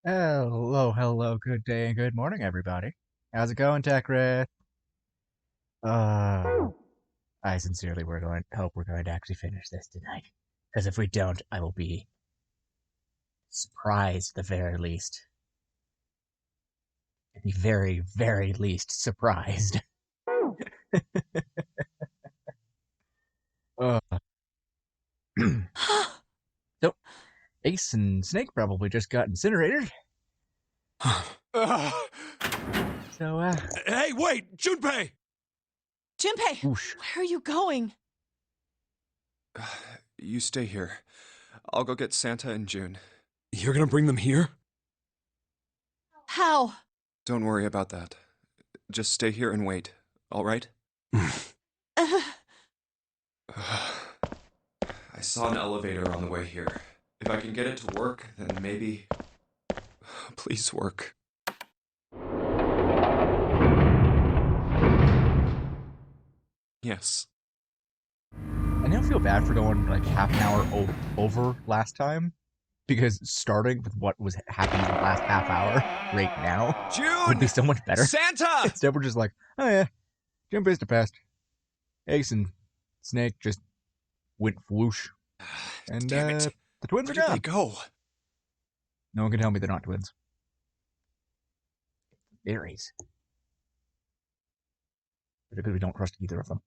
Hello, good day and good morning, everybody. How's it going, TechRed? Uh, I sincerely hope we're going to actually finish this tonight. Because if we don't, I will be surprised at the very least. At the very, very least surprised. uh, so, Ace and Snake probably just got incinerated. Uh, So, hey, wait! Junpei! Junpei, whoosh. where are you going? You stay here. I'll go get Santa and June. You're gonna bring them here? How? Don't worry about that. Just stay here and wait, alright? I saw an elevator on the way here. If I can get it to work, then maybe... Please work. Yes. I now feel bad for going like half an hour over last time. Because starting with what was happening in the last half hour right now June! would be so much better. Santa! Instead, we're just like, oh yeah, Junpei's the best. Ace and Snake just went whoosh. And Damn it. the twins Where are did gone. they go? No one can tell me they're not twins. Berries. Because we don't trust either of them.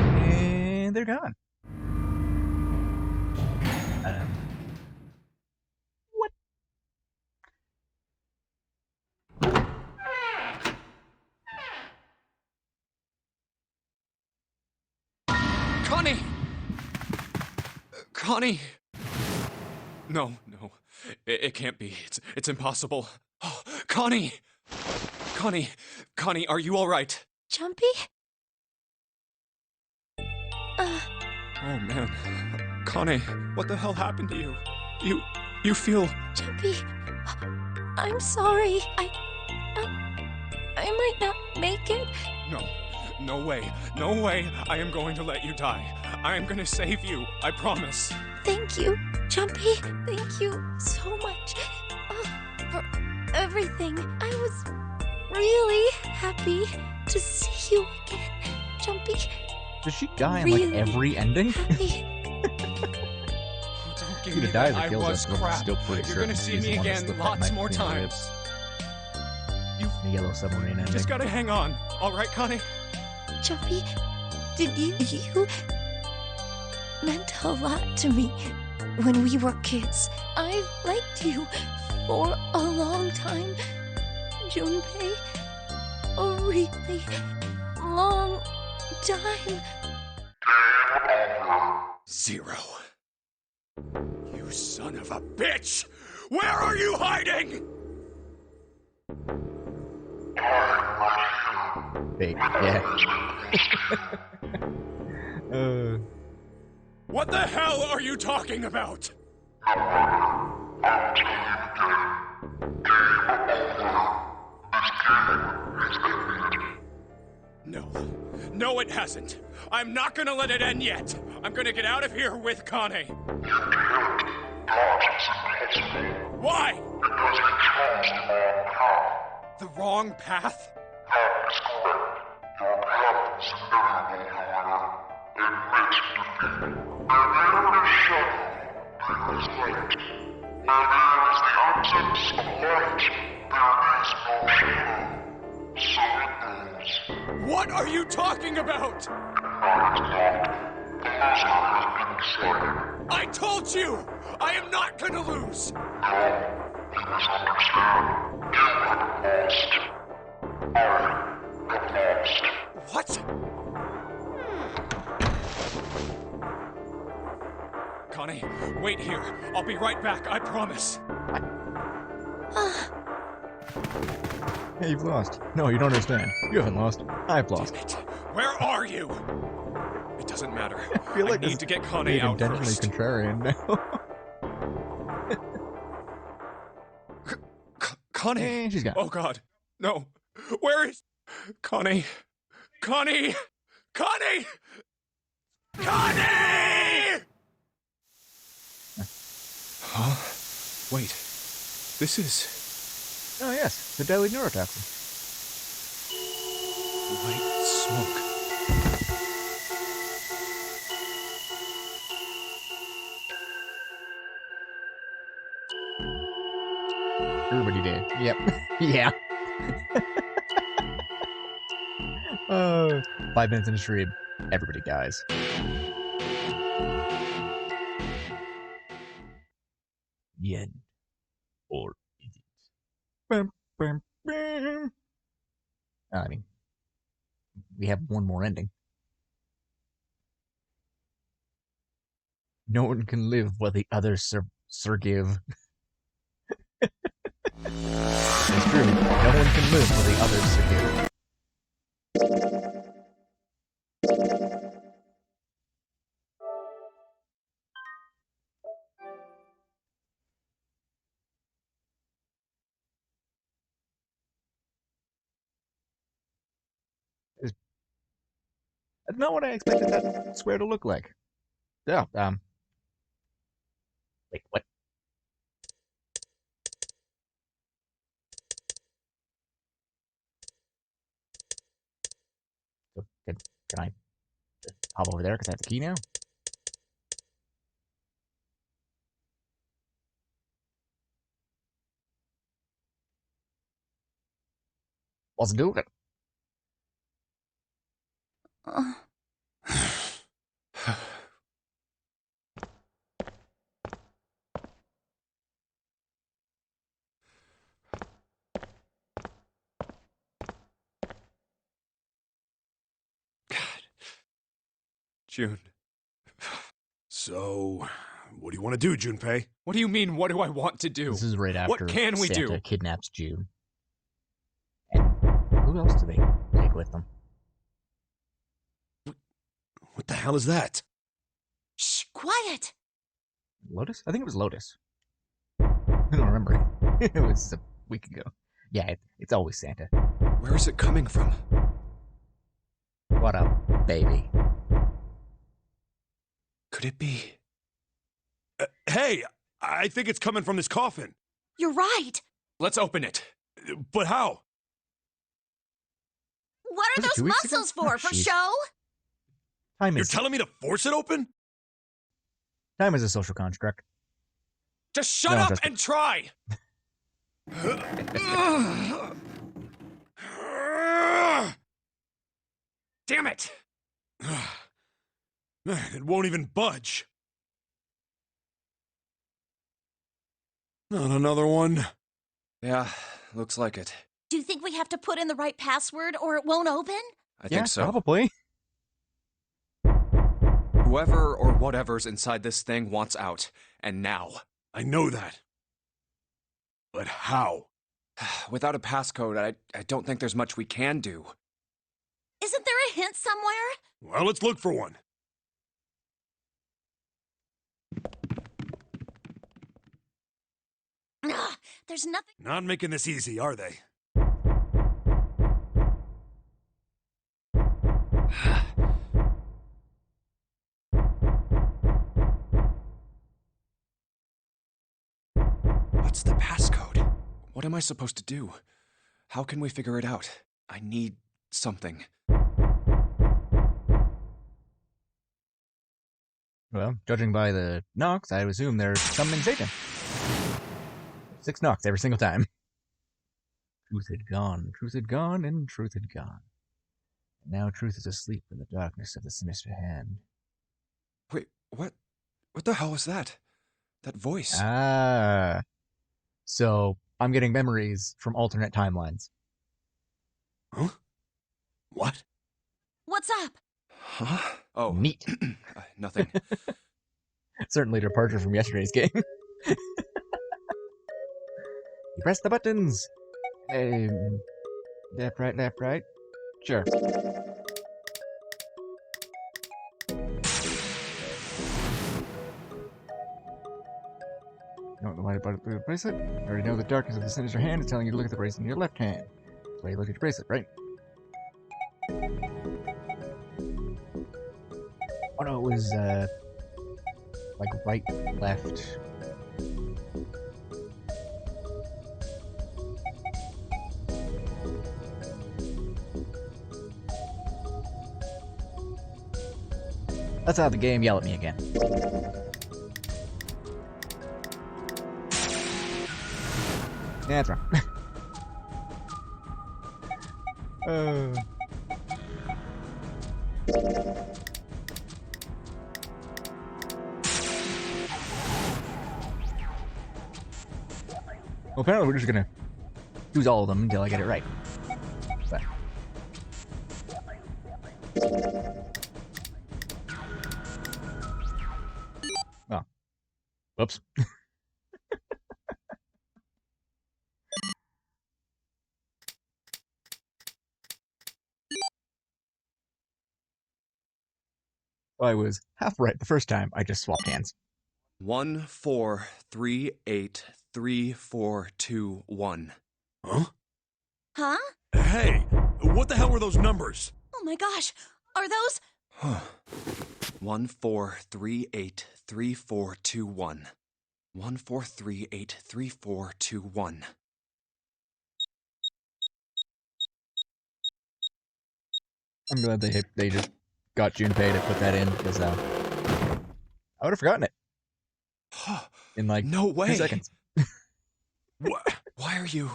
And they're gone. What? Connie! Connie! No. It can't be. It's impossible. Oh, Connie! Connie, are you alright? Jumpy? Oh man. Connie, what the hell happened to you? You feel... Jumpy, I'm sorry. I might not make it. No way. I am going to let you die. I am gonna save you. I promise. Thank you, Jumpy. Thank you so much for everything. I was really happy to see you again, Jumpy. Does she die in Really like every ending? Happy. Don't give She me dies that. or I kills was us, but I'm crap. still pretty You're sure gonna see she's me the one that again slipped that lots knife more between her times. ribs. The yellow submarine ending. Just gotta hang on. Alright, Connie? Jumpy, did you meant a lot to me when we were kids. I've liked you for a long time, Junpei. A really long time. 0. You son of a bitch! Where are you hiding? Big, yeah. What the hell are you talking about? No, it hasn't. I'm not gonna let it end yet. I'm gonna get out of here with Connie. Why? Because you chose the wrong path. The wrong path? Path is correct. Your path is inevitable, however. Admit defeat. Where there is shadow, there is light. Where there is the absence of light, there is no shadow. So it goes. What are you talking about? Not not. The loser has been decided. I told you! I am not gonna lose! No, you misunderstand. You have lost. I have lost. What? Connie, wait here. I'll be right back, I promise. Hey, you've lost. No, you don't understand. You haven't lost. I've lost. Damn it. Where are you? It doesn't matter. I feel like need this to get is Connie being out intentionally first. contrarian now. Connie! And she's gone. Oh god. No. Where is Connie? Connie! Connie! Connie! Huh? Wait. This is Oh, yes. The deadly neurotoxin. white smoke. Everybody did. Yep. Yeah. 5 minutes into stream, everybody dies. The end. Or is it? Bum, bum, bum. I mean, we have one more ending. No one can live while the others surgive. It's true. No one can live while the others surgive. That's not what I expected that square to look like. Yeah, wait, what? So, can I just hop over there because I have the key now? Let's do it. June. So, what do you want to do, Junpei? What do you mean, what do I want to do? This is right after What can we Santa do? kidnaps June. And who else do they take with them? What the hell is that? Shh, quiet. Lotus? I think it was Lotus. I don't remember. It was a week ago. Yeah, it's always Santa. Where is it coming from? What up, baby? Could it be? Hey, I think it's coming from this coffin. You're right. Let's open it. But how? What are Was it 2 those weeks ago? muscles for? Oh, For jeez. show? Time You're is telling me to force it open? time is a social construct. Just shut No, up just- and try! Damn it! Man, it won't even budge. Not another one. Yeah, looks like it. Do you think we have to put in the right password or it won't open? I Yeah, think so. probably. Whoever or whatever's inside this thing wants out. And now. I know that. But how? Without a passcode, I don't think there's much we can do. Isn't there a hint somewhere? Well, let's look for one. Ugh, there's nothing. Not making this easy, are they? What's the passcode? What am I supposed to do? How can we figure it out? I need something. Well, judging by the knocks, I would assume there's something Satan. 6 knocks every single time. Truth had gone, and truth had gone. And now truth is asleep in the darkness of the sinister hand. Wait, what? What the hell was that? That voice? Ah. So, I'm getting memories from alternate timelines. Huh? What? What's up? Huh? Oh, Neat. nothing. Certainly a departure from yesterday's game. You press the buttons. Left, right. Sure. Don't know why I brought up the bracelet. I already know the darkness of the sinister hand is telling you to look at the bracelet in your left hand. That's why you look at your bracelet, right? Oh no, it was, like right, left. Let's have the game yell at me again. Yeah, that's wrong. Well, apparently we're just gonna use all of them until I get it right. But. Oh. Whoops. I was half right the first time. I just swapped hands. 1438341. Huh? Huh? Hey, what the hell were those numbers? Oh my gosh. Are those? 1438341. 1438341. I'm glad they just got Junpei to put that in because I would have forgotten it in like No way. 2 seconds. What? Why are you?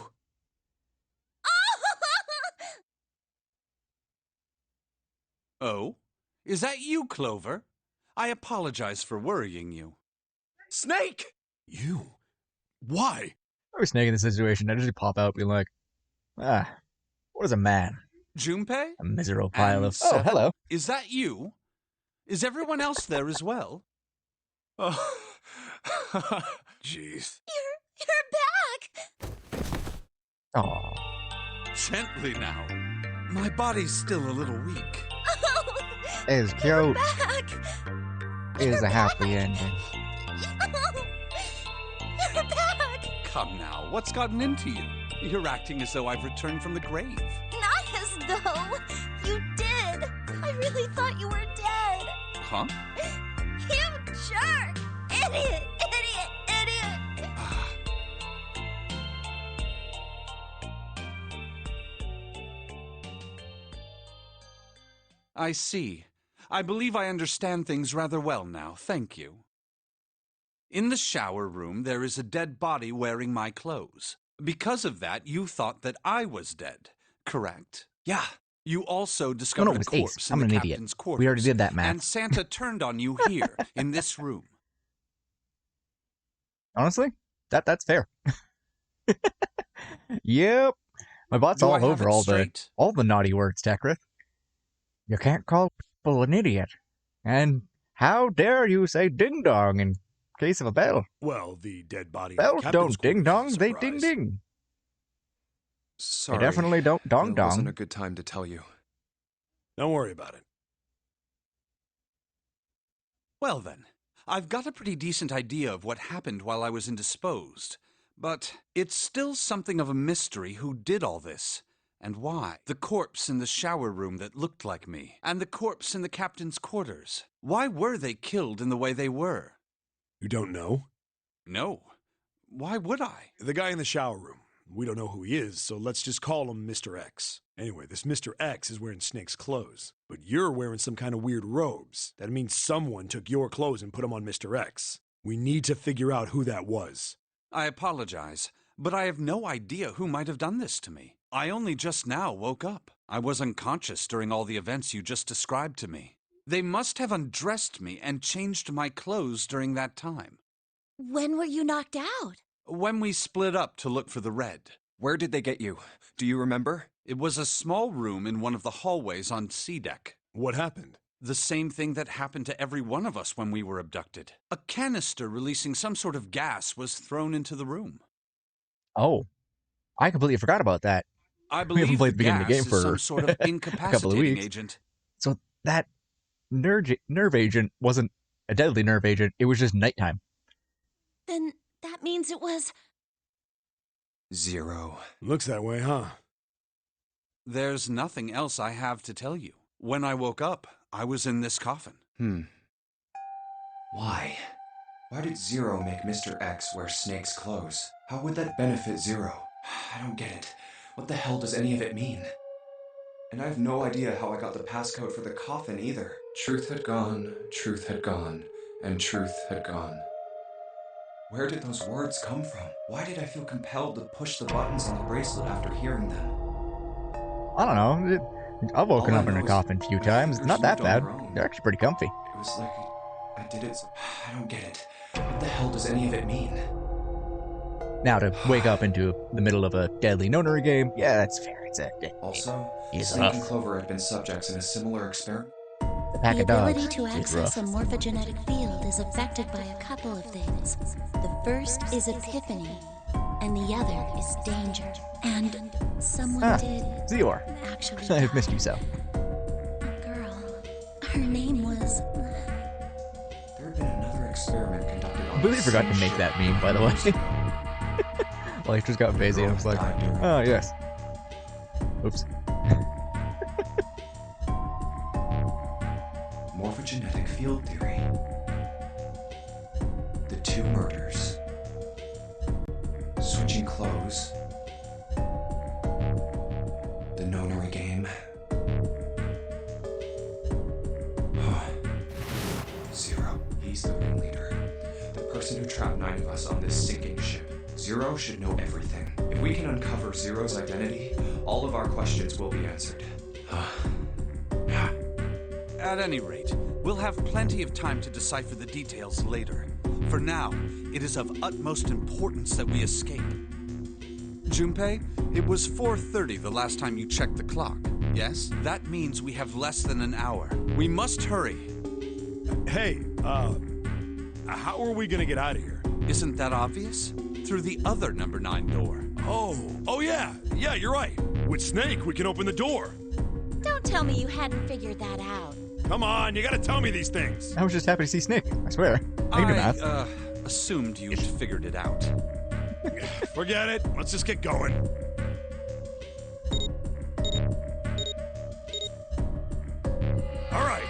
Oh? Is that you, Clover? I apologize for worrying you. Snake! You? Why? I was Snake in this situation. I'd just pop out, be like, what is a man? Junpei? A miserable pile And of. Oh, Seven? hello. Is that you? Is everyone else there as well? Oh. Jeez. You're back. Oh, Gently now. My body's still a little weak. Oh, it's you're cute. back. Is a happy ending. You're back. Come now, what's gotten into you? You're acting as though I've returned from the grave. Not as though you did. I really thought you were dead. Huh? You jerk! Idiot! Idiot! Idiot! I see. I believe I understand things rather well now, thank you. In the shower room, there is a dead body wearing my clothes. Because of that, you thought that I was dead, correct? Yeah. You also discovered it was a corpse Ace. in I'm the an idiot. captain's quarters. We already did that math. And Santa turned on you here, in this room. Honestly, that's fair. Yep. My bot's Do I all have over it all straight? the naughty words, Tekrith. You can't call people an idiot. And how dare you say ding dong in case of a bell? Well, the dead body. Bells don't ding dong, they ding ding ding. Sorry. They definitely don't dong There wasn't dong. a good time to tell you. Don't worry about it. Well then, I've got a pretty decent idea of what happened while I was indisposed. But it's still something of a mystery who did all this, and why. The corpse in the shower room that looked like me, and the corpse in the captain's quarters. Why were they killed in the way they were? You don't know? No. Why would I? The guy in the shower room. We don't know who he is, so let's just call him Mr. X. Anyway, this Mr. X is wearing Snake's clothes, but you're wearing some kind of weird robes. That means someone took your clothes and put them on Mr. X. We need to figure out who that was. I apologize, but I have no idea who might have done this to me. I only just now woke up. I was unconscious during all the events you just described to me. They must have undressed me and changed my clothes during that time. When were you knocked out? When we split up to look for the red. Where did they get you? Do you remember? It was a small room in one of the hallways on C deck. What happened? The same thing that happened to every one of us when we were abducted. A canister releasing some sort of gas was thrown into the room. Oh, I completely forgot about that. I haven't believe played the the beginning of the gas game is for some sort of incapacitating weeks. agent. So that nerve agent wasn't a deadly nerve agent. It was just nighttime. Then that means it was... 0. Looks that way, huh? There's nothing else I have to tell you. When I woke up, I was in this coffin. Why? Why did Zero make Mr. X wear Snake's clothes? How would that benefit Zero? I don't get it. What the hell does any of it mean? And I have no idea how I got the passcode for the coffin either. Truth had gone, and truth had gone. Where did those words come from? Why did I feel compelled to push the buttons on the bracelet after hearing them? I don't know. I've woken All I up in a know is coffin a few my times. fingers Not that moved on bad. their own. They're actually pretty comfy. It was like I did it. I don't get it. What the hell does any of it mean? Now, to wake up into the middle of a deadly nonary game, yeah, that's fair. Also, It's Snake and rough. Clover had been subjects in a similar experiment. The pack The of dogs. ability to It's access a rough. morphogenetic field is affected by a couple of things. The first is epiphany, and the other is danger. And someone did Zior. actually I've missed die. you so. A girl. Her name was... There had been another experiment conducted on I completely the forgot to same make ship that meme, by the way. years ago. Life just got busy and I was like, oh, yes. Oops. Morphogenetic field theory. The 2 murders. Switching clothes. The nonary game. Zero. He's the ringleader. The person who trapped 9 of us on this sinking ship. Zero should know everything. If we can uncover Zero's identity, all of our questions will be answered. At any rate, we'll have plenty of time to decipher the details later. For now, it is of utmost importance that we escape. Junpei, it was 4:30 the last time you checked the clock, yes? That means we have less than an hour. We must hurry. Hey, how are we gonna get out of here? Isn't that obvious? Through the other number 9 door. Oh yeah, you're right. With Snake, we can open the door. Don't tell me you hadn't figured that out. Come on, you gotta tell me these things. I was just happy to see Snake. I swear. I can do math. Assumed you'd figured it out. Forget it. Let's just get going. All right.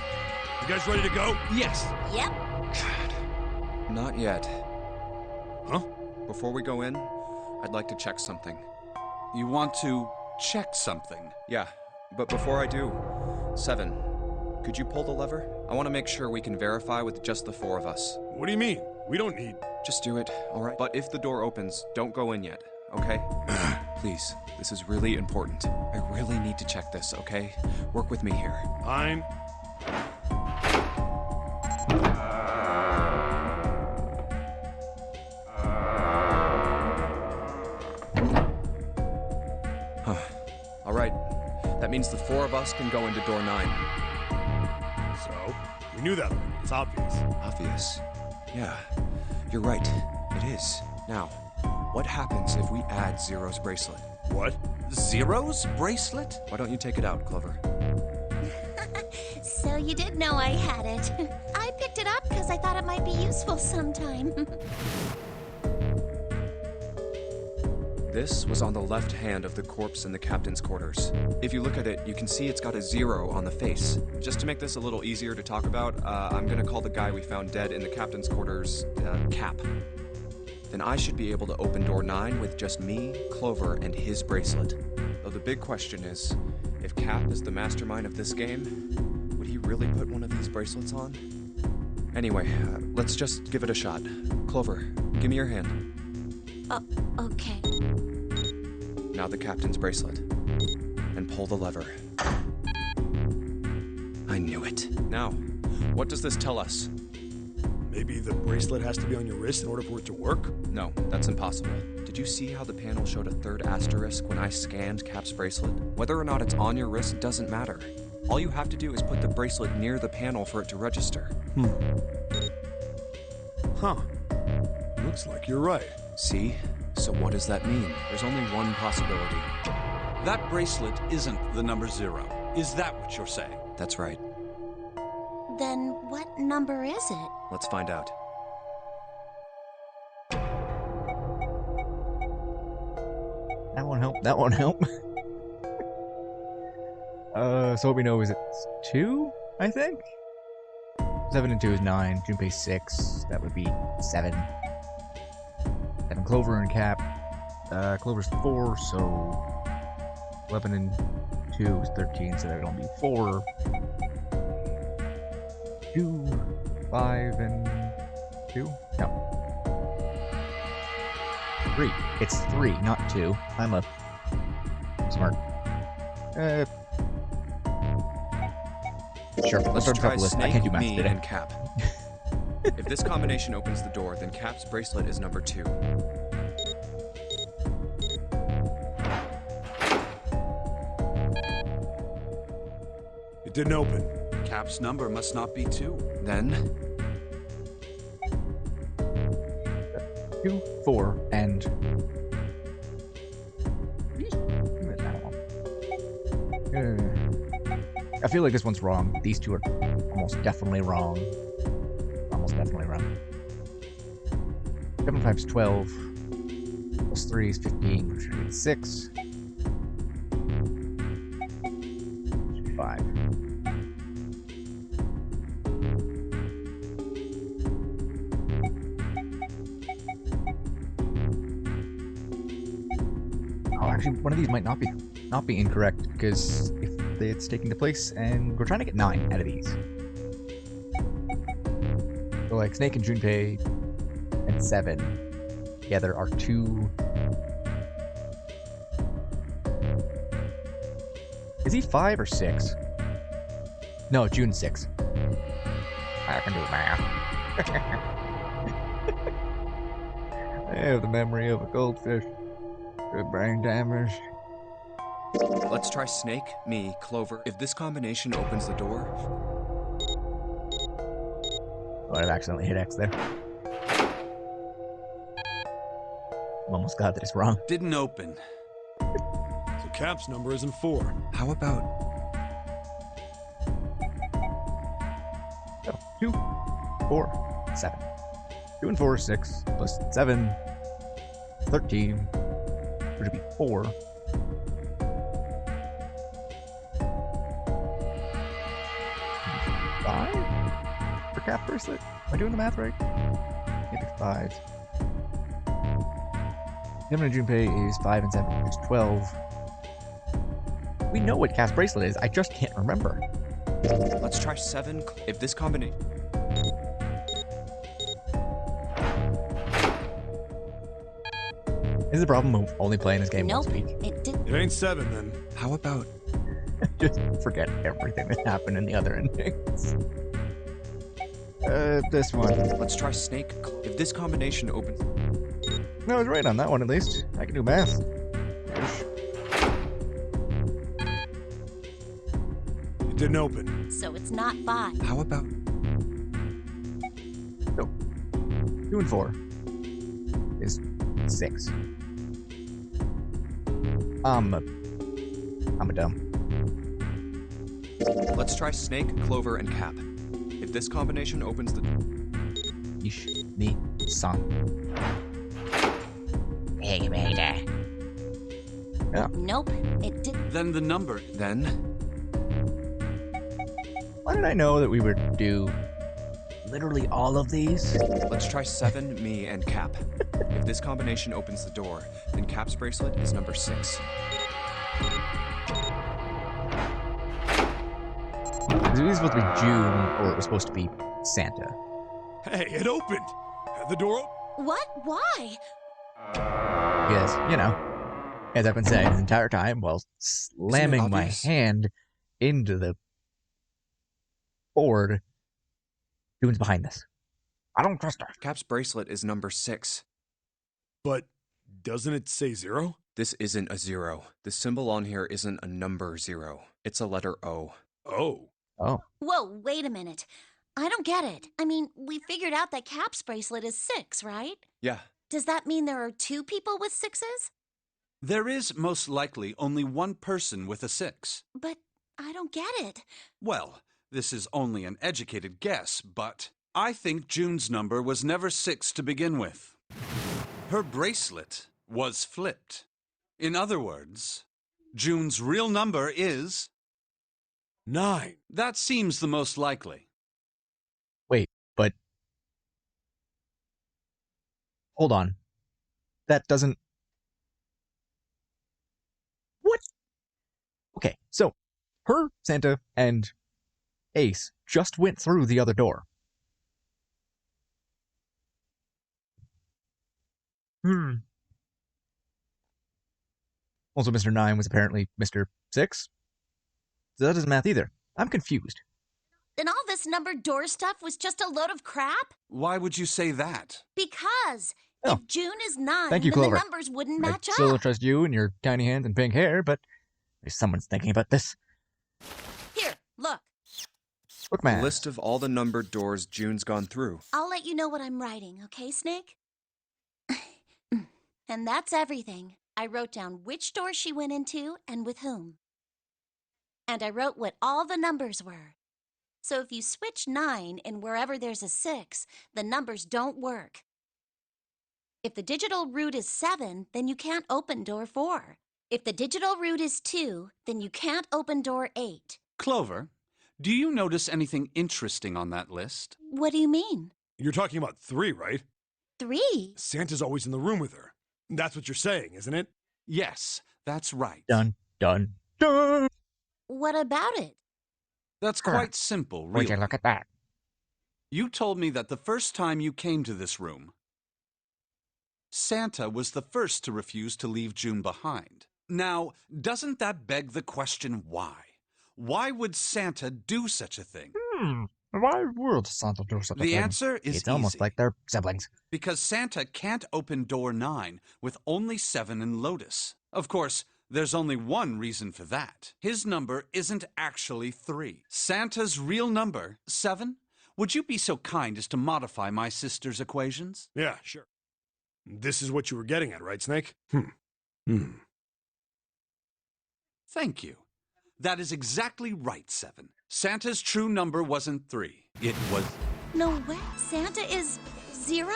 You guys ready to go? Yes. Yep. Not yet. Huh? Before we go in, I'd like to check something. You want to check something? Yeah, but before I do, 7, could you pull the lever? I want to make sure we can verify with just the 4 of us. What do you mean? We don't need... Just do it, alright? But if the door opens, don't go in yet, okay? Please, this is really important. I really need to check this, okay? Work with me here. Fine. Alright, that means the 4 of us can go into door 9. So, we knew that already. It's obvious. Obvious. Yeah, you're right. It is. Now, what happens if we add Zero's bracelet? What? Zero's bracelet? Why don't you take it out, Clover? So you did know I had it. I picked it up because I thought it might be useful sometime. This was on the left hand of the corpse in the captain's quarters. If you look at it, you can see it's got a 0 on the face. Just to make this a little easier to talk about, I'm gonna call the guy we found dead in the captain's quarters, Cap. Then I should be able to open door 9 with just me, Clover, and his bracelet. Though the big question is, if Cap is the mastermind of this game, would he really put one of these bracelets on? Anyway, let's just give it a shot. Clover, give me your hand. Okay. Now the captain's bracelet. And pull the lever. I knew it. Now, what does this tell us? Maybe the bracelet has to be on your wrist in order for it to work? No, that's impossible. Did you see how the panel showed a 3rd asterisk when I scanned Cap's bracelet? Whether or not it's on your wrist doesn't matter. All you have to do is put the bracelet near the panel for it to register. Huh. Looks like you're right. See? So what does that mean? There's only one possibility. That bracelet isn't the number 0. Is that what you're saying? That's right. Then what number is it? Let's find out. That won't help. That won't help. So what we know is it's 2, I think? 7 and 2 is 9. Junpei 6. That would be 7. 7 Clover and Cap. Clover's 4, so 11 and 2 is 13, so that would only be 4. 2, 5, and 2? No. 3. It's 3, not 2. I'm smart. Sure, let's Let's start try the list. I Snake, can't do math me, today. and Cap. If this combination opens the door, then Cap's bracelet is number 2. It didn't open. Cap's number must not be 2. Then, 2, 4, and... I feel like this one's wrong. These two are almost definitely wrong. Almost definitely wrong. 7 times 12 plus 3 is 15, which should be 6. Should be 5. Oh, actually, one of these might not be incorrect, because if it's taking the place, and we're trying to get 9 out of these. So like Snake and Junpei and 7 together are 2. Is he 5 or 6? No, June 6. I can do math. I have the memory of a goldfish. Good brain damage. let's try Snake, me, Clover. If this combination opens the door, Oh, I've accidentally hit X there. I'm almost glad that it's wrong. Didn't open. So Cap's number isn't 4. how about So, 2, 4, 7. 2 and 4 is 6, plus 7, 13, which would be 4. For Cap bracelet? Am I doing the math right? Maybe 5. 7 and Junpei is 5 and 7, which is 12. We know what Cap's bracelet is, I just can't remember. let's try 7? If this combination, This is the problem of only playing this game Nope, once a week. it didn't. It ain't 7 then. how about Just forget everything that happened in the other endings. This one. let's try Snake? If this combination opens, No, I was right on that one at least. I can do math. It didn't open. So it's not 5. how about 2 and 4 is 6. I'm a dumb. let's try Snake, Clover, and Cap. If this combination opens the Ish ni san. Hey, baby. Nope, it didn't. Then the number. then Why did I know that we would do literally all of these? let's try 7, me, and Cap. If this combination opens the door, then Cap's bracelet is number 6. It was supposed to be June, or it was supposed to be Santa. Hey, it opened. Had the door open. What? Why? Because, you know, as I've been saying the entire time while slamming my obvious? hand into the board, June's behind this. I don't trust her. Cap's bracelet is number 6. But doesn't it say 0? This isn't a 0. The symbol on here isn't a number 0. It's a letter O. Oh. Oh, Whoa, wait a minute. I don't get it. I mean, we figured out that Cap's bracelet is 6, right? Yeah, Does that mean there are 2 people with 6s? There is most likely only one person with a 6. But I don't get it. Well, this is only an educated guess, but I think June's number was never 6 to begin with. Her bracelet was flipped. In other words, June's real number is... 9. That seems the most likely. Wait, but hold on. That doesn't. What? Okay, so her, Santa, and Ace just went through the other door. Also, Mr. 9 was apparently Mr. 6. So that doesn't math either. I'm confused. And all this numbered door stuff was just a load of crap? Why would you say that? Because Oh. if June is 9, Thank you, then Clover. the numbers wouldn't match I still don't up. trust you and your tiny hands and pink hair, but at least someone's thinking about this. Here, look. Look, A man. list of all the numbered doors June's gone through. I'll let you know what I'm writing, okay, Snake? And that's everything. I wrote down which door she went into and with whom. And I wrote what all the numbers were. So if you switch 9 in wherever there's a 6, the numbers don't work. If the digital root is 7, then you can't open door 4. If the digital root is 2, then you can't open door 8. Clover, do you notice anything interesting on that list? What do you mean? You're talking about 3, right? 3? Santa's always in the room with her. That's what you're saying, isn't it? Yes, that's right. Dun, dun, dun. What about it? That's Huh. quite simple, Would really. you look at that? You told me that the first time you came to this room, Santa was the first to refuse to leave June behind. Now, doesn't that beg the question why? Why would Santa do such a thing? Why would Santa do such a The thing? answer is It's almost easy. like they're siblings. Because Santa can't open door 9 with only 7 in Lotus. Of course, there's only one reason for that. His number isn't actually 3. Santa's real number, 7? Would you be so kind as to modify my sister's equations? Yeah, sure. This is what you were getting at, right, Snake? Thank you. That is exactly right, 7. Santa's true number wasn't 3. It was... No way. Santa is 0?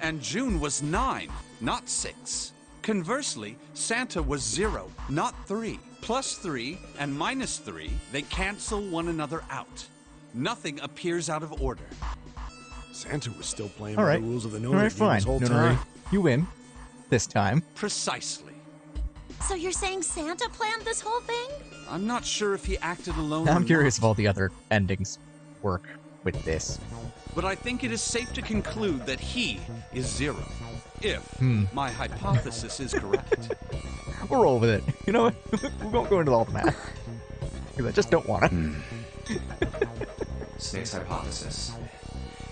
And June was 9, not 6. Conversely, Santa was 0, not 3. Plus 3 and minus 3, they cancel one another out. Nothing appears out of order. Santa was still playing All by right. the rules of the All notary right, game fine. this whole Notary, time. you win. This time. Precisely. So you're saying Santa planned this whole thing? I'm not sure if he acted alone or I'm curious if not, all the other endings work with this. but I think it is safe to conclude that he is 0. If my hypothesis is correct. We'll roll with it. You know what? We won't go into all the math. Because I just don't want to. Snake's hypothesis.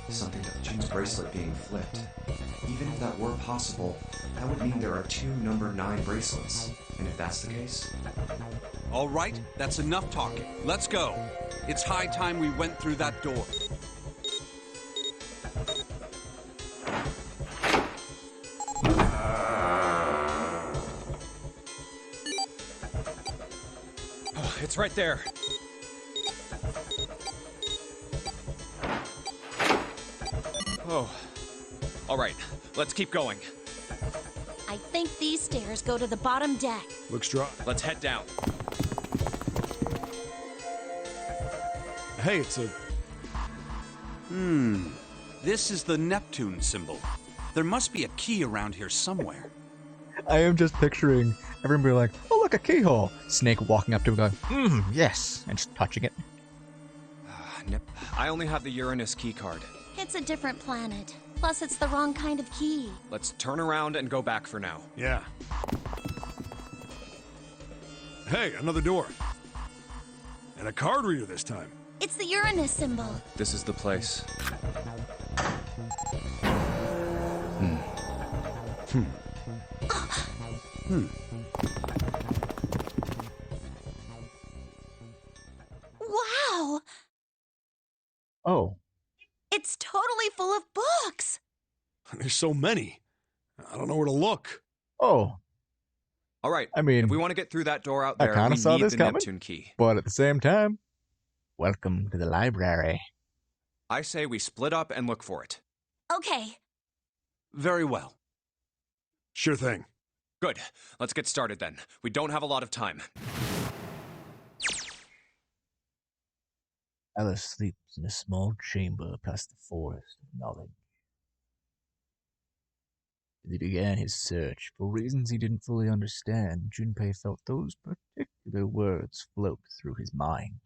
Something to June's bracelet being flipped. Even if that were possible, that would mean there are 2 number 9 bracelets. And if that's the case, All right, that's enough talking. Let's go. It's high time we went through that door. it's right there. Oh. All right, let's keep going. I think these stairs go to the bottom deck. Looks dry. Let's head down. Hey, it's a... This is the Neptune symbol. There must be a key around here somewhere. I am just picturing everyone being like, oh, look, a keyhole. Snake walking up to it going, yes. And just touching it. I only have the Uranus key card. It's a different planet. Plus, it's the wrong kind of key. Let's turn around and go back for now. Yeah. Hey, another door. And a card reader this time. It's the Uranus symbol. This is the place. Wow! Oh. It's totally full of books. There's so many. I don't know where to look. Oh. All right. I mean, if we want to get through that door out I there, kinda we saw need this the coming. Neptune key. but at the same time, welcome to the library. I say we split up and look for it. Okay. Very well. Sure thing. Good. Let's get started then. We don't have a lot of time. Alice sleeps in a small chamber past the forest of knowledge. As he began his search, for reasons he didn't fully understand, Junpei felt those particular words float through his mind.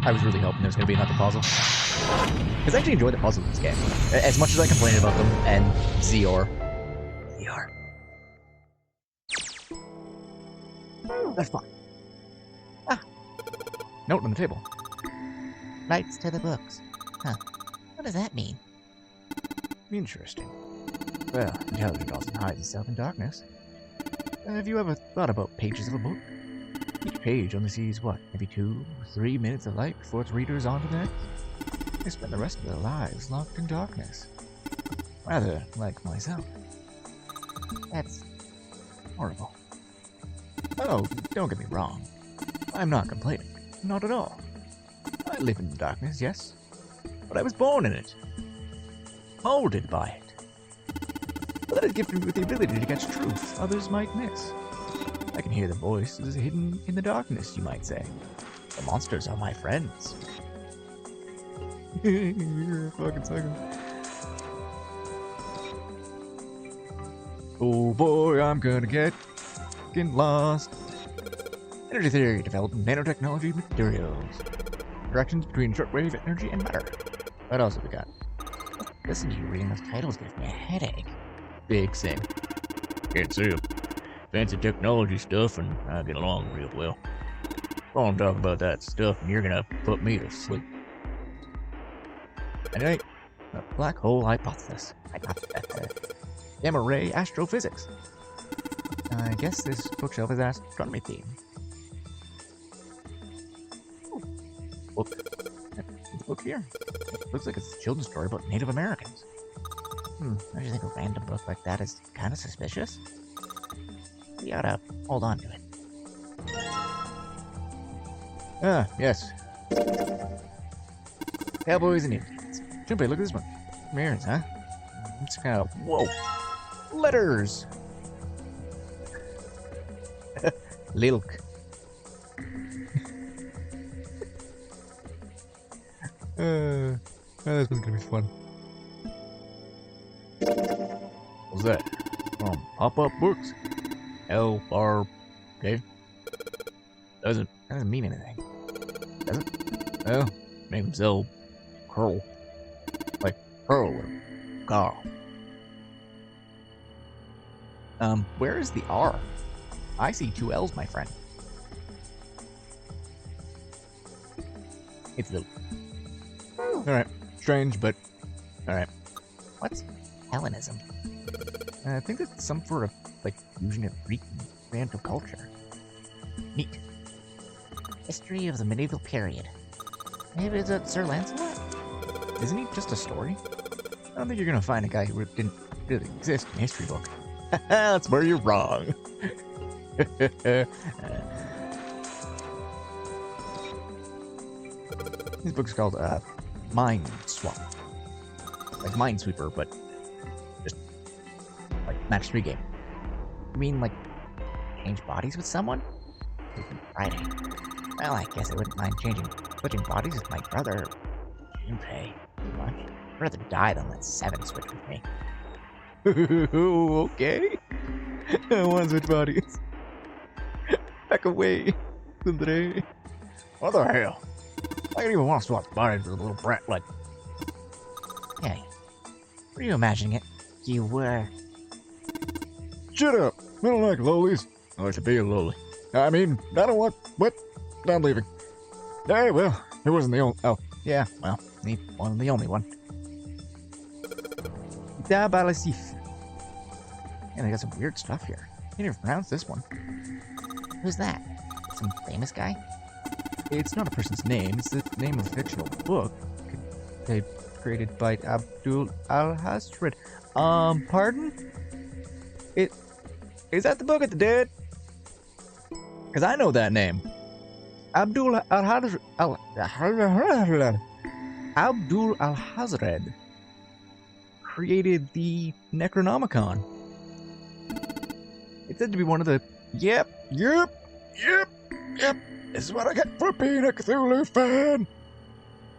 I was really hoping there was going to be another puzzle. Because I actually enjoyed the puzzles in this game. As much as I complained about them, and Zior. That's fine. Ah! Note on the table. Rights to the books. Huh. What does that mean? Interesting. Well, intelligence often hides itself in darkness. Have you ever thought about pages of a book? Each page only sees, what, maybe 2 or 3 minutes of light before its reader is on to the next? They spend the rest of their lives locked in darkness. Rather like myself. That's Horrible. Oh, don't get me wrong. I'm not complaining. Not at all. I live in the darkness, yes. But I was born in it. Molded by it. But that has gifted me with the ability to catch truth others might miss. I can hear the voices hidden in the darkness, you might say. The monsters are my friends. You're a fucking psycho. Oh boy, I'm gonna get fucking lost. Energy theory developed nanotechnology materials. Interactions between shortwave energy and matter. What else have we got? listen to you reading those titles gives me a headache. Big thing. Can't see 'em. Fancy technology stuff, and I get along real well. I want to talk about that stuff, and you're gonna put me to sleep. Anyway, the black hole hypothesis. Gamma ray astrophysics. I guess this bookshelf is astronomy themed. Book. This book here. It looks like it's a children's story about Native Americans. Don't you think a random book like that is kind of suspicious? We ought to hold on to it. Ah, yes. Cowboys and Indians. Junpei, look at this one. Mirrors, huh? It's kind of... Whoa! Letters! Lilk. This one's gonna be fun. What's that? Pop-up books. L-R... Okay. Doesn't mean anything. Does it? Well, make them sell curl. Like Pearl or Carl. Where is the R? I see 2 L's, my friend. It's the... Alright. Strange, but... Alright. What's Hellenism? I think it's some sort of, like, fusion of Greek and Oriental culture. Neat. History of the medieval period. Maybe it's Sir Lancelot? Isn't he just a story? I don't think you're gonna find a guy who didn't really exist in a history book. That's where you're wrong. This book's called Mind Swap. Like Minesweeper, but just like match 3 game. You mean, like, change bodies with someone? Friday. Well, I guess I wouldn't mind switching bodies with my brother. Junpei. Much. I'd rather die than let 7 switch with me. Okay. I want to switch bodies. Back away, Sundere. What the hell? I don't even want to swap bodies with a little brat like... Hey, were you imagining it? You were. Shut up! I don't like lolies. I like to be a loli. I mean, I don't want... What? I'm leaving. Hey, well, it wasn't the only... Oh, yeah, well, he wasn't the only one. Dabalasif. Yeah, they got some weird stuff here. Can't even pronounce this one. Who's that? Some famous guy? It's not a person's name, it's the name of a fictional book created by Abdul Al-Hasrid. Pardon? Is that the Book of the Dead? Because I know that name. Abdul Al-Hazred. created the Necronomicon. It's said to be one of the... Yep. This is what I get for being a Cthulhu fan.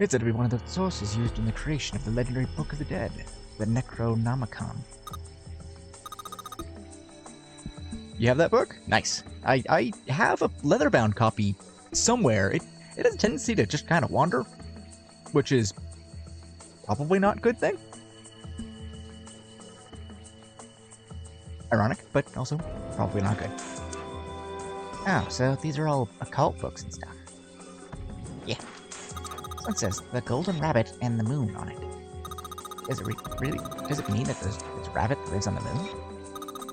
It's said to be one of the sources used in the creation of the legendary Book of the Dead, the Necronomicon. You have that book? Nice. I have a leather-bound copy somewhere. It has a tendency to just kind of wander, which is probably not a good thing. Ironic, but also probably not good. Oh, so these are all occult books and stuff. Yeah. So it says the Golden Rabbit and the Moon on it. Does it really? Does it mean that this rabbit lives on the moon?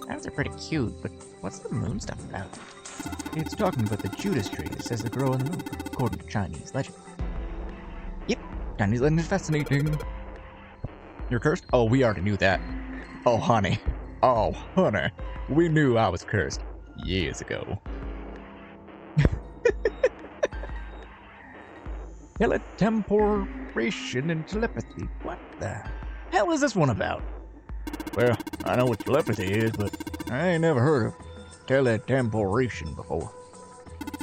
Rabbits are pretty cute, but what's the moon stuff about? It's talking about the Judas tree that says they grow on the moon, according to Chinese legend. Yep, Chinese legend is fascinating. You're cursed? Oh, we already knew that. Oh, honey. Oh, honey. We knew I was cursed years ago. Teletemporation and telepathy. What the hell is this one about? Well, I know what telepathy is, but I ain't never heard of teletemporation before.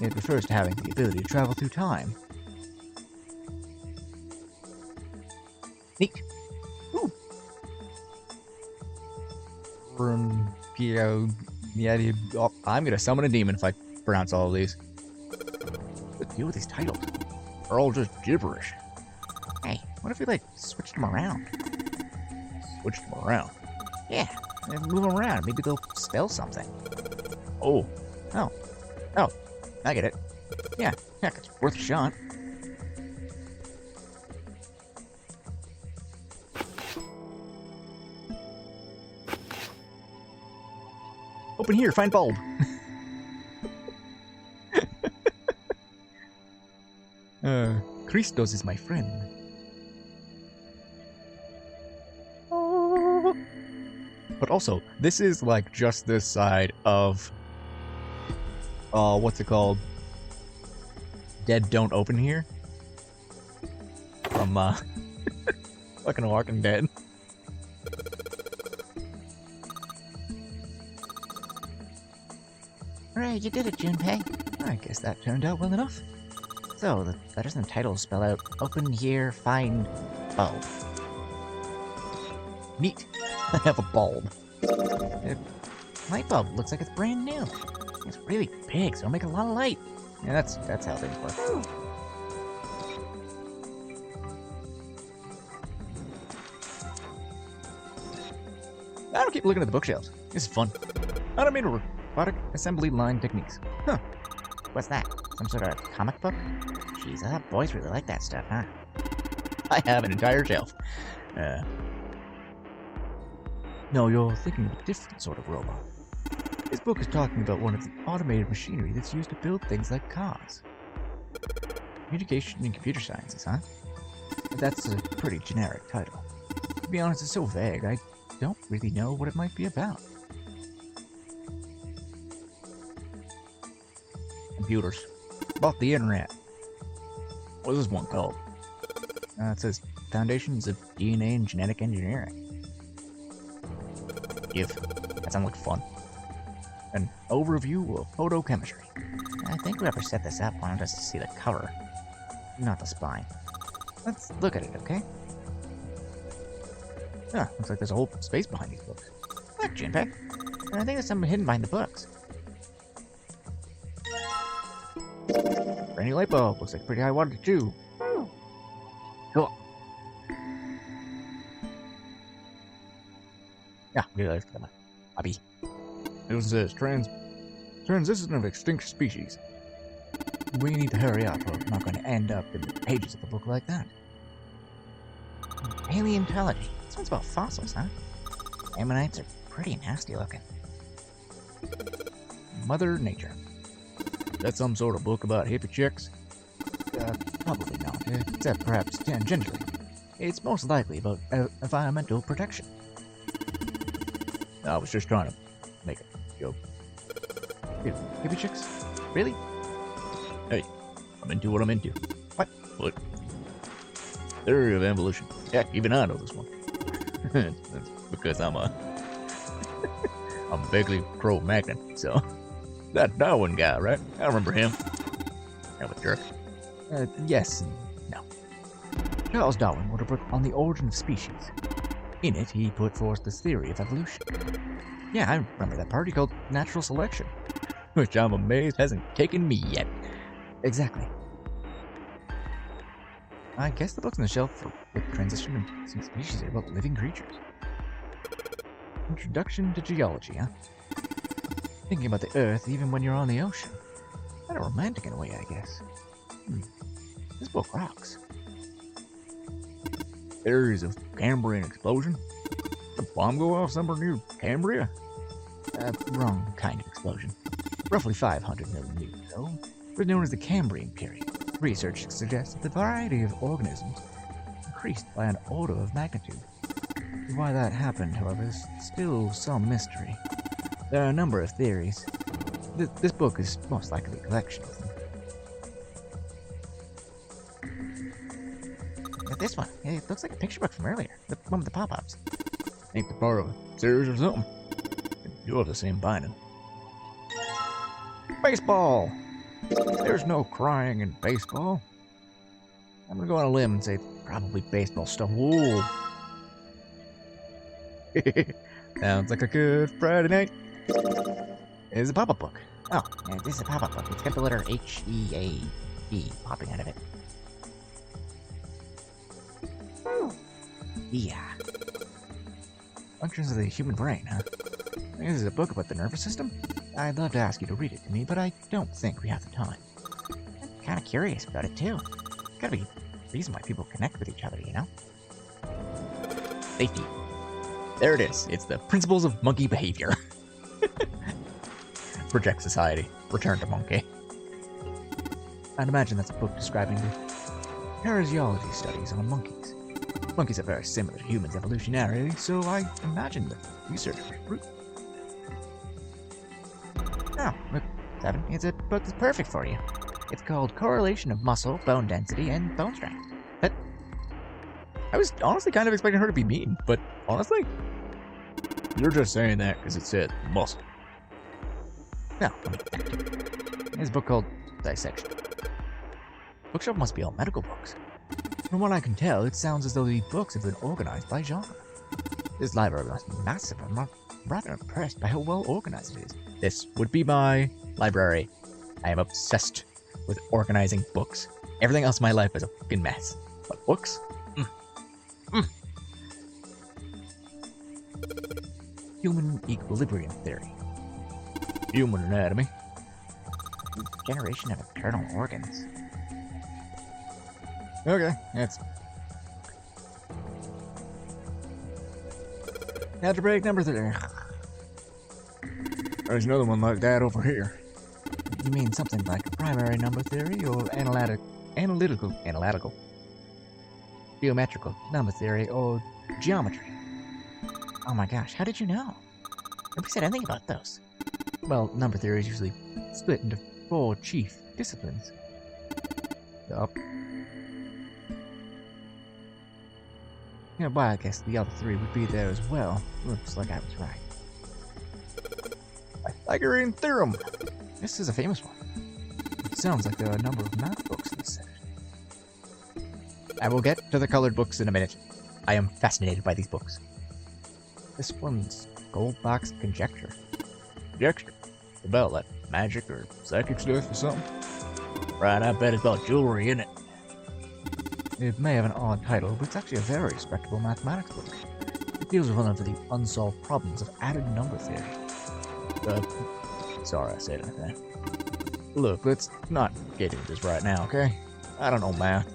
It refers to having the ability to travel through time. Neat. Ooh. I'm gonna summon a demon if I pronounce all of these. What's the deal with these titles? They're all just gibberish. Hey, what if we, like, switched them around? Switch them around. Yeah, move them around. Maybe they'll spell something. Oh, I get it. yeah, heck, it's worth a shot. Open here, find bulb. Christos is my friend. But also, this is like just this side of, what's it called? Dead Don't Open Here? From, fucking Walking Dead. Hooray, you did it, Junpei. I guess that turned out well enough. So, the letters in the title spell out open here, find bulb. Neat. I have a bulb. Light bulb looks like it's brand new. It's really big, so it'll make a lot of light. Yeah, that's how things work. I don't keep looking at the bookshelves. This is fun. Automated robotic assembly line techniques. Huh. What's that? Some sort of comic book? Jeez, I thought boys really like that stuff, huh? I have an entire shelf. No, you're thinking of a different sort of robot. This book is talking about one of the automated machinery that's used to build things like cars. Communication and computer sciences, huh? That's a pretty generic title. To be honest, it's so vague, I don't really know what it might be about. Computers. About the internet. What's this one called? It says Foundations of DNA and Genetic Engineering. That sounds like fun. An overview of photochemistry. I think whoever set this up wanted us to see the cover, not the spine. Let's look at it, okay? Ah, looks like there's a whole space behind these books. Look, Junpei. I think there's something hidden behind the books. Brand new light bulb. Looks like pretty high wattage too. Cool. Yeah, realize that. Hobby. It says transition of extinct species. We need to hurry up, or we're not going to end up in the pages of a book like that. Paleontology. This one's about fossils, huh? Ammonites are pretty nasty looking. Mother Nature. Is that some sort of book about hippie chicks? Probably not, except perhaps tangentially. It's most likely about environmental protection. I was just trying to make a joke. Hippie chicks? Really? Hey, I'm into what I'm into. What? Theory of evolution. Heck, even I know this one. That's because I'm a vaguely Cro-Magnon, so that Darwin guy, right? I remember him. Kind of a jerk. Yes and no. Charles Darwin wrote a book on the origin of species. In it, he put forth the theory of evolution. Yeah, I remember that part. He called natural selection, which I'm amazed hasn't taken me yet. Exactly. I guess the book's on the shelf for the transition of some species about living creatures. Introduction to geology, huh? Thinking about the Earth even when you're on the ocean. Kind of romantic in a way, I guess. This book rocks. Theories of Cambrian explosion? Did a bomb go off somewhere near Cambria? Wrong kind of explosion. Roughly 500 million years ago. It was known as the Cambrian period. Research suggests that the variety of organisms increased by an order of magnitude. Why that happened, however, is still some mystery. There are a number of theories. This book is most likely a collection of them. This one, it looks like a picture book from earlier. The one with the pop-ups. Ain't the part of a series or something. You're the same binding. Baseball! There's no crying in baseball. I'm gonna go on a limb and say it's probably baseball stuff. Whoa! Sounds like a good Friday night. It's a pop-up book. Oh, this is a pop-up book. It's got the letter H-E-A-D popping out of it. Yeah. Functions of the human brain, huh? This is a book about the nervous system? I'd love to ask you to read it to me, but I don't think we have the time. I'm kind of curious about it, too. There's gotta be a reason why people connect with each other, you know? Safety. There it is. It's the Principles of Monkey Behavior. Project Society. Return to Monkey. I'd imagine that's a book describing the parasiology studies on monkeys. Monkeys are very similar to humans evolutionarily, so I imagine the research was fruitful. Oh, look, Seven, it's a book that's perfect for you. It's called Correlation of Muscle, Bone Density, and Bone Strength. I was honestly kind of expecting her to be mean, but honestly, you're just saying that because it said muscle. No, I mean, there's a book called Dissection. Bookshelf must be all medical books. From what I can tell, it sounds as though the books have been organized by genre. This library must be massive. I'm rather impressed by how well organized it is. This would be my library. I am obsessed with organizing books. Everything else in my life is a fucking mess. But books? Human equilibrium theory. Human anatomy. Generation of internal organs. Okay, that's... Algebraic number 3. There's another one like that over here. You mean something like primary number theory or analytical, geometrical number theory or geometry? Oh my gosh, how did you know? Nobody said anything about those. Well, number theory is usually split into 4 chief disciplines. Yup. Yeah, well, I guess the other 3 would be there as well. Looks like I was right. Pythagorean theorem! This is a famous one. It sounds like there are a number of math books in this set. I will get to the colored books in a minute. I am fascinated by these books. This one's Goldbach's Conjecture. Conjecture? About like magic or psychic stuff or something? Right, I bet it's about jewelry, isn't it? It may have an odd title, but it's actually a very respectable mathematics book. It deals with one of the unsolved problems of added number theory. Sorry I said that. Look, let's not get into this right now, okay? I don't know math.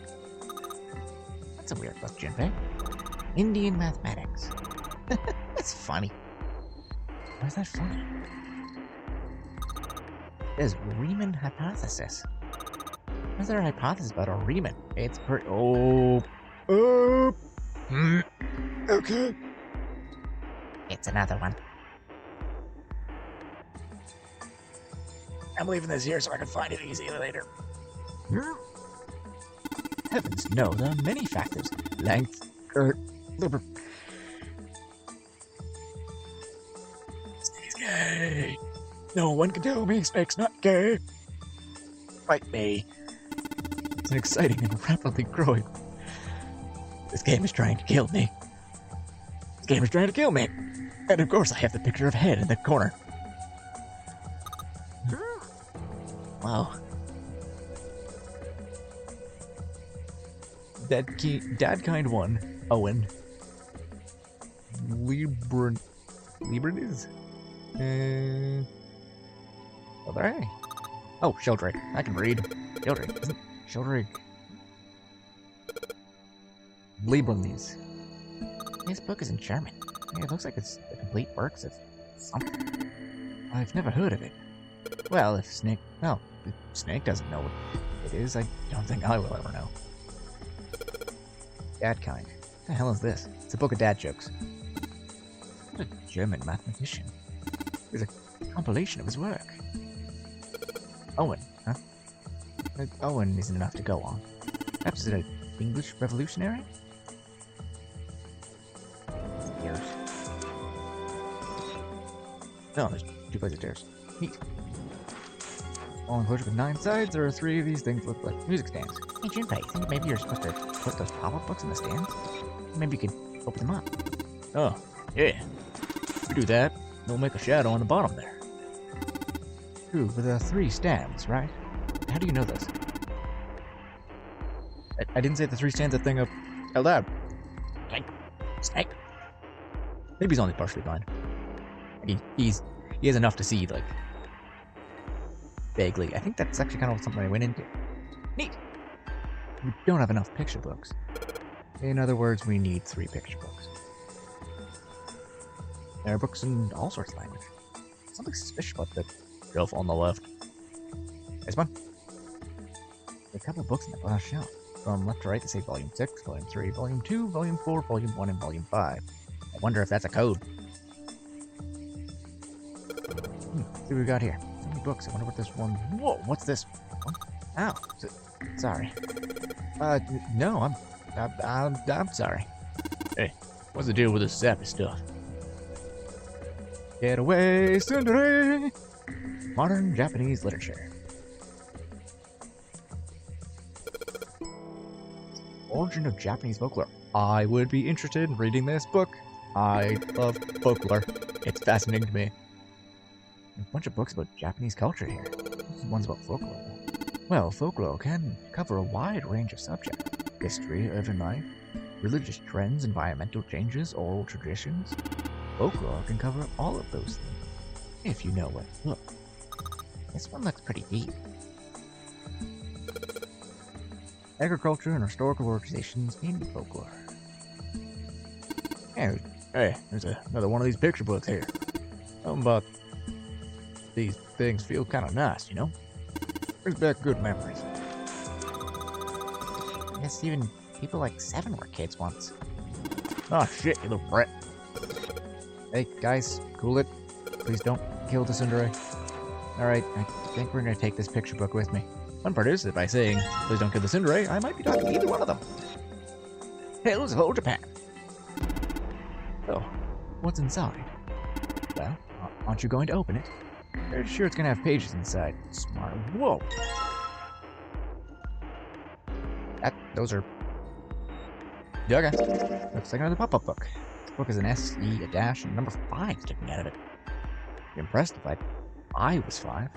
That's a weird book, Junpei. Indian mathematics. That's funny. Why is that funny? There's Riemann hypothesis. What's there a hypothesis about a Riemann? It's pretty. Okay. It's another one. I'm leaving this here so I can find it easy later. Heavens no, there are many factors. Length, girth, gay. No one can tell me Snake's not gay. Fight me. It's an exciting and rapidly growing. This game is trying to kill me. This game is trying to kill me. And of course I have the picture of Head in the corner. Whoa. Dadkind 1, Owen. Libranese? Alright. Oh, Sheldrake. I can read. Sheldrake. Isn't Sheldrake? Libranese. This book is in German. Yeah, it looks like it's the complete works of something. I've never heard of it. Well, if Snake doesn't know what it is, I don't think I will ever know. Dadkind. What the hell is this? It's a book of dad jokes. What a German mathematician. There's a compilation of his work. Owen, huh? Owen isn't enough to go on. Perhaps it's an English revolutionary? Stairs. No, there's 2 flights of stairs. Neat. Small enclosure with 9 sides, there are 3 of these things look like music stands. Hey, Junpei, you think maybe you're supposed to put those pop-up books in the stands? Maybe you could open them up. Oh, yeah. If we do that, we'll make a shadow on the bottom there. True, but there are 3 stands, right? How do you know this? I didn't say the 3 stanza thing up out loud. Snake. Maybe he's only partially blind. He has enough to see, like, vaguely. I think that's actually kind of something I went into. Neat. We don't have enough picture books. In other words, we need 3 picture books. There are books in all sorts of language. Something suspicious about the shelf on the left. This one? There are a couple of books in the last shelf. From left to right, they say Volume 6, Volume 3, Volume 2, Volume 4, Volume 1, and Volume 5. I wonder if that's a code. See what we got here. So many books. I wonder what this one... Whoa, what's this? What? Ow. Sorry. No, I'm sorry. Hey, what's the deal with this sappy stuff? Get away, tsundere! Modern Japanese literature. Origin of Japanese folklore. I would be interested in reading this book. I love folklore. It's fascinating to me. A bunch of books about Japanese culture here. One's about folklore. Well, folklore can cover a wide range of subjects. History, urban life, religious trends, environmental changes, oral traditions. Folklore can cover all of those things, if you know where to look. This one looks pretty deep. Agriculture and historical organizations in folklore. Hey, there's another one of these picture books here. Something about these things feel kind of nice, you know? Brings back good memories. I guess even people like 7 were kids once. Oh shit, you little brat. Hey, guys, cool it. Please don't kill the tsundere. Alright, I think we're gonna take this picture book with me. One part is that by saying, please don't kill the tsundere, I might be talking to either one of them. Hail to whole Japan. So, what's inside? Well, aren't you going to open it? I'm sure it's gonna have pages inside. Smart. Whoa! Those are... Okay. Looks like another pop-up book. This book is an SE, a dash, and number 5 sticking out of it. I'd be impressed if I was 5.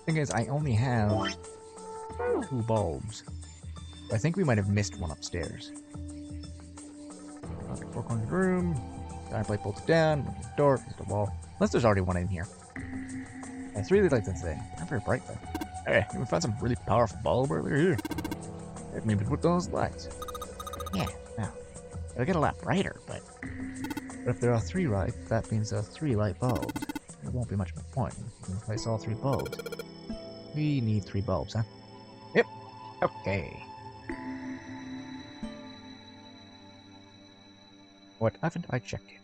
Thing is, I only have 2 bulbs. I think we might have missed one upstairs. Okay, 4 corners of the room. Fireplace bolted down. The door. There's the wall. Unless there's already one in here. It's really like this thing. Not very bright though. Hey, we found some really powerful bulb earlier here. Maybe put those lights. Yeah, well, it'll get a lot brighter, but if there are 3 lights, that means there are 3 light bulbs. It won't be much of a point. We can replace all 3 bulbs. We need 3 bulbs, huh? Yep. Okay. What haven't I checked yet?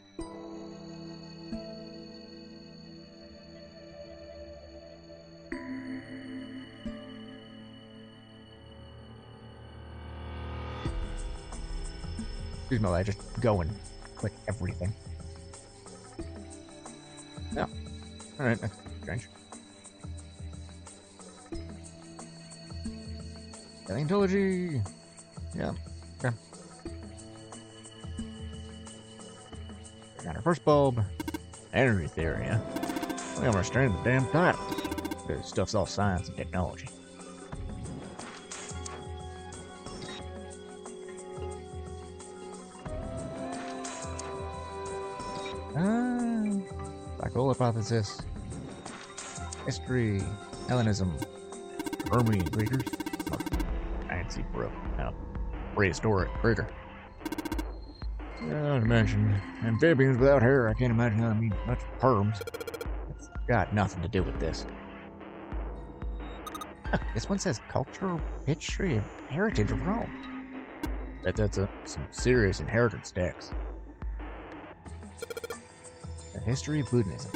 Excuse me, I just go and click everything. No. Alright, that's strange. Paleontology. Yeah. Okay. Got our first bulb. Energy theory, huh? We understand the damn title. This stuff's all science and technology. Black hole hypothesis. History. Hellenism. Permian craters. Fancy for a prehistoric crater. Not to mention amphibians without hair. I can't imagine how I mean much perms. It's got nothing to do with this. Huh, this one says cultural history and heritage of Rome. That's some serious inheritance tax. The history of Buddhism.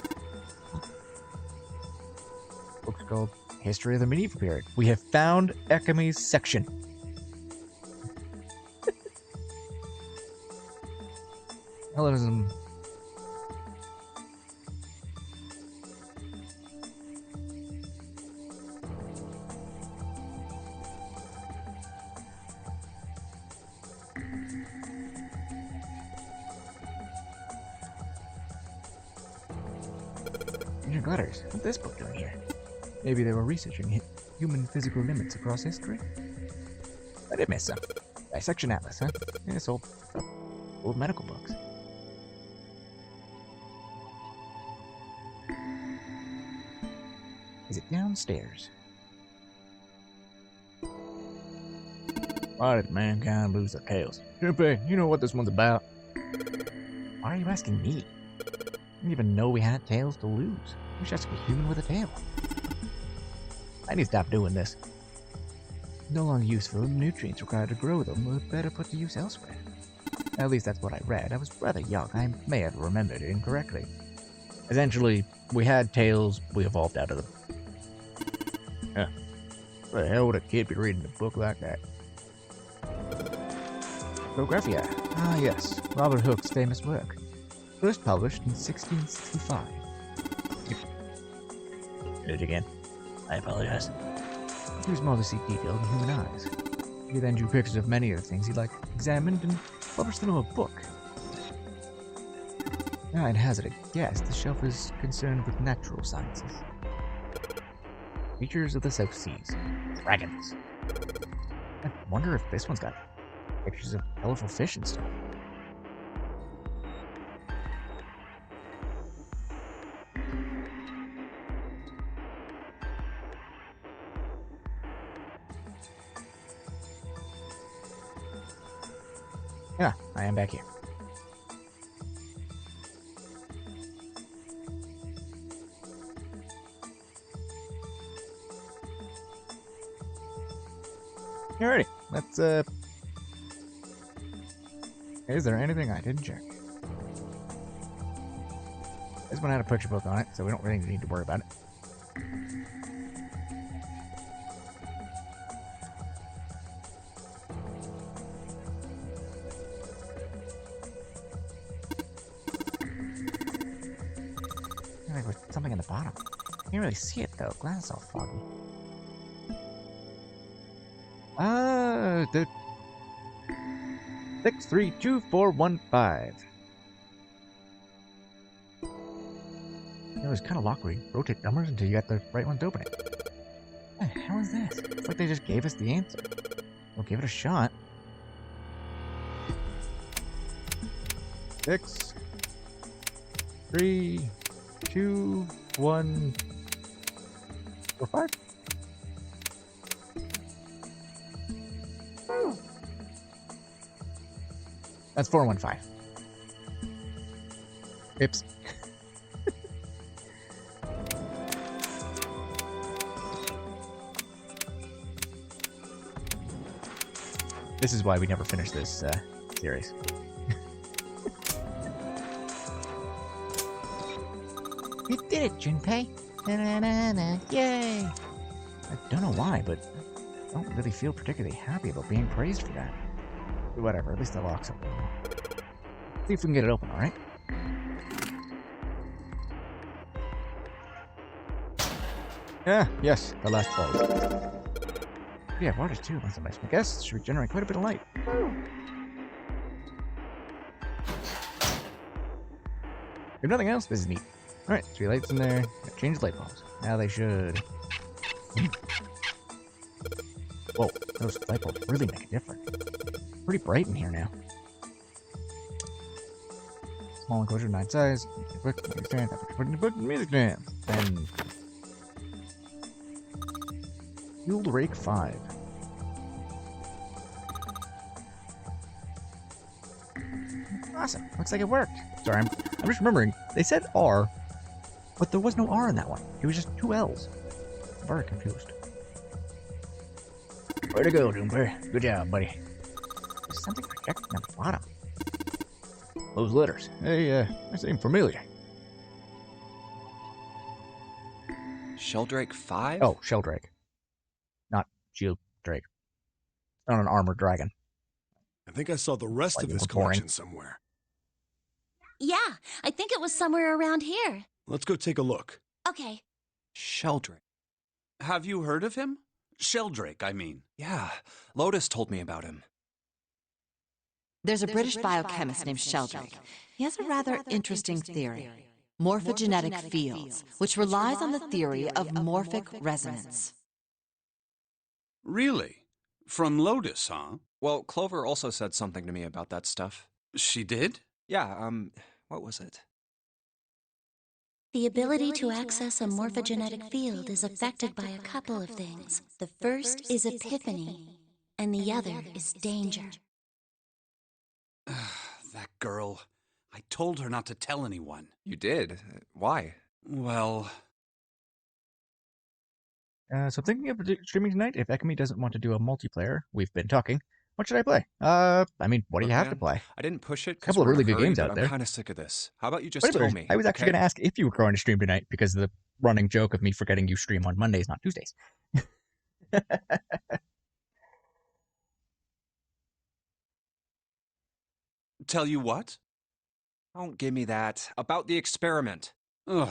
Book's called History of the Medieval Period. We have found Ekami's section. Hellenism. Ancient letters. What's this book doing here? Maybe they were researching human physical limits across history? I did miss some. Dissection Atlas, huh? Yeah, it's old medical books. Is it downstairs? Why did mankind lose their tails? Junpei, you know what this one's about. Why are you asking me? I didn't even know we had tails to lose. We should ask a human with a tail. I need to stop doing this. No longer useful, the nutrients required to grow them were better put to use elsewhere. At least that's what I read. I was rather young. I may have remembered it incorrectly. Essentially, we had tails, we evolved out of them. Huh. What the hell would a kid be reading a book like that? Prographia. Ah, yes. Robert Hooke's famous work. First published in 1665. Did it again. I apologize. He was more to see detail than human eyes. He then drew pictures of many of the things he examined and published them in a book. I'd hazard a guess the shelf is concerned with natural sciences. Features of the South Seas. Dragons. I wonder if this one's got pictures of colorful fish and stuff. Yeah, I am back here. Alrighty, let's, is there anything I didn't check? This one had a picture book on it, so we don't really need to worry about it. Like there's something in the bottom. Can't really see it though. Glass is all foggy. The 632415. It was kind of awkward. You rotate numbers until you got the right one to open it. What the hell is this? It's like they just gave us the answer. We'll give it a shot. 6, 3, 2, 1, 4, 5. That's 415. Oops. This is why we never finished this series. You did it, Junpei! Na-na-na-na. Yay! I don't know why, but I don't really feel particularly happy about being praised for that. Whatever, at least the lock's open. See if we can get it open, alright? Yeah, yes, the last bulb. Yeah, water too, once I guess. Should generate quite a bit of light. If nothing else, this is neat. Alright, 3 lights in there. Change the light bulbs. Now they should. Whoa, those light bulbs really make a difference. Pretty bright in here now. Small enclosure, 9 size. Book, music stand. Put in the book, music stand. Then. Fueled Rake 5. Awesome. Looks like it worked. Sorry, I'm just remembering. They said R, but there was no R in that one. It was just 2 L's. I'm very confused. Way to go, Doomper. Good job, buddy. There's something projecting on the bottom. Those letters. Hey, they seem familiar. Sheldrake 5? Oh, Sheldrake. Not Shield Drake. Not an armored dragon. I think I saw the rest Like of this we're boring. collection somewhere. Yeah, I think it was somewhere around here. Let's go take a look. Okay. Sheldrake. Have you heard of him? Sheldrake, I mean. Yeah, Lotus told me about him. There's a British biochemist named Sheldrake. He has a rather interesting theory. Morphogenetic fields, which relies on the theory of morphic resonance. Really? From Lotus, huh? Well, Clover also said something to me about that stuff. She did? Yeah, what was it? The ability to access a morphogenetic field is affected by a couple of things. The first is epiphany, and the other is danger. That girl. I told her not to tell anyone. You did? Why? Well, So thinking of streaming tonight, if Ekami doesn't want to do a multiplayer, we've been talking. What should I play? I mean, what do you Look, have to man, play? I didn't push it Couple of really good games out I'm there. kind of sick of this. How about you just Wait a tell minute, me? I was actually okay? going to ask if you were going to stream tonight because of the running joke of me forgetting you stream on Mondays, not Tuesdays. tell you what? Don't give me that. About the experiment. Ugh.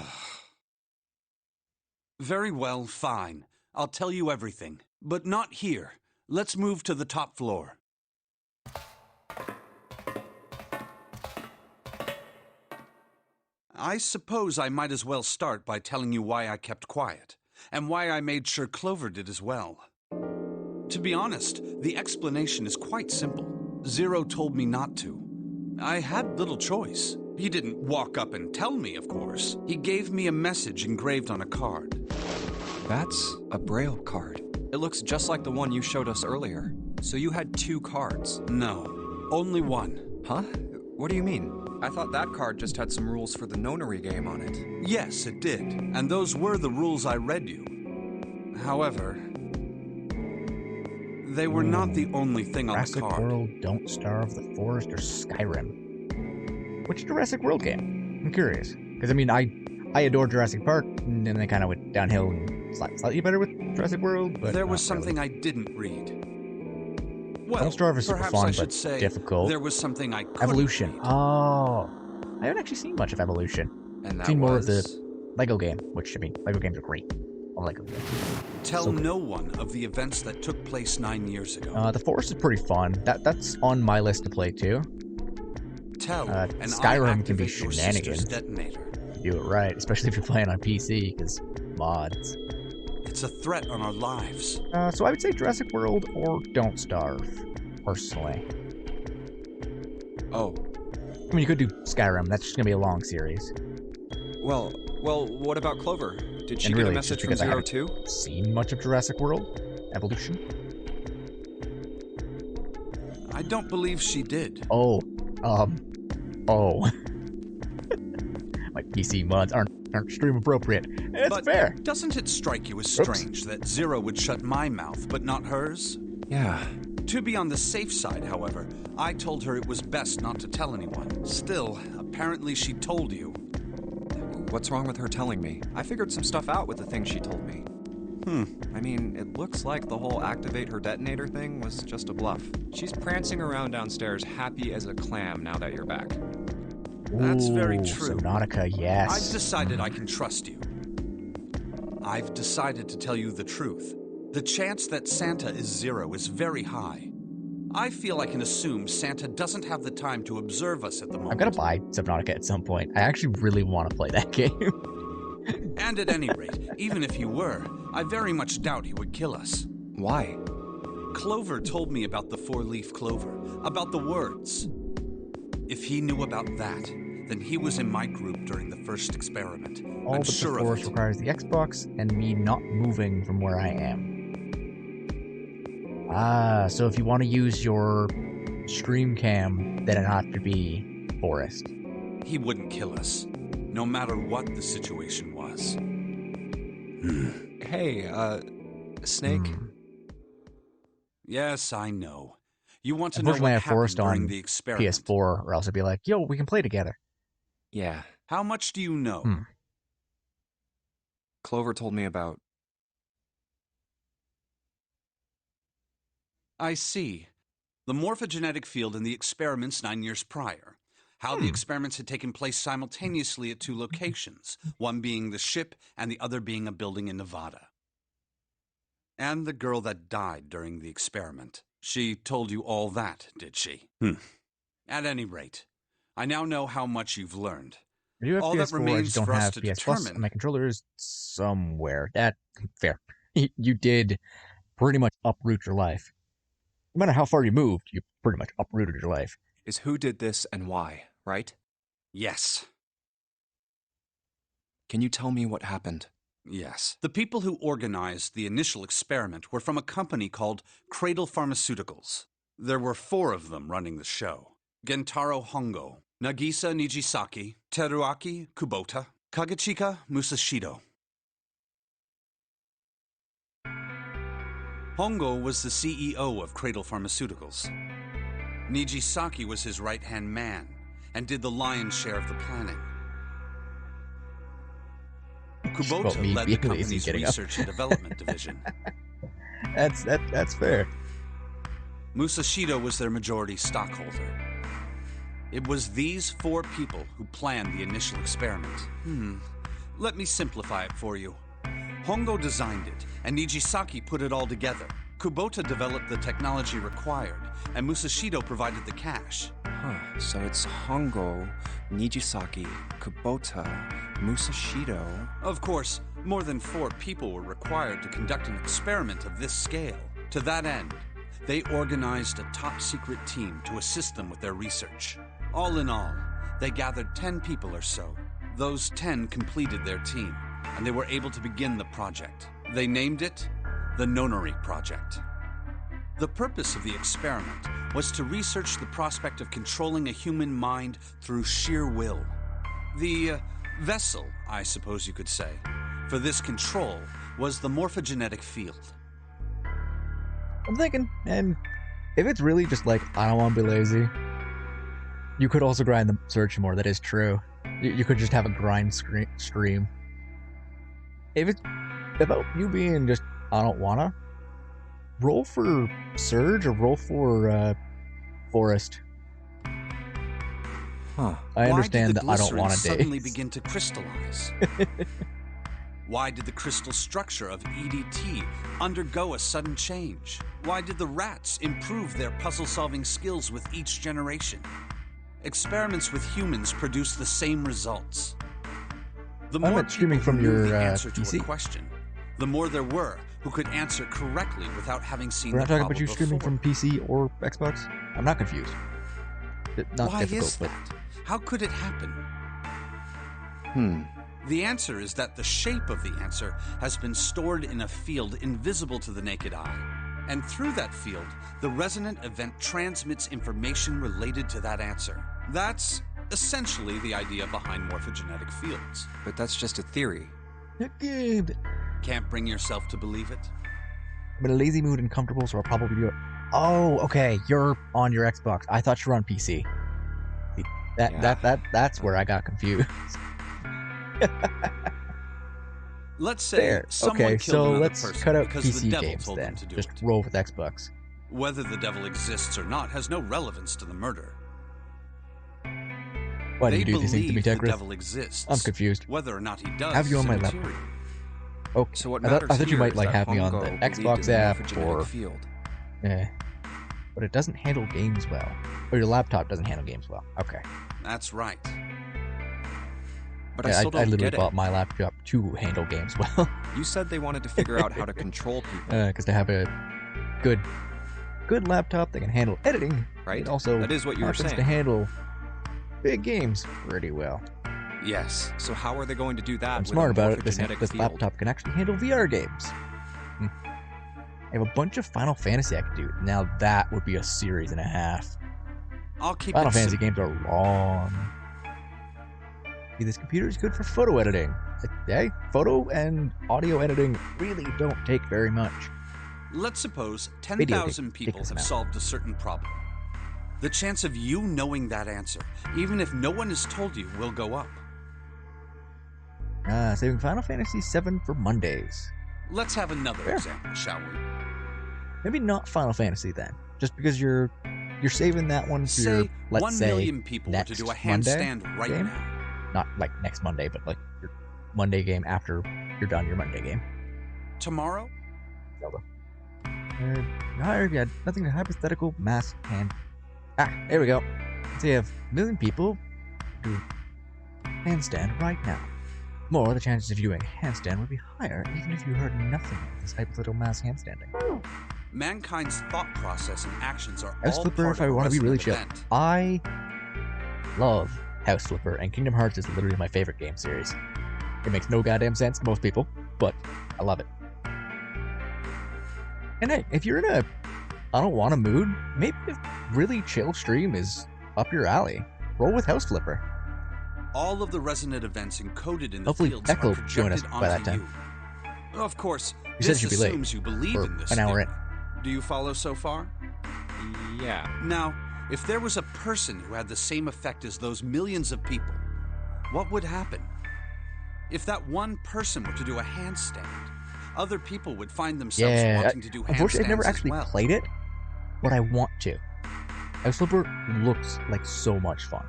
Very well, fine. I'll tell you everything. But not here. Let's move to the top floor. I suppose I might as well start by telling you why I kept quiet, and why I made sure Clover did as well. To be honest, the explanation is quite simple. Zero told me not to. I had little choice. He didn't walk up and tell me, of course. He gave me a message engraved on a card. That's a Braille card. It looks just like the one you showed us earlier. So you had 2 cards. No, only one. Huh? What do you mean? I thought that card just had some rules for the nonary game on it. Yes, it did, and those were the rules I read you. However, they were not the only thing on the Jurassic card. World, Don't Starve, The Forest, or Skyrim? Which Jurassic World game? I'm curious. Because, I mean, I adore Jurassic Park, and then I kind of went downhill and slightly better with Jurassic World, but There was not something really. I didn't read. Well, Don't Starve is super perhaps fun, I should but say difficult. there was something I couldn't Evolution. read. Oh. I haven't actually seen much of Evolution. And that Seen more of was... the Lego game, which, I mean, Lego games are great. I like them. Tell so good. no one of the events that took place 9 years ago. The Forest is pretty fun. That's on my list to play, too. Tell, and Skyrim I can be activate your shenanigans. sister's detonator. Do it right, especially if you're playing on PC, because mods. It's a threat on our lives. So I would say Jurassic World or Don't Starve, personally. Oh, I mean, you could do Skyrim. That's just gonna be a long series. well, what about Clover? Did she And get really, a it's just message from because I Zero haven't too? Seen much of Jurassic World? Evolution? I don't believe she did. Oh. My PC mods aren't stream appropriate. It's But fair. doesn't it strike you as Oops. strange that Zero would shut my mouth, but not hers? Yeah. To be on the safe side, however, I told her it was best not to tell anyone. Still, apparently she told you. What's wrong with her telling me? I figured some stuff out with the things she told me. I mean, it looks like the whole activate her detonator thing was just a bluff. She's prancing around downstairs happy as a clam now that you're back. That's very Ooh, true. Subnautica, yes. I've decided I can trust you. I've decided to tell you the truth. The chance that Santa is zero is very high. I feel I can assume Santa doesn't have the time to observe us at the moment. I'm gonna buy Subnautica at some point. I actually really want to play that game. And at any rate, even if he were, I very much doubt he would kill us. Why? Clover told me about the four-leaf clover, about the words. If he knew about that, then he was in my group during the first experiment. All I'm but sure the of forest it. requires the Xbox and me not moving from where I am. Ah, so if you want to use your stream cam, then it has to be forest. He wouldn't kill us, no matter what the situation was. Hey, Snake? Hmm. Yes, I know. You want to know Unfortunately, I what have Forest happened during on the experiment. PS4, or else I'd be like, yo, we can play together. Yeah. How much do you know? Hmm. Clover told me about... I see. The morphogenetic field in the experiments 9 years prior. How the experiments had taken place simultaneously at 2 locations, one being the ship and the other being a building in Nevada. And the girl that died during the experiment. She told you all that, did she? At any rate, I now know how much you've learned. I do have All that PS4, I remains just don't for us have to PS Plus, determine- and my controller is somewhere. That, fair. You did pretty much uproot your life. No matter how far you moved, you pretty much uprooted your life. is who did this and why, right? Yes. Can you tell me what happened? Yes. The people who organized the initial experiment were from a company called Cradle Pharmaceuticals. There were 4 of them running the show. Gentaro Hongo, Nagisa Nijisaki, Teruaki Kubota, Kagechika Musashido. Hongo was the CEO of Cradle Pharmaceuticals. Nijisaki was his right-hand man and did the lion's share of the planning. Well, Kubota me led the being lazy company's getting up. research and development division. That's fair. Musashido was their majority stockholder. It was these 4 people who planned the initial experiment. Let me simplify it for you. Hongo designed it, and Nijisaki put it all together. Kubota developed the technology required, and Musashido provided the cash. So it's Hongo, Nijisaki, Kubota, Musashido... Of course, more than 4 people were required to conduct an experiment of this scale. To that end, they organized a top-secret team to assist them with their research. All in all, they gathered 10 people or so. Those 10 completed their team, and they were able to begin the project. They named it the Nonori Project. The purpose of the experiment was to research the prospect of controlling a human mind through sheer will. The vessel, I suppose you could say, for this control was the morphogenetic field. I'm thinking, and if it's really just like, I don't want to be lazy, you could also grind the search more. That is true. You could just have a grind stream. If it's about you being just, I don't wanna, roll for Surge or roll for Forest. Huh. I understand Why did that the I don't glycerin want to suddenly date. begin to crystallize? Why did the crystal structure of EDT undergo a sudden change? Why did the rats improve their puzzle-solving skills with each generation? Experiments with humans produce the same results. The I more meant streaming people from who knew your the answer to PC. a question, the more there were who could answer correctly without having seen We're the not talking problem about you streaming before. from PC or Xbox? I'm not confused. Not Why difficult, is but that? How could it happen? Hmm. The answer is that the shape of the answer has been stored in a field invisible to the naked eye. And through that field, the resonant event transmits information related to that answer. That's essentially the idea behind morphogenetic fields. But that's just a theory. I'm Can't bring yourself to believe it? in a lazy mood and comfortable, so I'll probably do it. Oh, okay. You're on your Xbox. I thought you were on PC. Yeah. That's where I got confused. Let's say Fair. someone Okay, killed so another let's person cut out because the PC devil games told then. them to do Just it. roll with Xbox. Whether the devil exists or not has no relevance to the murder. Why do They you do these things to me, believe the Tekris? devil exists. I'm confused. Whether or not he does Have you on is my laptop? immaterial. Okay. So what I matters thought you here might is like that have me on Hongo the believed in Xbox the app morphogenetic or field. but it doesn't handle games well. Or your laptop doesn't handle games well. Okay. That's right. But Yeah, I still I don't literally get bought it. my laptop to handle games well. You said they wanted to figure out how to control people, Because to have a good laptop that can handle editing, right? it also That is what you were happens saying. to handle big games pretty well. Yes. So how are they going to do that I'm with smart a about it. This morphogenetic field? laptop can actually handle VR games. I have a bunch of Final Fantasy I could do. Now that would be a series and a half. I'll keep Final it Fantasy simple. games are long. See, this computer is good for photo editing. Hey, photo and audio editing really don't take very much. Let's suppose Video 10,000 take people this have amount. solved a certain problem. The chance of you knowing that answer, even if no one has told you, will go up. Saving Final Fantasy VII for Mondays. Let's have another Fair. example, shall we? Maybe not Final Fantasy then, just because you're saving that one for your, Say let's 1 say, million people were to next do a Monday handstand right game? now. Not like next Monday, but like your Monday game after you're done your Monday game. Tomorrow? Zelda. Yeah, nothing to hypothetical mass hand. There we go. Let's say you have a million people do handstand right now. More, the chances of you doing a handstand would be higher, even if you heard nothing of this hypothetical mass handstanding. Mankind's thought process and actions are House all Flipper, part if I of a want to be really resonant chill. event. I love House Flipper, and Kingdom Hearts is literally my favorite game series. It makes no goddamn sense to most people, but I love it. And hey, if you're in a I don't want a mood, maybe a really chill stream is up your alley. Roll with House Flipper. All of the resonant events encoded in the Hopefully fields Echo are will join us projected by onto that time. you. Of course, You said this you'd be late. assumes you believe Or in this an hour theory. in. Do you follow so far? Yeah. Now, if there was a person who had the same effect as those millions of people, what would happen? If that one person were to do a handstand, other people would find themselves Yeah, wanting to do handstands unfortunately I've never as actually well. played it, but I want to. House Flipper looks like so much fun.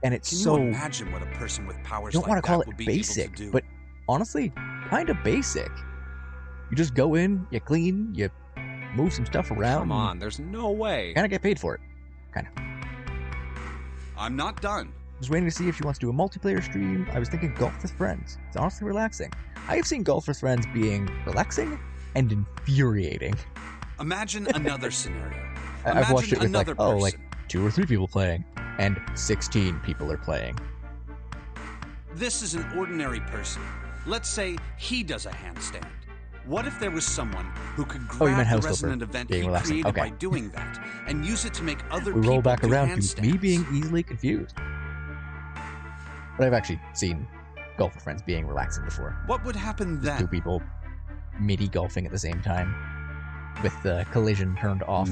And it's Can so you imagine what a person with powers you don't like want to call that it would be basic, able to do? but honestly, kind of basic. You just go in, you clean, you move some stuff around. Come on, there's no way. Kind of get paid for it. Kind of. I'm not done. Just waiting to see if she wants to do a multiplayer stream. I was thinking golf with friends. It's honestly relaxing. I have seen golf with friends being relaxing and infuriating. Imagine another scenario. I've watched it Imagine with another like person. 2 or 3 people playing, and 16 people are playing. This is an ordinary person. Let's say he does a handstand. What if there was someone who could Oh, you grab meant the House Flipper resonant event being he relaxing. created Okay. by doing that and use it to make other We people roll back do around to handstands? me being easily confused. But I've actually seen golf with friends being relaxing before. What would happen Just 2 then? people midi golfing at the same time with the collision turned off.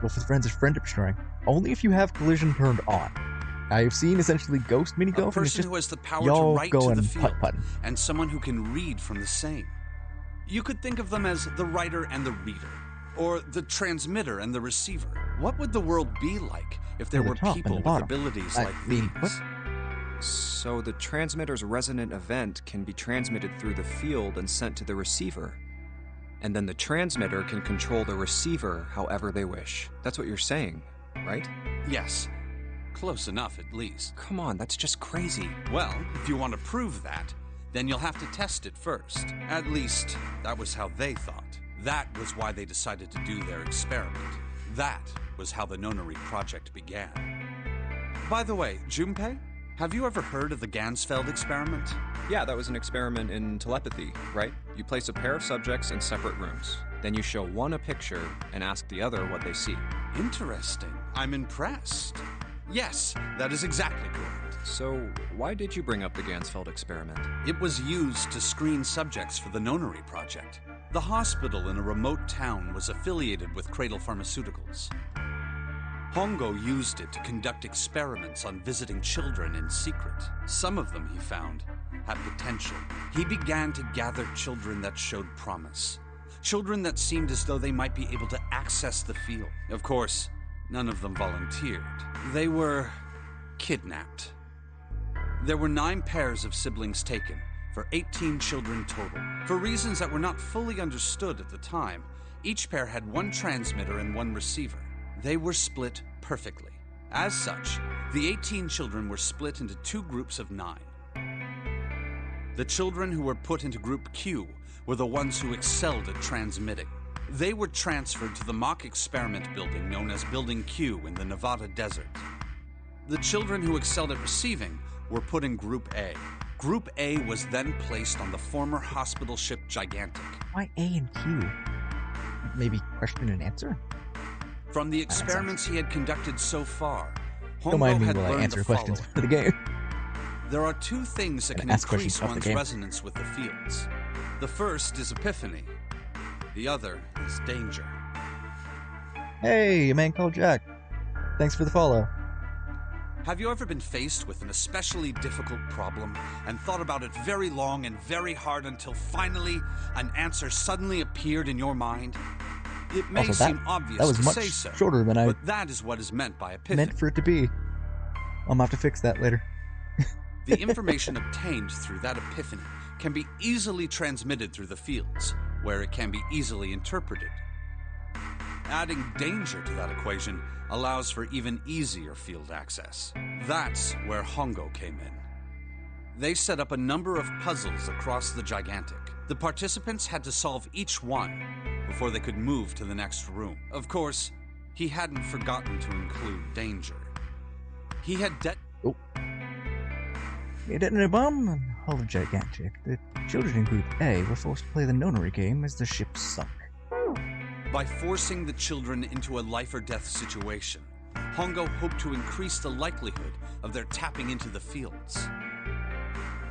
Golf with friends is friendship destroying. Only if you have collision turned on. I've seen essentially ghost mini A golfing. It's person just who has the power to y'all write to going the field, putt-putting. and someone who can read from the same. You could think of them as the writer and the reader, or the transmitter and the receiver. What would the world be like if there the were top and people the with bottom. abilities I like mean, these? what? So the transmitter's resonant event can be transmitted through the field and sent to the receiver. And then the transmitter can control the receiver however they wish. That's what you're saying, right? Yes. Close enough, at least. Come on, that's just crazy. Well, if you want to prove that, then you'll have to test it first. At least, that was how they thought. That was why they decided to do their experiment. That was how the Nonary project began. By the way, Junpei, have you ever heard of the Gansfeld experiment? Yeah, that was an experiment in telepathy, right? You place a pair of subjects in separate rooms. Then you show one a picture and ask the other what they see. Interesting. I'm impressed. Yes, that is exactly correct. So, why did you bring up the Gansfeld experiment? It was used to screen subjects for the Nonary project. The hospital in a remote town was affiliated with Cradle Pharmaceuticals. Hongo used it to conduct experiments on visiting children in secret. Some of them, he found, had potential. He began to gather children that showed promise. Children that seemed as though they might be able to access the field. Of course, none of them volunteered. They were kidnapped. There were 9 pairs of siblings taken, for 18 children total. For reasons that were not fully understood at the time, each pair had 1 transmitter and 1 receiver. They were split perfectly. As such, the 18 children were split into 2 groups of 9. The children who were put into Group Q were the ones who excelled at transmitting. They were transferred to the mock experiment building known as Building Q in the Nevada desert. The children who excelled at receiving were put in Group A. Group A was then placed on the former hospital ship Gigantic. Why A and Q? Maybe question and answer? From the experiments he had conducted so far, Don't mind Hongo me had while I learned answer the questions following. for the game. There are 2 things that can Ask questions increase of the one's game. resonance with the fields. The first is epiphany. The other is danger. Hey, a man called Jack. Thanks for the follow. Have you ever been faced with an especially difficult problem and thought about it very long and very hard until finally an answer suddenly appeared in your mind? It may Also, that- seem obvious That was to much say so, shorter than I but that is what is meant by epiphany. meant for it to be. I'm gonna have to fix that later. The information obtained through that epiphany can be easily transmitted through the fields, where it can be easily interpreted. Adding danger to that equation allows for even easier field access. That's where Hongo came in. They set up a number of puzzles across the Gigantic. The participants had to solve each one before they could move to the next room. Of course, he hadn't forgotten to include danger. He had You detonated a bomb on Hull of Gigantic. The children in Group A were forced to play the nonary game as the ship sunk. By forcing the children into a life or death situation, Hongo hoped to increase the likelihood of their tapping into the fields.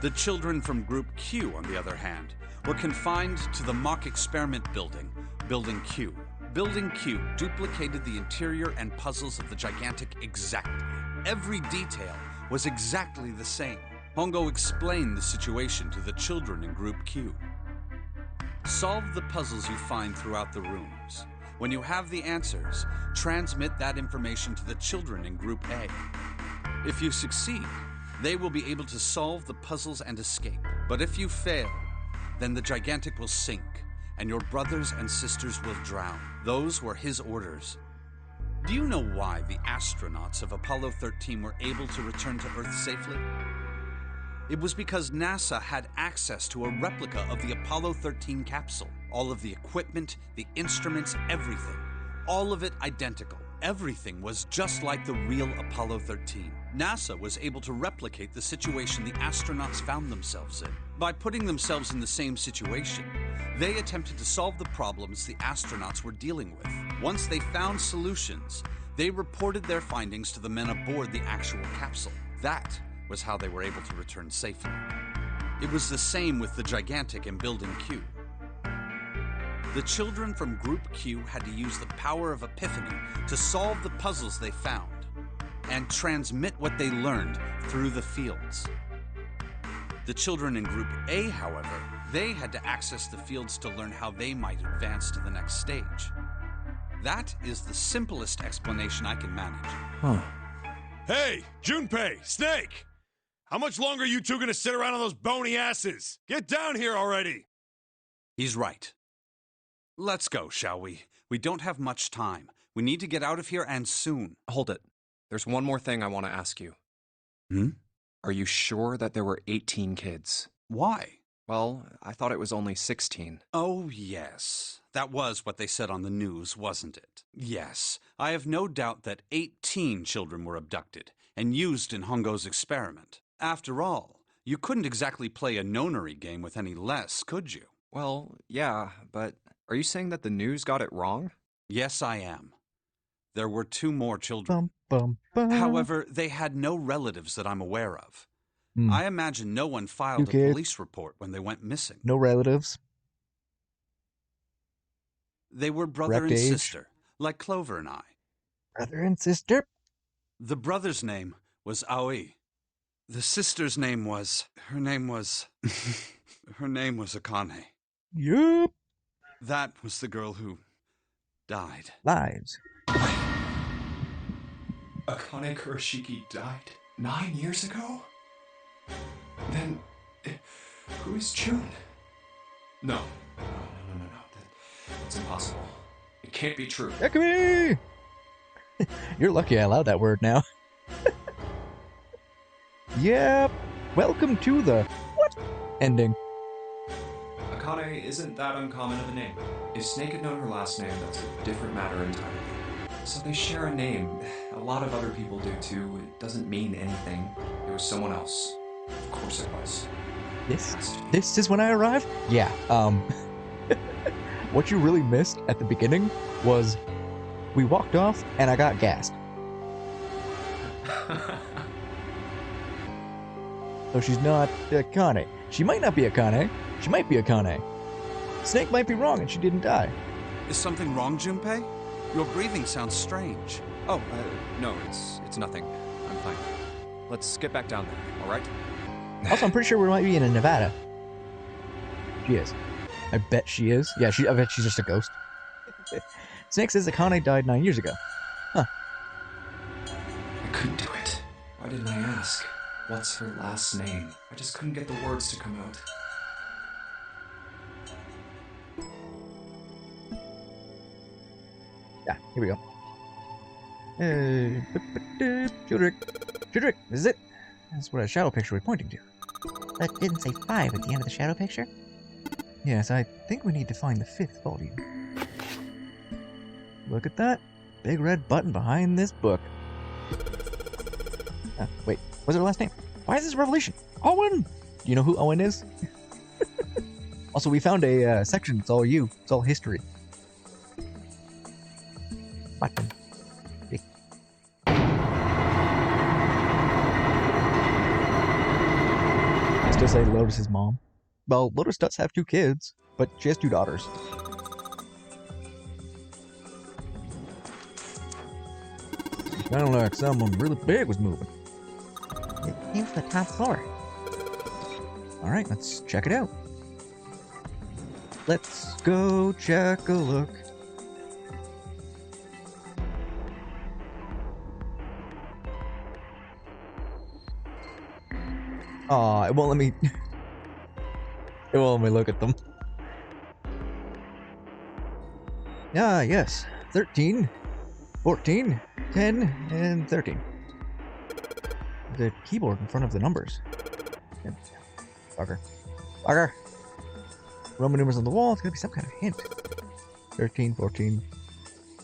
The children from Group Q, on the other hand, were confined to the mock experiment building, Building Q. Building Q duplicated the interior and puzzles of the Gigantic exactly. Every detail was exactly the same. Hongo explained the situation to the children in Group Q. Solve the puzzles you find throughout the rooms. When you have the answers, transmit that information to the children in Group A. If you succeed, they will be able to solve the puzzles and escape. But if you fail, then the Gigantic will sink, and your brothers and sisters will drown. Those were his orders. Do you know why the astronauts of Apollo 13 were able to return to Earth safely? It was because NASA had access to a replica of the Apollo 13 capsule. All of the equipment, the instruments, everything. All of it identical. Everything was just like the real Apollo 13. NASA was able to replicate the situation the astronauts found themselves in. By putting themselves in the same situation, they attempted to solve the problems the astronauts were dealing with. Once they found solutions, they reported their findings to the men aboard the actual capsule. That was how they were able to return safely. It was the same with the Gigantic and Building Q. The children from Group Q had to use the power of epiphany to solve the puzzles they found and transmit what they learned through the fields. The children in Group A, however, they had to access the fields to learn how they might advance to the next stage. That is the simplest explanation I can manage. Huh. Hey, Junpei, Snake! How much longer are you two gonna sit around on those bony asses? Get down here already! He's right. Let's go, shall we? We don't have much time. We need to get out of here and soon. Hold it. There's one more thing I want to ask you. Hmm? Are you sure that there were 18 kids? Why? Well, I thought it was only 16. Oh, yes. That was what they said on the news, wasn't it? Yes. I have no doubt that 18 children were abducted and used in Hongo's experiment. After all, you couldn't exactly play a nonary game with any less, could you? Well, yeah, but are you saying that the news got it wrong? Yes, I am. There were 2 more children. Bum, bum, bum. However, they had no relatives that I'm aware of. Hmm. I imagine no one filed a kids. police report when they went missing. No relatives. They were brother Correct and age. sister, like Clover and I. Brother and sister? The brother's name was Aoi. The sister's name was... Her name was Akane. Yup. That was the girl who died. Lives. Akane Kurashiki died 9 years ago? Then, who is June? No. That's impossible. It can't be true. Yakumi! You're lucky I allowed that word now. Yep. Welcome to the what ending. Akane isn't that uncommon of a name. If Snake had known her last name, that's a different matter entirely. So they share a name. A lot of other people do too. It doesn't mean anything. It was someone else. Of course it was. This is when I arrived? Yeah, what you really missed at the beginning was we walked off and I got gassed. So she's not Akane. She might not be Akane. She might be Akane. Snake might be wrong and she didn't die. Is something wrong, Junpei? Your breathing sounds strange. Oh, no, it's nothing. I'm fine. Let's get back down there, alright? Also, I'm pretty sure we might be in Nevada. She is. I bet she is. Yeah, I bet she's just a ghost. Snake says Akane died 9 years ago. Huh. I couldn't do it. Why didn't I ask? What's her last name? I just couldn't get the words to come out. Yeah, here we go. Chudrick. Chudrick, this is it. That's what a shadow picture we're pointing to. That didn't say 5 at the end of the shadow picture? Yes, I think we need to find the 5th volume. Look at that. Big red button behind this book. Wait, what's her last name? Why is this a revelation? Owen! Do you know who Owen is? Also, we found a section. It's all you. It's all history. Button. I still say Lotus's mom. Well, Lotus does have 2 kids, but she has 2 daughters. Sounded like someone really big was moving. It came from the top floor. Alright, let's check it out. Let's go check a look. Aw, it won't let me... it won't let me look at them. Ah, yes. 13, 14, 10, and 13. The keyboard in front of the numbers. Bugger. Bugger! Roman numerals on the wall, it's gotta be some kind of hint. 13, 14,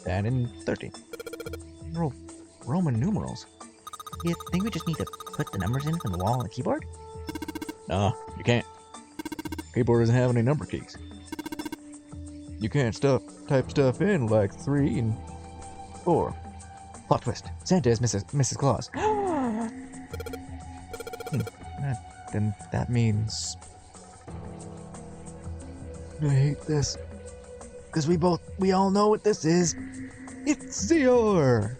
10, and 13. They're all Roman numerals. You think we just need to put the numbers in from the wall on the keyboard? No, you can't. Keyboard doesn't have any number keys. You can't type stuff in like 3 and 4. Plot twist. Santa is Mrs. Claus. Then that means... I hate this. Because we all know what this is. It's Zior!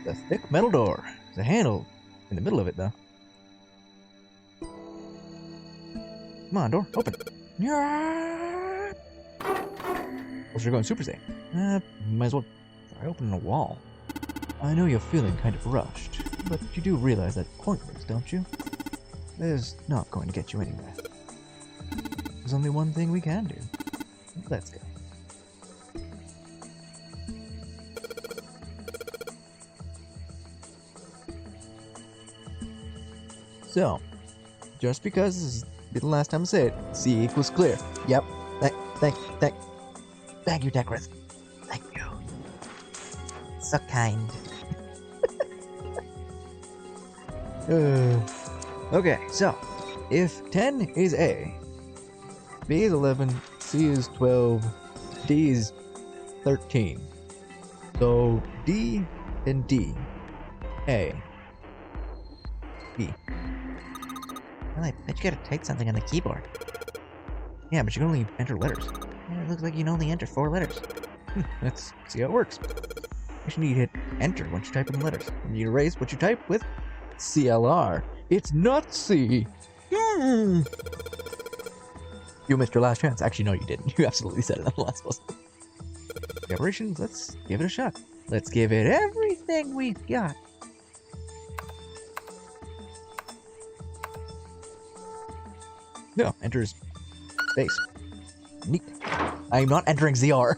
The thick metal door. There's a handle in the middle of it, though. Come on, door, open. Yeah. Well, you're going Super Saiyan. Might as well try opening a wall. I know you're feeling kind of rushed, but you do realize that's pointless, don't you? There's not going to get you anywhere. There's only one thing we can do. Let's go. So, just because this is the last time I say it, C equals clear. Yep. Thank you, Deckworth. Thank you. So kind. Okay, so, if 10 is A, B is 11, C is 12, D is 13. So, D and D. A. B. Well, I bet you gotta type something on the keyboard. Yeah, but you can only enter letters. And it looks like you can only enter 4 letters. Let's see how it works. You need to hit enter once you type in the letters. And you erase what you type with CLR. It's not C. You missed your last chance. Actually, no, you didn't. You absolutely said it on the last one. Operations, let's give it a shot. Let's give it everything we've got. No, enters space. Neat. I'm not entering ZR.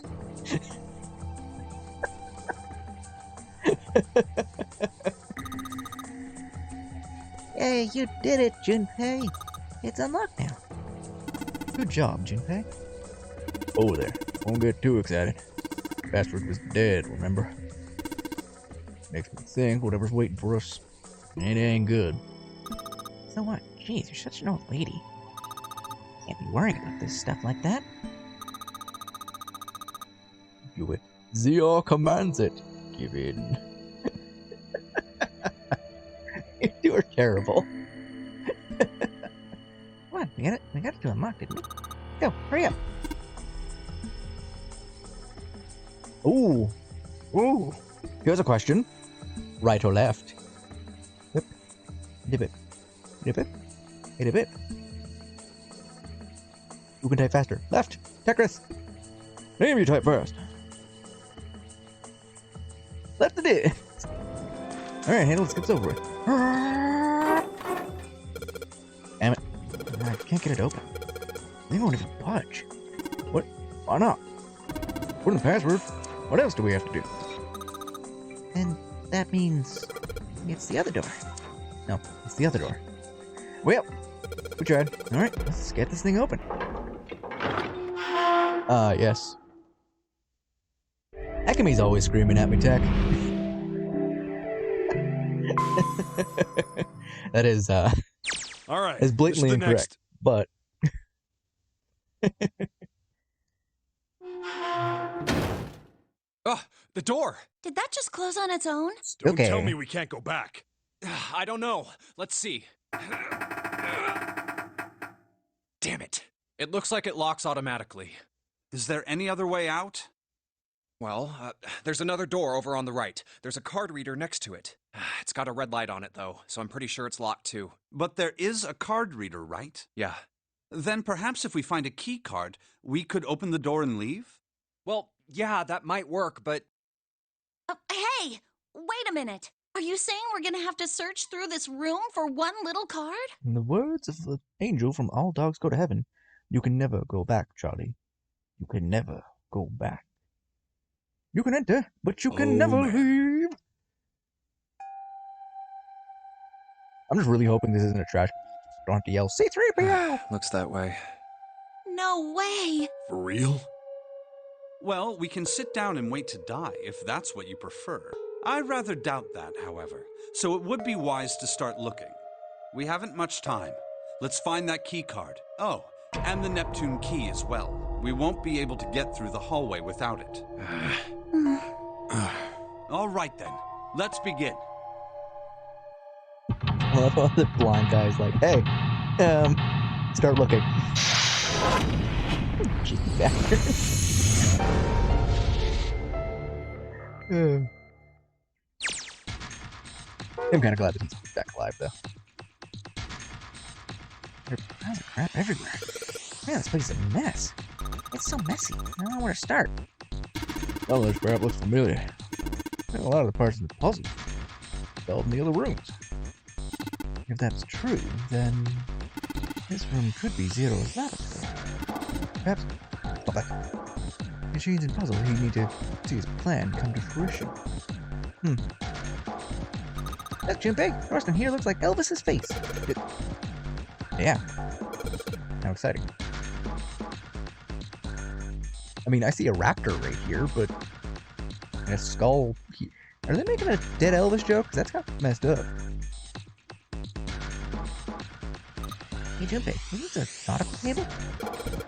Hey, you did it, Junpei. It's unlocked now. Good job, Junpei. Oh there. Won't get too excited. Password was dead, remember? Makes me think whatever's waiting for us, it ain't good. So what? Jeez, you're such an old lady. Can't be worrying about this stuff like that. Do it. ZR commands it. Give in. You are terrible. Come on, we got it to unlock, didn't we? Go, hurry up. Ooh. Ooh. Here's a question. Right or left? Whip. Dip it. Dip it. Dip it. Who can type faster? Left. Tetris. Name you type first. Left it is. Alright, handle skips over it. Damn it. I can't get it open. They won't even budge. What? Why not? Put in the password. What else do we have to do? And that means it's the other door. No, it's the other door. Well, we tried. Alright, let's get this thing open. Yes. Akami's always screaming at me, Tech. That is, All right. is blatantly this is the incorrect, but... Oh, the door! Did that just close on its own? Don't Okay. tell me we can't go back. I don't know. Let's see. Damn it. It looks like it locks automatically. Is there any other way out? Well, there's another door over on the right. There's a card reader next to it. It's got a red light on it, though, so I'm pretty sure it's locked, too. But there is a card reader, right? Yeah. Then perhaps if we find a key card, we could open the door and leave? Well, yeah, that might work, but... Hey! Wait a minute. Are you saying we're gonna have to search through this room for one little card? In the words of the angel from All Dogs Go to Heaven, you can never go back, Charlie. You can never go back. You can enter, but you can Oh, never man. leave. I'm just really hoping this isn't a trash. Don't have to yell C3PO. Looks that way. No way! For real? Well, we can sit down and wait to die, if that's what you prefer. I rather doubt that, however, so it would be wise to start looking. We haven't much time. Let's find that key card. Oh, and the Neptune key as well. We won't be able to get through the hallway without it. All right then, let's begin. I love how the blind guy's like, hey, start looking. Cheeky bastard. I'm kind of glad that he's back alive, though. There are piles of crap everywhere. Man, this place is a mess. It's so messy. I don't know where to start. All this crap looks familiar. And a lot of the parts of the puzzle fell in the other rooms. If that's true, then this room could be Zero's laboratory. Perhaps. Oh, back. Machines and puzzle, he need to see his plan come to fruition. Look, Junpei, Royston here looks like Elvis's face. Yeah. How exciting. I mean, I see a raptor right here, but a skull. Are they making a dead Elvis joke? 'Cause that's kind of messed up. Hey, Junpei, is this a nautical table?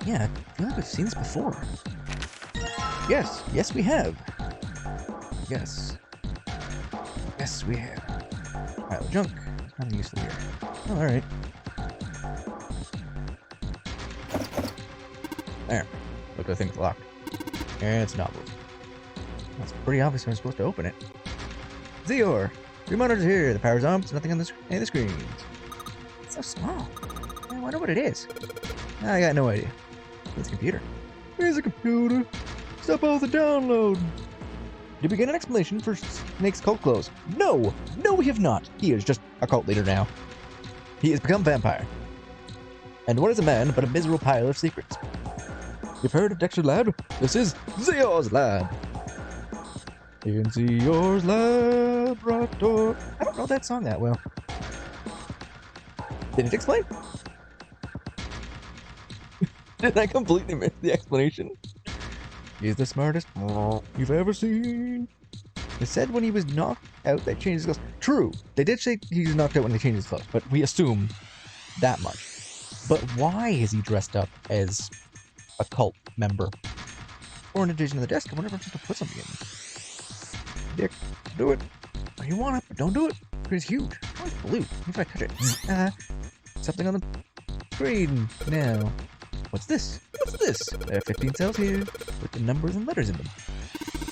Yeah, I feel like we've seen this before. Yes, we have. Yes, we have. Pile of junk. Nothing useful here. Oh, alright. There. Look, the thing's locked. And it's not moving. That's pretty obvious when I'm supposed to open it. Zeor! 3 monitors here. The power's on, but there's nothing on any of the screens. It's so small. I wonder what it is. I got no idea. It's a computer. Here's a computer. Stop all the download. Did we get an explanation for Snake's cult clothes? No! No, we have not. He is just a cult leader now. He has become vampire. And what is a man but a miserable pile of secrets? You've heard of Dexter's Lab? This is Zeor's Lab. In Zeor's Laboratory. I don't know that song that well. Did it explain? Did I completely miss the explanation? He's the smartest you've ever seen. It said when he was knocked out, they changed his clothes. True, they did say he was knocked out when they changed his clothes, but we assume that much. But why is he dressed up as a cult member? Or in addition to the desk, I wonder if I'm supposed to put something in. Dick, do it. You want it, but don't do it. It's huge. Oh, it's blue. If I touch it. Something on the screen now. What's this? What's this? There are 15 cells here with the numbers and letters in them.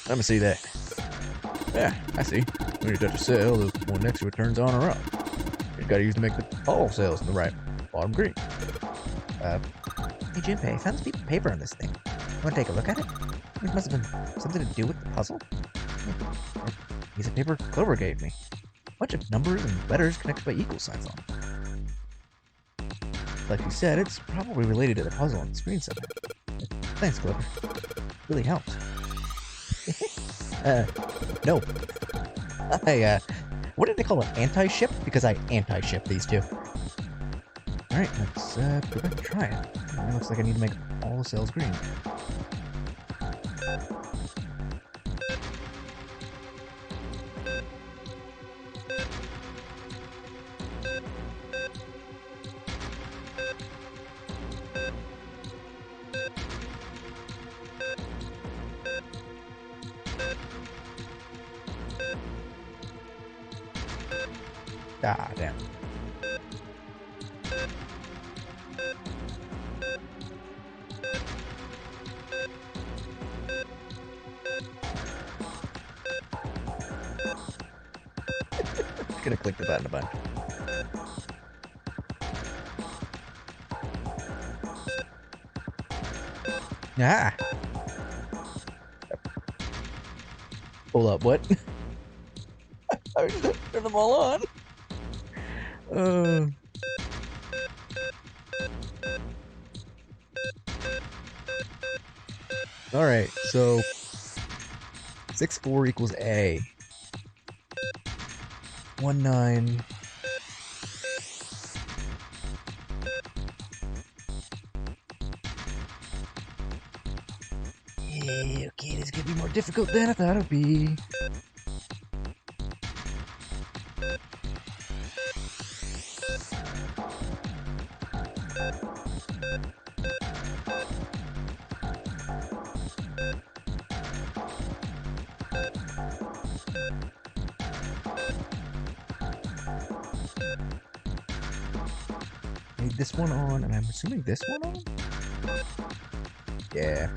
Let me see that. Yeah, I see. When you touch a cell, the one next to it turns on or off. You gotta use to make all cells in the right bottom green. Hey Junpei, I found this piece of paper on this thing. Wanna take a look at it? It must have been something to do with the puzzle. A piece of paper Clover gave me. A bunch of numbers and letters connected by equal signs on them. Like you said, it's probably related to the puzzle on the screen somewhere. Thanks, Clover. Really helps. No. What did they call it? Anti-ship? Because I anti-ship these two. Alright, let's go back and try it. It looks like I need to make all the cells green. Ah, damn. I'm gonna click the button a bunch. Ah! Hold up, what? I just turned them all on. Alright, so 6-4 equals A. 1-9. Yeah, okay, this is gonna be more difficult than I thought it would be. This one on, and I'm assuming this one on? Yeah.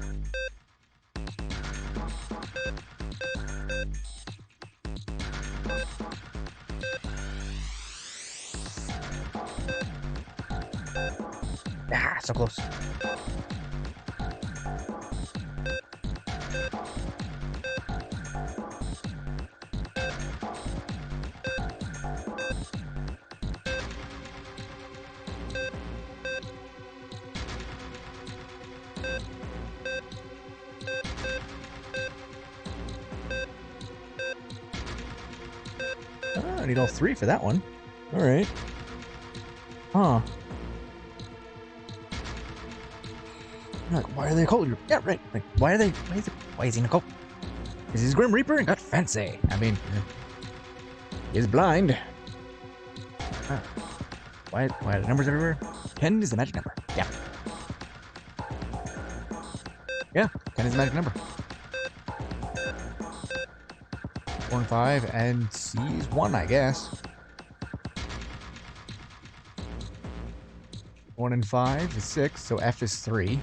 Ah, so close. I need all 3 for that one. Alright. Huh. Like, why are they a cult? Yeah, right. Like, why is he in a cult? Because he's Grim Reaper and got fancy. I mean, he's blind. Huh. Why are the numbers everywhere? 10 is the magic number. Yeah. Yeah, 10 is the magic number. 4 and 5, and C is 1, I guess. 1 and 5 is 6, so F is 3.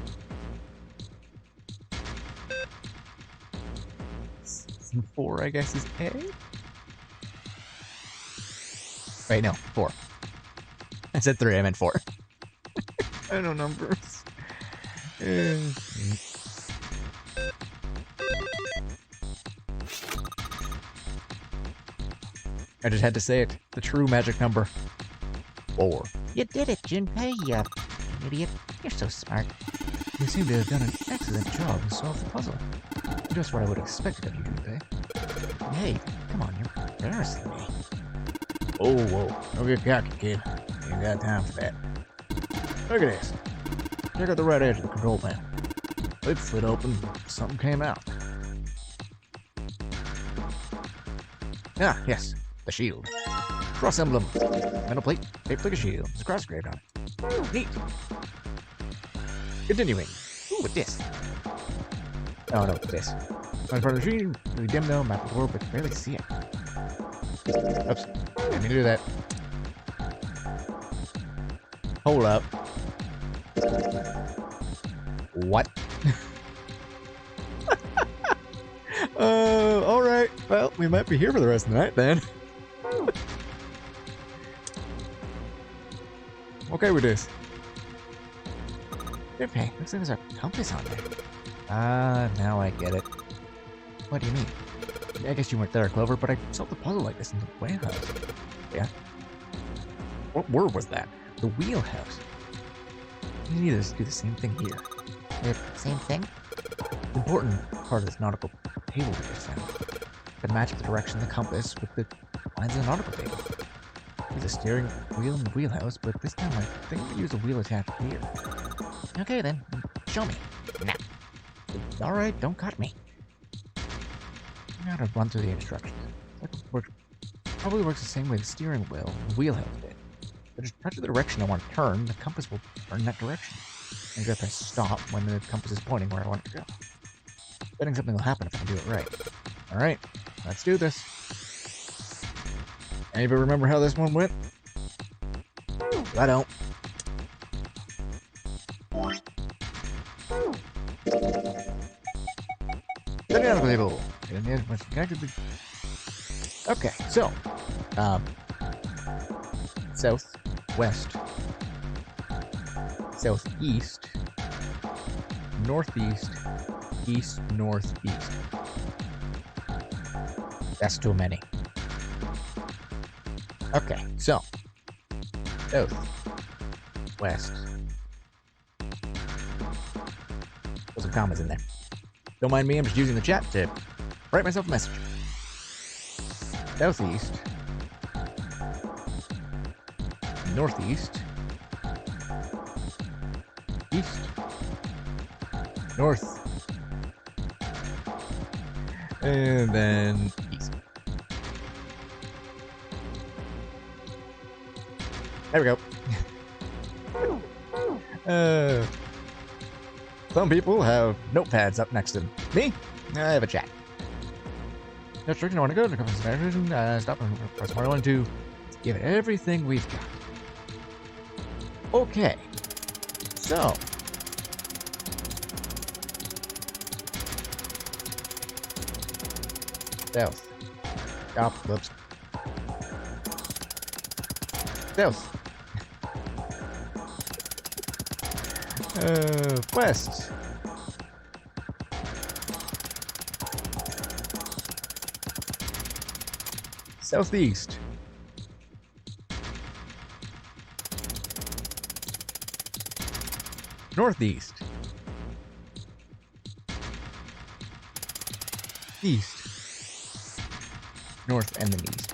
And 4, I guess, is A? Wait, no, 4. I said 3, I meant 4. I know numbers. I just had to say it. The true magic number. 4. You did it, Junpei, you idiot. You're so smart. You seem to have done an excellent job and solved the puzzle. Just what I would have expected of you, Junpei. Hey, come on, you're embarrassing me. Oh, whoa. Don't get cocky, kid. You ain't got time for that. Look at this. Check out the right edge of the control panel. Lid slid open, something came out. Ah, yes. The shield. Cross emblem. Metal plate, shaped like a shield. There's a cross engraved on it. Ooh, neat. Continuing. Ooh, with this. Oh, no, this. On front of the machine, really dim though, map of the world, but you can barely see it. Oops. Didn't mean to do that. Hold up. What? Alright. Well, we might be here for the rest of the night then. Okay with this. Junpei, looks like there's a compass on there. Ah, now I get it. What do you mean? I guess you weren't there, Clover, but I solved the puzzle like this in the wheelhouse. Yeah? What word was that? The wheelhouse. You need to do the same thing here. The same thing? The important part of this nautical table we just found. To match the direction of the compass with the lines of the nautical table. There's a steering wheel in the wheelhouse, but this time I think we use a wheel attached here. Okay then, show me. Now. Alright, don't cut me. I'm gonna run through the instructions. Probably works the same way the steering wheel and the wheelhouse did. But just touch the direction I want to turn, the compass will turn that direction. And you gotta press stop when the compass is pointing where I want it to go. Betting something will happen if I can do it right. Alright, let's do this. Anybody remember how this one went? I don't. Okay, so south, west, southeast, northeast, east, northeast. That's too many. Okay, so south, west. Put some commas in there. Don't mind me, I'm just using the chat to write myself a message. Southeast, northeast, east, north, and then east. There we go. Some people have notepads up next to them. Me? I have a chat. That's true. I want to go to the stop and press 1 and 2. Let's give it everything we've got. Okay. So. South. Stop. Whoops. South. West. Southeast. Northeast. East. North and then east.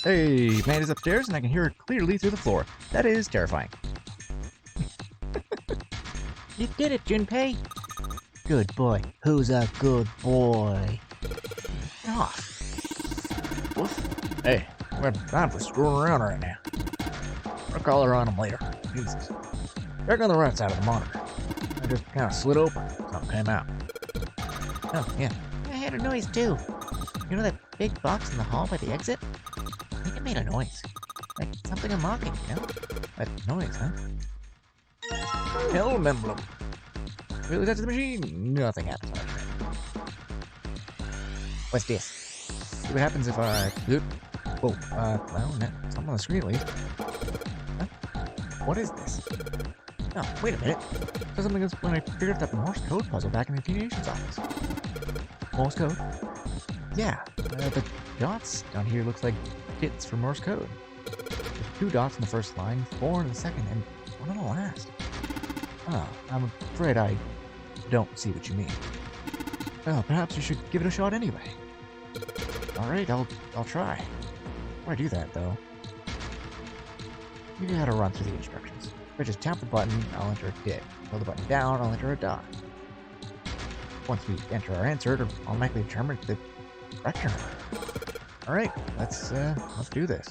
Hey, man is upstairs and I can hear it clearly through the floor. That is terrifying. You did it, Junpei. Good boy. Who's a good boy? Off. Woof. Hey, we have time for screwing around right now. I'll call her on him later. Jesus. Check on the right side of the monitor. I just kind of slid open. Something came out. Oh, yeah. I heard a noise too. You know that big box in the hall by the exit? I think it made a noise. Like something unlocking, you know? That noise, huh? Helm emblem. Really touch the machine. Nothing happens. What's this? See what happens if I... Oh, well, something on the screen at least. Huh? What is this? Oh, wait a minute. Says something else when I figured out that Morse code puzzle back in the teenager's office. Morse code? Yeah, the dots down here looks like bits for Morse code. There's 2 dots in the first line, 4 in the second, and 1 on the last. Oh, I'm afraid I don't see what you mean. Well, perhaps you should give it a shot anyway. Alright, I'll try. Before I do that, though, you know how to run through the instructions. If I just tap the button, I'll enter a dip. Hold the button down, I'll enter a dot. Once we enter our answer, it'll automatically determine the correct or not. Alright, let's do this.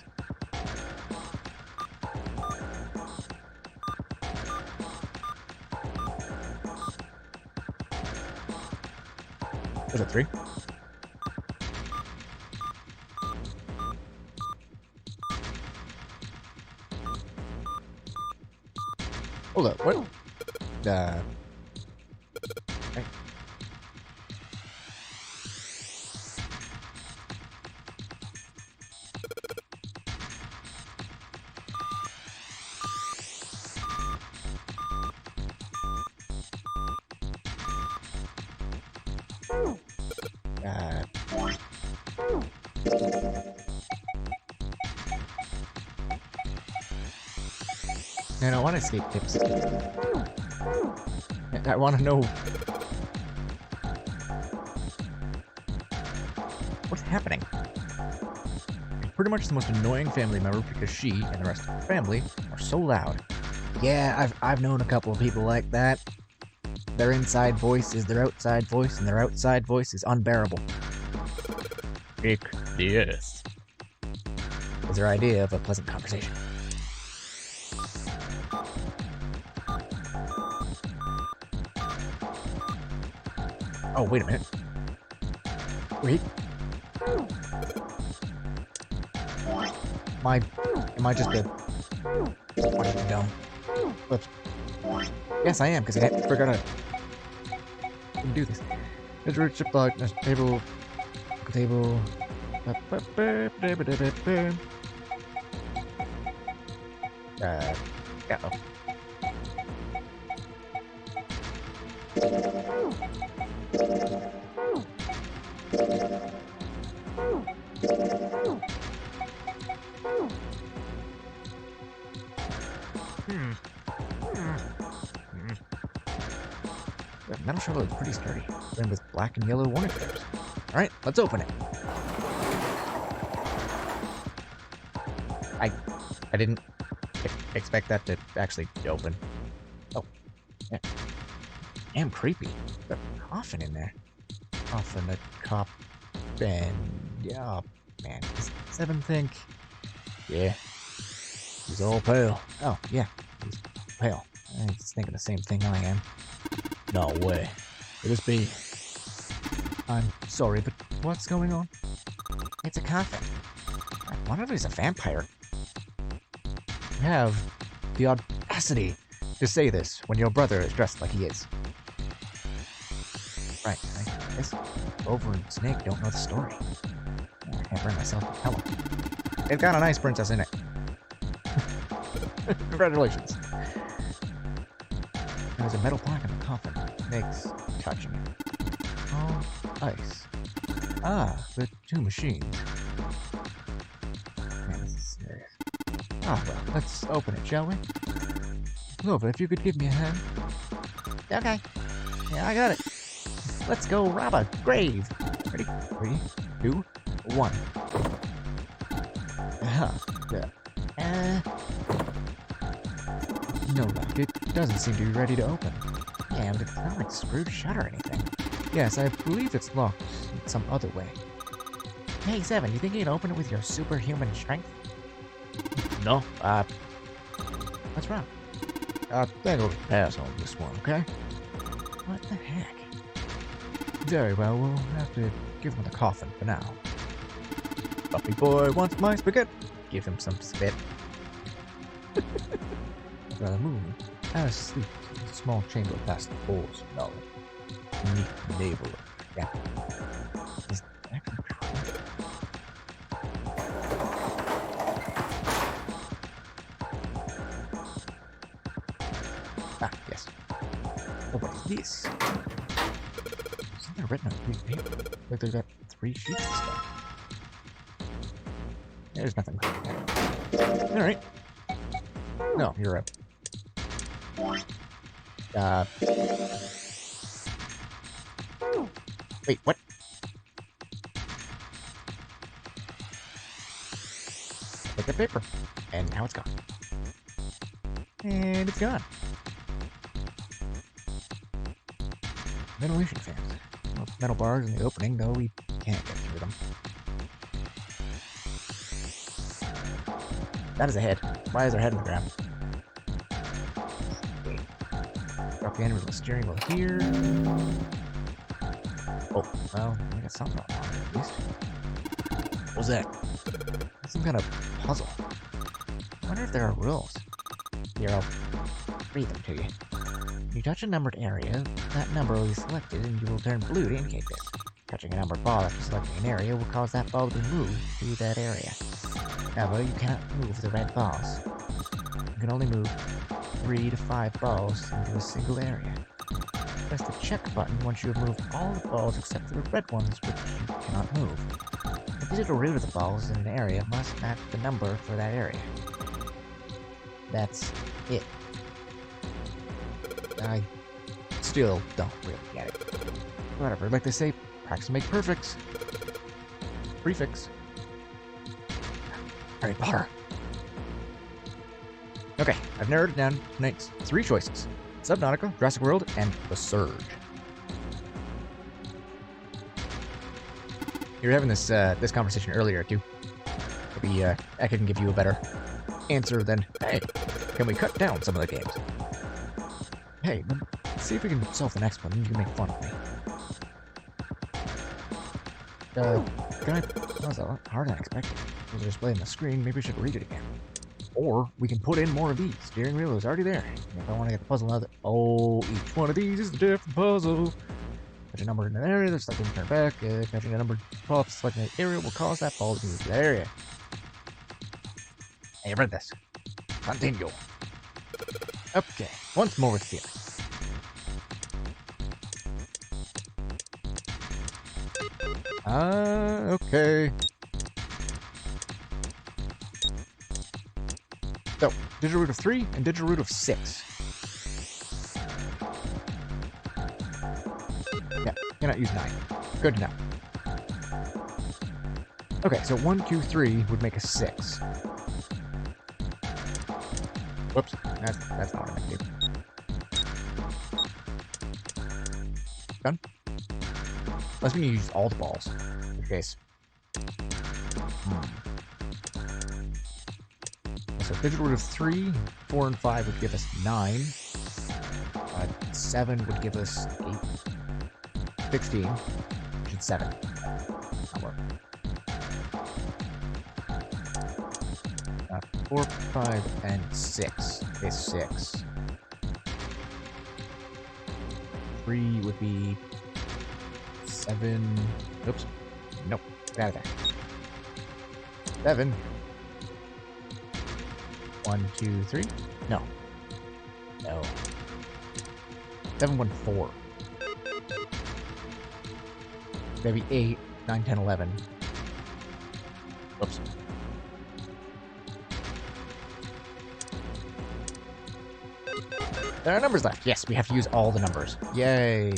Was it 3? Hold up, what? Right. I don't want to escape tips. I want to know what's happening. She's pretty much the most annoying family member because she and the rest of her family are so loud. Yeah, I've known a couple of people like that. Their inside voice is their outside voice, and their outside voice is unbearable. Kick the ass is their idea of a pleasant conversation. Oh, wait a minute. Wait. Am I just a... What am I dumb? Oops. Yes, I am, because I forgot to do this. Let's reach the block, table... Table... Uh-oh. The metal shovel is pretty sturdy, and with black and yellow warning strips. Alright, let's open it. I didn't expect that to actually open. Oh. Yeah. Damn creepy. The coffin in there. Coffin, a cop, and... Yeah, man. Does Seven think... Yeah. He's all pale. Oh, yeah. He's pale. He's thinking the same thing I am. No way. Could this be... I'm sorry, but what's going on? It's a coffin. I wonder if he's a vampire. You have the audacity to say this when your brother is dressed like he is. Right, I guess Clover and Snake don't know the story. I can't bring myself to tell them. They've got a nice princess in it. Congratulations. There's a metal plaque in the coffin. Makes touching it. Oh, ice. Ah, the 2 machines. Man, this is serious. Ah, well, let's open it, shall we? Clover, if you could give me a hand. Okay. Yeah, I got it. Let's go rob a grave. Ready? 3, 2, 1. No luck. It doesn't seem to be ready to open. Yeah, but it's not like screwed shut or anything. Yes, I believe it's locked in some other way. Hey, Seven, you think you can open it with your superhuman strength? No, what's wrong? I think I'll pass on this one, okay? What the heck? Very well, we'll have to give him the coffin for now. Puppy boy wants my spaghetti. Give him some spit. Rather moon, I was asleep in a small chamber past the poles of knowledge. Beneath the navel of the gap. Is that actually true? Ah, yes. Oh, what is this? Something written on green paper. Like there's got 3 sheets of stuff. There's nothing. Alright. No, you're right. Wait, what? Take the paper. And now it's gone. And it's gone. Ventilation fans. Well, metal bars in the opening, though we can't get through them. That is a head. Why is our head in the ground? Drop the end with the steering wheel here. Oh, well, I got something on there at least. What was that? That's some kind of puzzle. I wonder if there are rules. Here, I'll read them to you. When you touch a numbered area, that number will be selected and you will turn blue to indicate this. Touching a numbered ball after selecting an area will cause that ball to be moved to that area. However, you cannot move the red balls. You can only move 3 to 5 balls into a single area. Press the check button once you have moved all the balls except for the red ones, which you cannot move. The digital root of the balls in an area must match the number for that area. That's it. I still don't really get it. Whatever, like they say, practice make perfects. Prefix. Harry Potter. Okay, I've narrowed it down to tonight's 3 choices. Subnautica, Jurassic World, and The Surge. You were having this this conversation earlier, too. Maybe I can give you a better answer than, hey, can we cut down some of the games? Hey, let's see if we can solve the next one and you can make fun of me. That was a lot harder than I expected. There's a display on the screen, maybe we should read it again. Or we can put in more of these. Steering wheel is already there. If I want to get the puzzle out, oh, each one of these is a different puzzle. Touch a number in an area, there's something to turn back. Touching a number pop, selecting an area will cause that ball to move to that area. Hey, I read this. Continue. Okay, once more with feeling. Okay. So, digital root of 3 and digital root of 6. Yeah, cannot use 9. Good to know. Okay, so 1, 2, 3 would make a 6. Whoops, that's not what I meant to do. Done? Unless we use all the balls. In which case. So digital root of 3, 4 and 5 would give us 9. 7 would give us 8. 16. Which is 7. That'll work. 4, 5, and 6 is 6. 3 would be 7. Oops. Nope. Get out of there. 7. 1, 2, 3. No. No. 7, 1, 4. Maybe 8, 9, 10, 11. Oops. There are numbers left. Yes, we have to use all the numbers. Yay.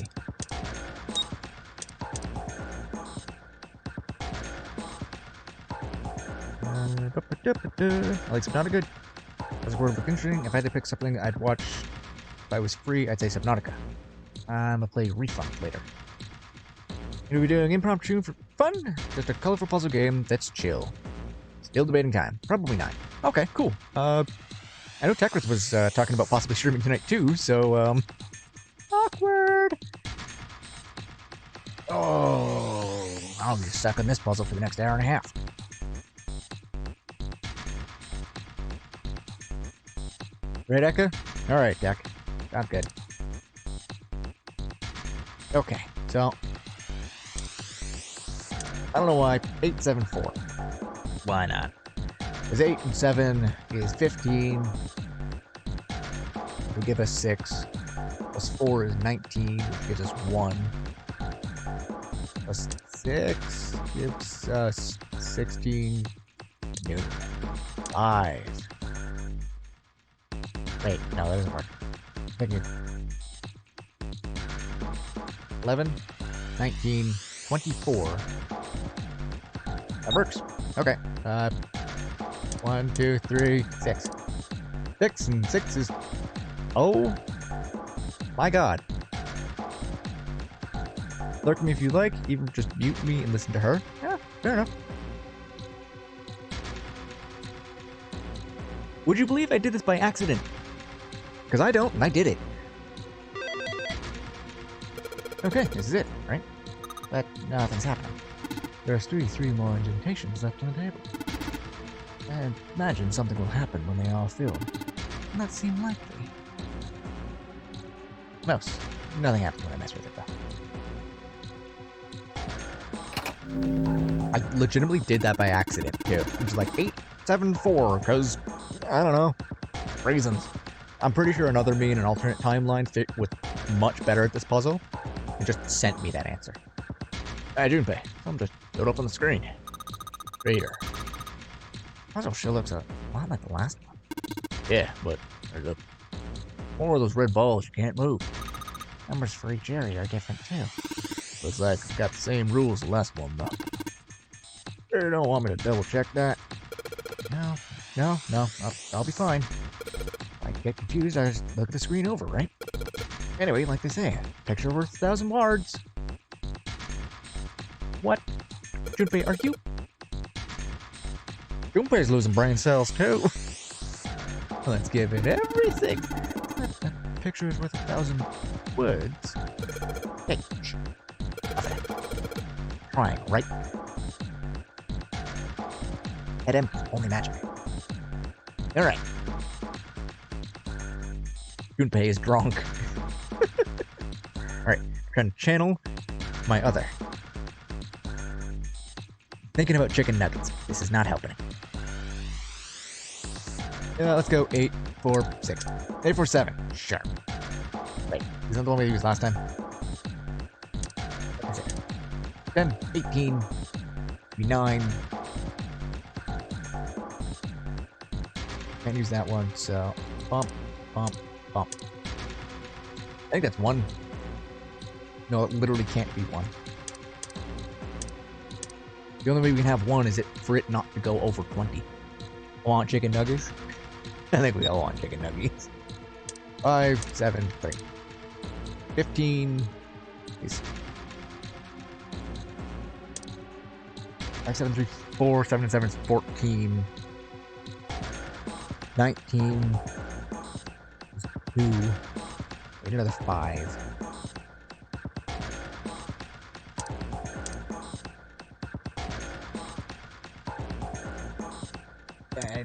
I like Subnautica. Jurassic World look interesting. If I had to pick something I'd watch if I was free, I'd say Subnautica. I'm gonna play Refund later. Gonna be doing impromptu for fun. Just a colorful puzzle game that's chill. Still debating time. Probably 9. Okay, cool. I know Techris was talking about possibly streaming tonight too, so, awkward! Oh, I'll be stuck on this puzzle for the next hour and a half. Right, Eka? Alright, Deck. Sounds good. Okay, so... I don't know why. 874. Why not? Because 8 and 7 is 15. Will give us 6. Plus 4 is 19, which gives us 1. Plus 6 gives us 16. No. 5. Wait, no, that doesn't work. Thank you. 11, 19, 24. That works. Okay. 1, 2, 3, 6. 6 and 6 is... Oh my god. Lurk me if you like, even just mute me and listen to her. Yeah, fair enough. Would you believe I did this by accident? Because I don't, and I did it. Okay, this is it, right? But nothing's happening. There's three more indentations left on the table. I imagine something will happen when they all fill. Doesn't that seem likely? Nothing happens when I mess with it, though. I legitimately did that by accident, too. I'm just like, 8, 7, 4, because, I don't know, reasons. I'm pretty sure another me in an alternate timeline fit with much better at this puzzle. It just sent me that answer. Hey, Junpei, something just showed up on the screen. Raider. Puzzle sure looks a lot like the last one. Yeah, but there's a more of those red balls you can't move. Numbers for each area are different too. Looks like it's got the same rules as the last one, though. You don't want me to double check that? No, I'll be fine. If I get confused, I just look at the screen over, right? Anyway, like they say, picture worth 1,000 words. What? Junpei, are you... Junpei's losing brain cells, too. Let's give it everything. That picture is worth 1,000 words. Hey, shh. Triangle, right? Head empty, only magic. Alright. Junpei is drunk. Alright, trying to channel my other. Thinking about chicken nuggets. This is not helping. Yeah, let's go 8, 4, 6. 8, 4, 7. Sure. Wait, isn't that the one we used last time? 10, 18, 9. Can't use that one, so bump, bump, bump. I think that's 1. No, it literally can't be 1. The only way we can have 1 is for it not to go over 20. I want chicken nuggets. I think we all want chicken nuggets. 5, 7, 3. 15 is 5, 7, 3, 4, 7, and 7 is 14. 19 is 2. Wait, another 5.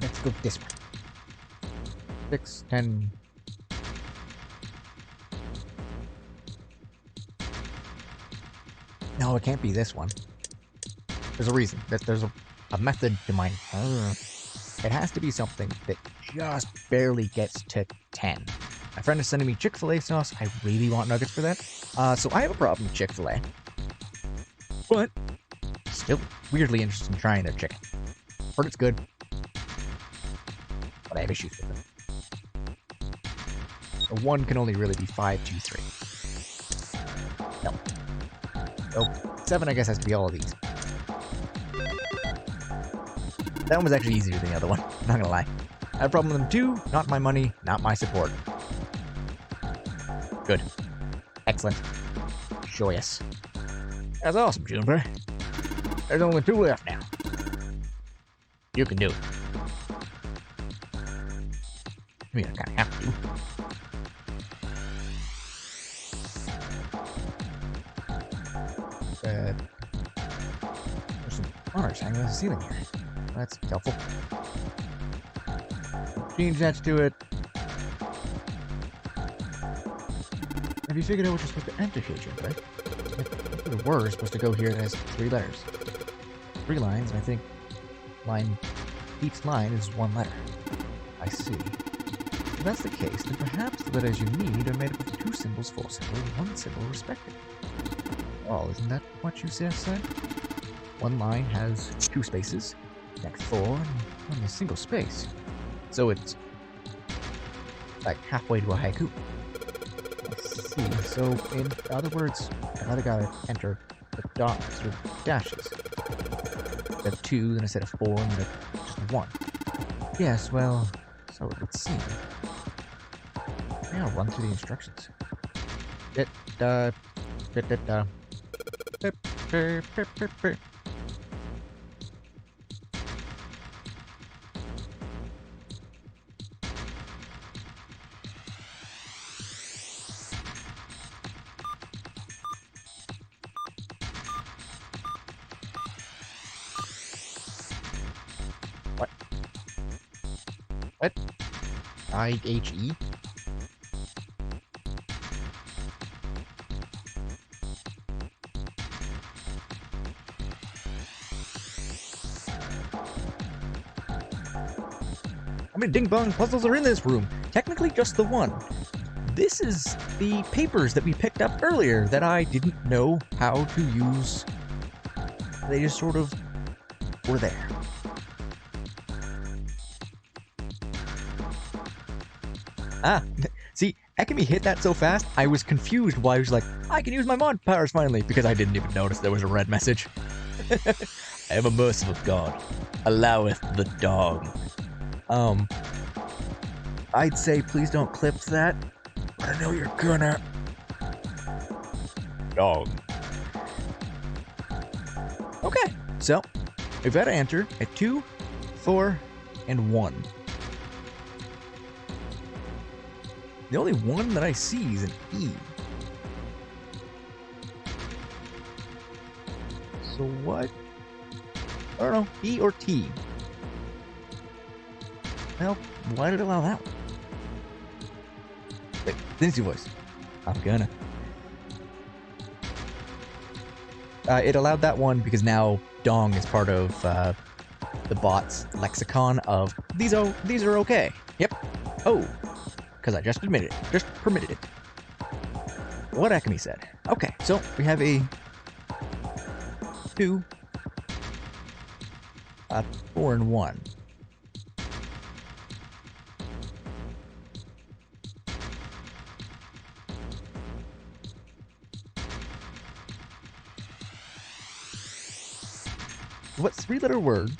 Let's go this one. 6, 10. No, it can't be this one. There's a reason. There's a method to my... It has to be something that just barely gets to 10. My friend is sending me Chick-fil-A sauce. I really want nuggets for that. So I have a problem with Chick-fil-A. But still weirdly interested in trying their chicken. Heard it's good. But I have issues with it. A 1 can only really be 5, 2, 3. No. Oh, 7 I guess has to be all of these. That one was actually easier than the other one, not gonna lie. I have a problem with them too. Not my money, not my support. Good. Excellent. Joyous. That's awesome, Juniper. There's only 2 left now. You can do it. I mean, I kinda have to. There's some honors hanging on the ceiling here. That's helpful. Change that to it. you figured out what you're supposed to enter here, Junpei? The word is supposed to go here as 3 letters. 3 lines, and I think each line is 1 letter. I see. If that's the case, then perhaps the letters you need are made up of 2 symbols, 4 symbols, 1 symbol respectively. Well, isn't that what you just said? 1 line has 2 spaces, next 4, and only a single space. So it's like halfway to a haiku. I see. So in other words, I gotta enter the dots or dashes. Instead of 2, then instead of 4, and then just 1. Yes, well, so it would seem. Maybe I'll run through the instructions. What? I-H-E? How many ding-dong puzzles are in this room? Technically just the one. This is the papers that we picked up earlier that I didn't know how to use. They just sort of were there. Ah, see, Ekami hit that so fast, I was confused why he was like, I can use my mod powers finally, because I didn't even notice there was a red message. I am a merciful god. Alloweth the dog. I'd say please don't clip that, but I know you're gonna. Dog. Okay, so we've got to enter at 2, 4, and 1. The only one that I see is an E. So what? I don't know, E or T. Well, why did it allow that one? Wait, Lindsay voice. I'm gonna. It allowed that one because now dong is part of the bot's lexicon of these are okay. Yep. Oh. Because I just admitted it. Just permitted it. What Ekami said. Okay, so we have a 2, 4, and 1. What 3-letter word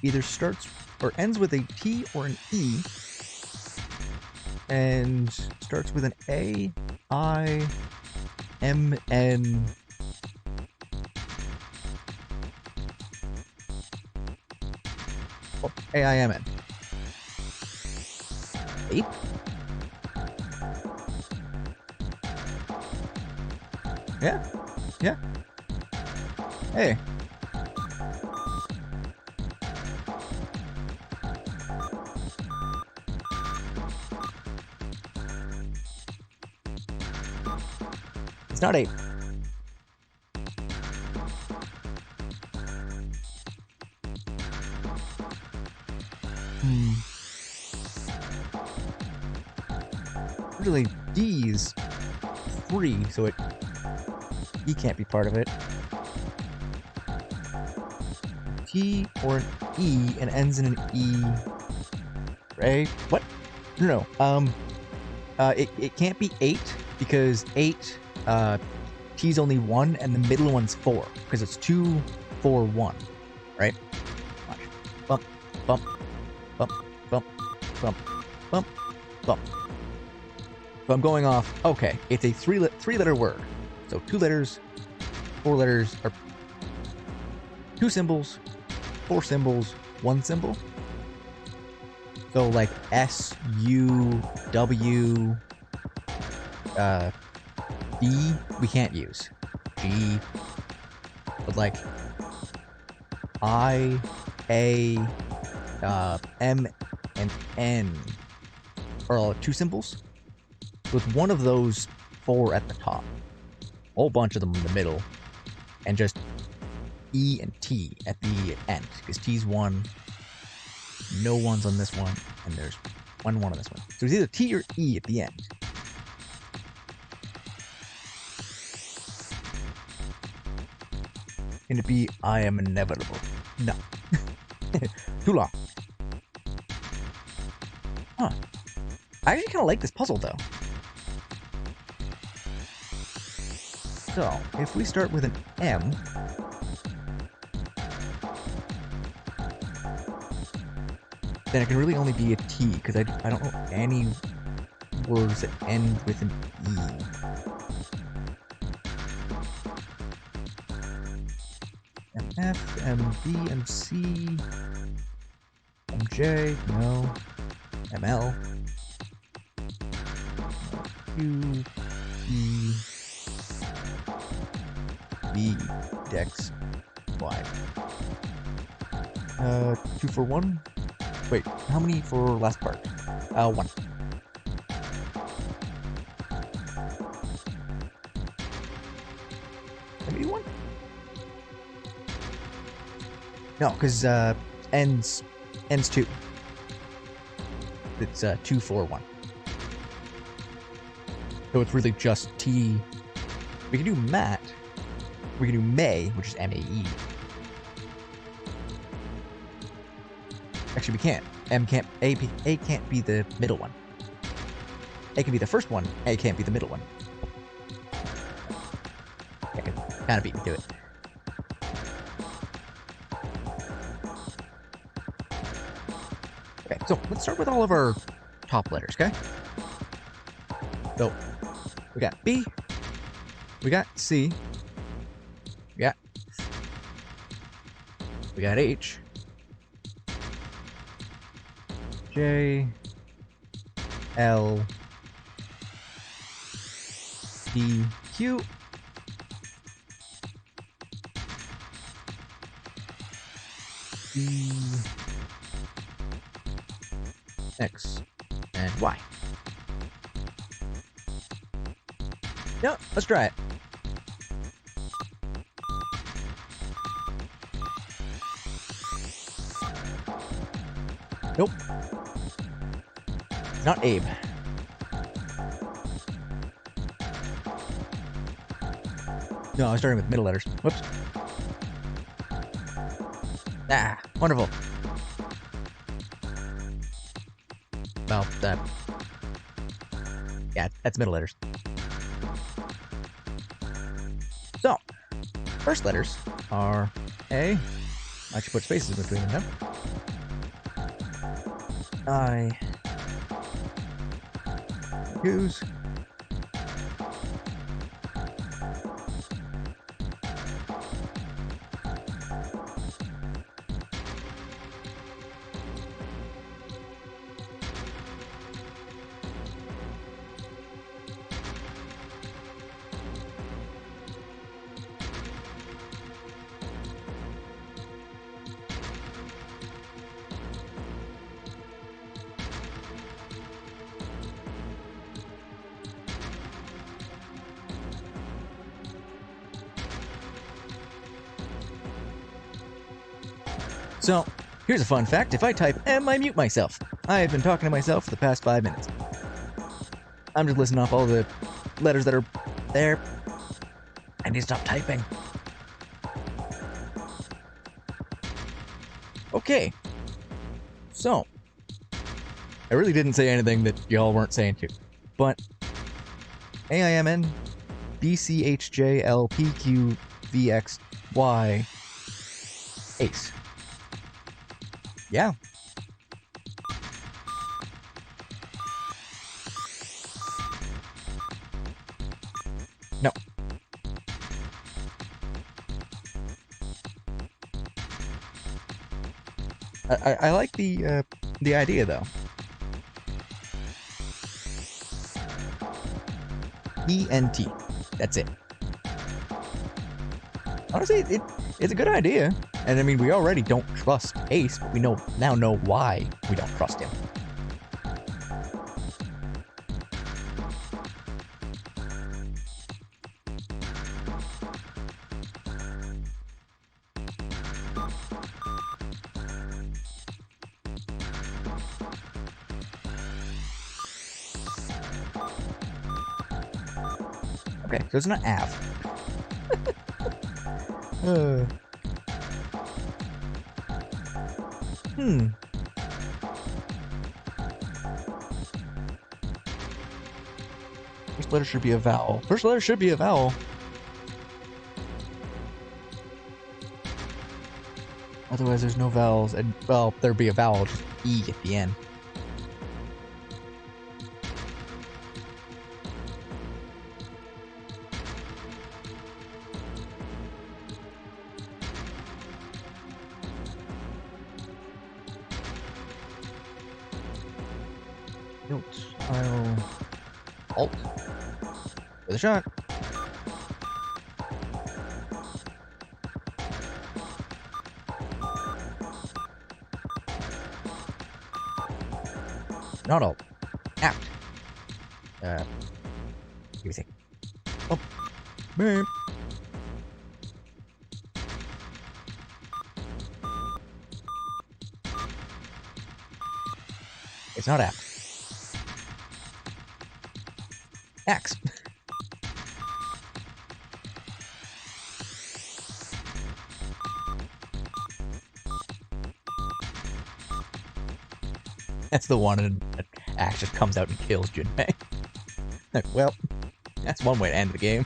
either starts or ends with a T or an E and starts with an A, I, M, N. Oh, A, I, M, N. Ape? Yeah. Yeah. Hey. It's not 8. Really, D is 3, so E can't be part of it. T or an E and ends in an E. Right? What? No. It can't be 8 because 8 T's only 1 and the middle one's 4 because it's 2, 4, 1. Right? Watch. Bump, bump, bump, bump, bump, bump, bump. So I'm going off. Okay, it's a 3-letter word. So 2 letters, 4 letters, or 2 symbols, 4 symbols, 1 symbol. So like S, U, W, B, we can't use. G, but like I, A, M, and N are all 2 symbols. So it's one of those 4 at the top, a whole bunch of them in the middle, and just E and T at the end, because T's 1, no 1s on this one, and there's 1 on this one. So it's either T or E at the end. Can it be I am inevitable? No. Too long. Huh. I actually kind of like this puzzle, though. So, if we start with an M, then it can really only be a T, because I don't know any words that end with an E. MF, MB, MC, MJ, no, ML, Q, E, B, Dex, Y. 2 for 1? Wait, how many for last part? 1. Maybe 1? No, because ends 2. It's 2, 4, 1. So it's really just T. We can do Matt. We can do May, which is M-A-E. Actually, we can't. A can't be the middle one. A can be the first one. A can't be the middle one. Yeah, kind of beat me to it. Okay, so let's start with all of our top letters, okay? So, we got B, we got C, we got H, J, L, D, Q, E, X, and Y. Yeah, let's try it. Nope. It's not Abe. No, I was starting with middle letters. Whoops. Ah, wonderful. Well, that. Yeah, that's middle letters. So, first letters are A. I should put spaces between them now. I. Q's. So, here's a fun fact. If I type M, I mute myself. I have been talking to myself for the past 5 minutes. I'm just listing off all the letters that are there. I need to stop typing. Okay. So, I really didn't say anything that y'all weren't saying too. But, AIMN, BCHJLPQVXY, Ace. Yeah. No. I like the idea though. ENT. That's it. Honestly, it's a good idea. And I mean, we already don't trust Ace, but we now know why we don't trust him. Okay, so it's not Av. Hmm. First letter should be a vowel. First letter should be a vowel. Otherwise, there's no vowels. And, well, there'd be a vowel, just E at the end. Notes. I'll alt with a shot. Not alt. Apt. Give me a sec. Oh. Beep. It's not apt. X. That's the one and Axe just comes out and kills Junpei. Well, that's one way to end the game.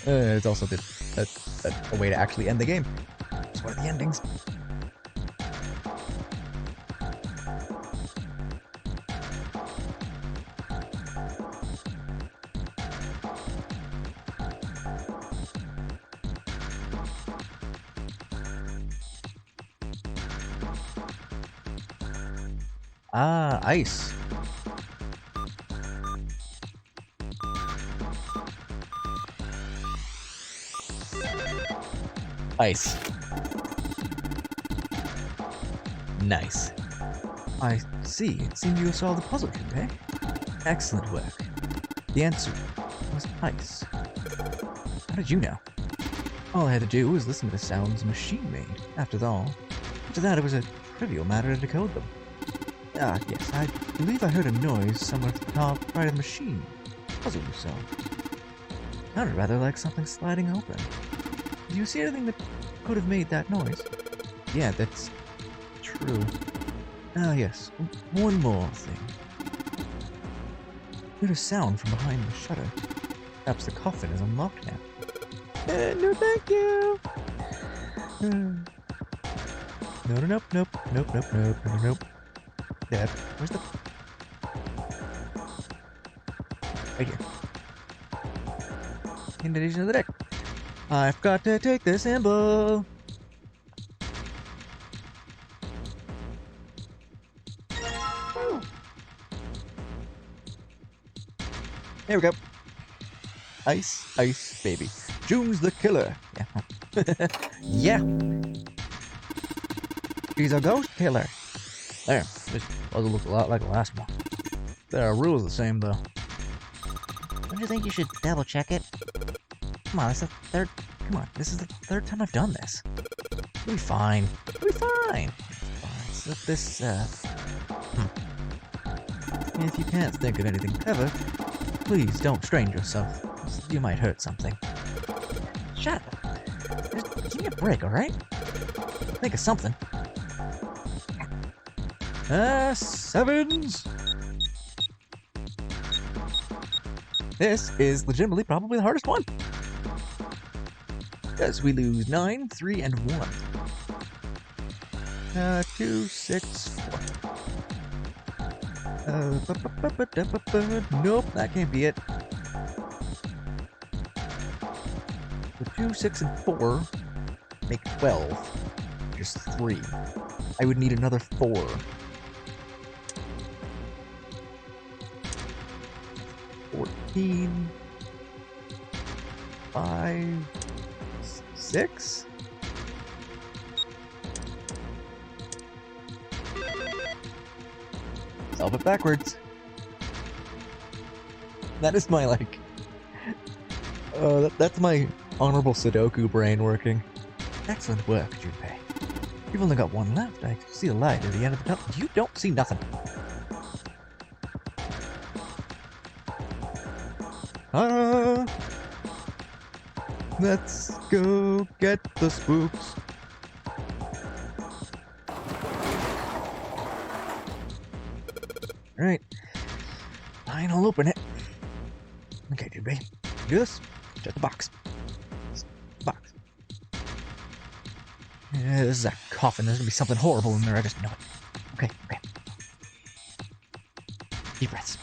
It's also a way to actually end the game. It's one of the endings. Ah, ice. Ice. Nice. I see. It seemed you solved the puzzle, Junpei. Excellent work. The answer was ice. How did you know? All I had to do was listen to the sounds the machine made. After that, it was a trivial matter to decode them. Ah, yes, I believe I heard a noise somewhere at the top right of the machine. Puzzle you solved. Sounded rather like something sliding open. Do you see anything that could have made that noise? Yeah, that's true. Ah, yes, one more thing. I heard a sound from behind the shutter. Perhaps the coffin is unlocked now. No, thank you! Nope. Dad, where's the... Right here. Indentation of the deck. I've got to take the symbol. There we go. Ice, baby. June's the killer. Yeah. Yeah. She's a ghost killer. There. This puzzle looks a lot like the last one. The rule's the same, though. Don't you think you should double check it? Come on, this is the third time I've done this. We'll be fine. Fine. So this, If you can't think of anything clever, please don't strain yourself. You might hurt something. Shut up. Just give me a break, alright? Think of something. Sevens! This is legitimately probably the hardest one. Because we lose 9, 3, and 1. 2, 6, 4. Nope, that can't be it. The 2, 6, and 4 make 12. Just 3. I would need another 4. 14. 5. 6. Solve it backwards. That is my, like... that's my honorable Sudoku brain working. Excellent work, Junpei. You've only got one left. I see a light at the end of the tunnel. You don't see nothing. Let's go get the spooks. Alright. Fine, I'll open it. Okay, dude, ready? Do this. Check the box. Box. Yeah, this is a coffin. There's gonna be something horrible in there. I just know it. Okay, okay. Deep breaths.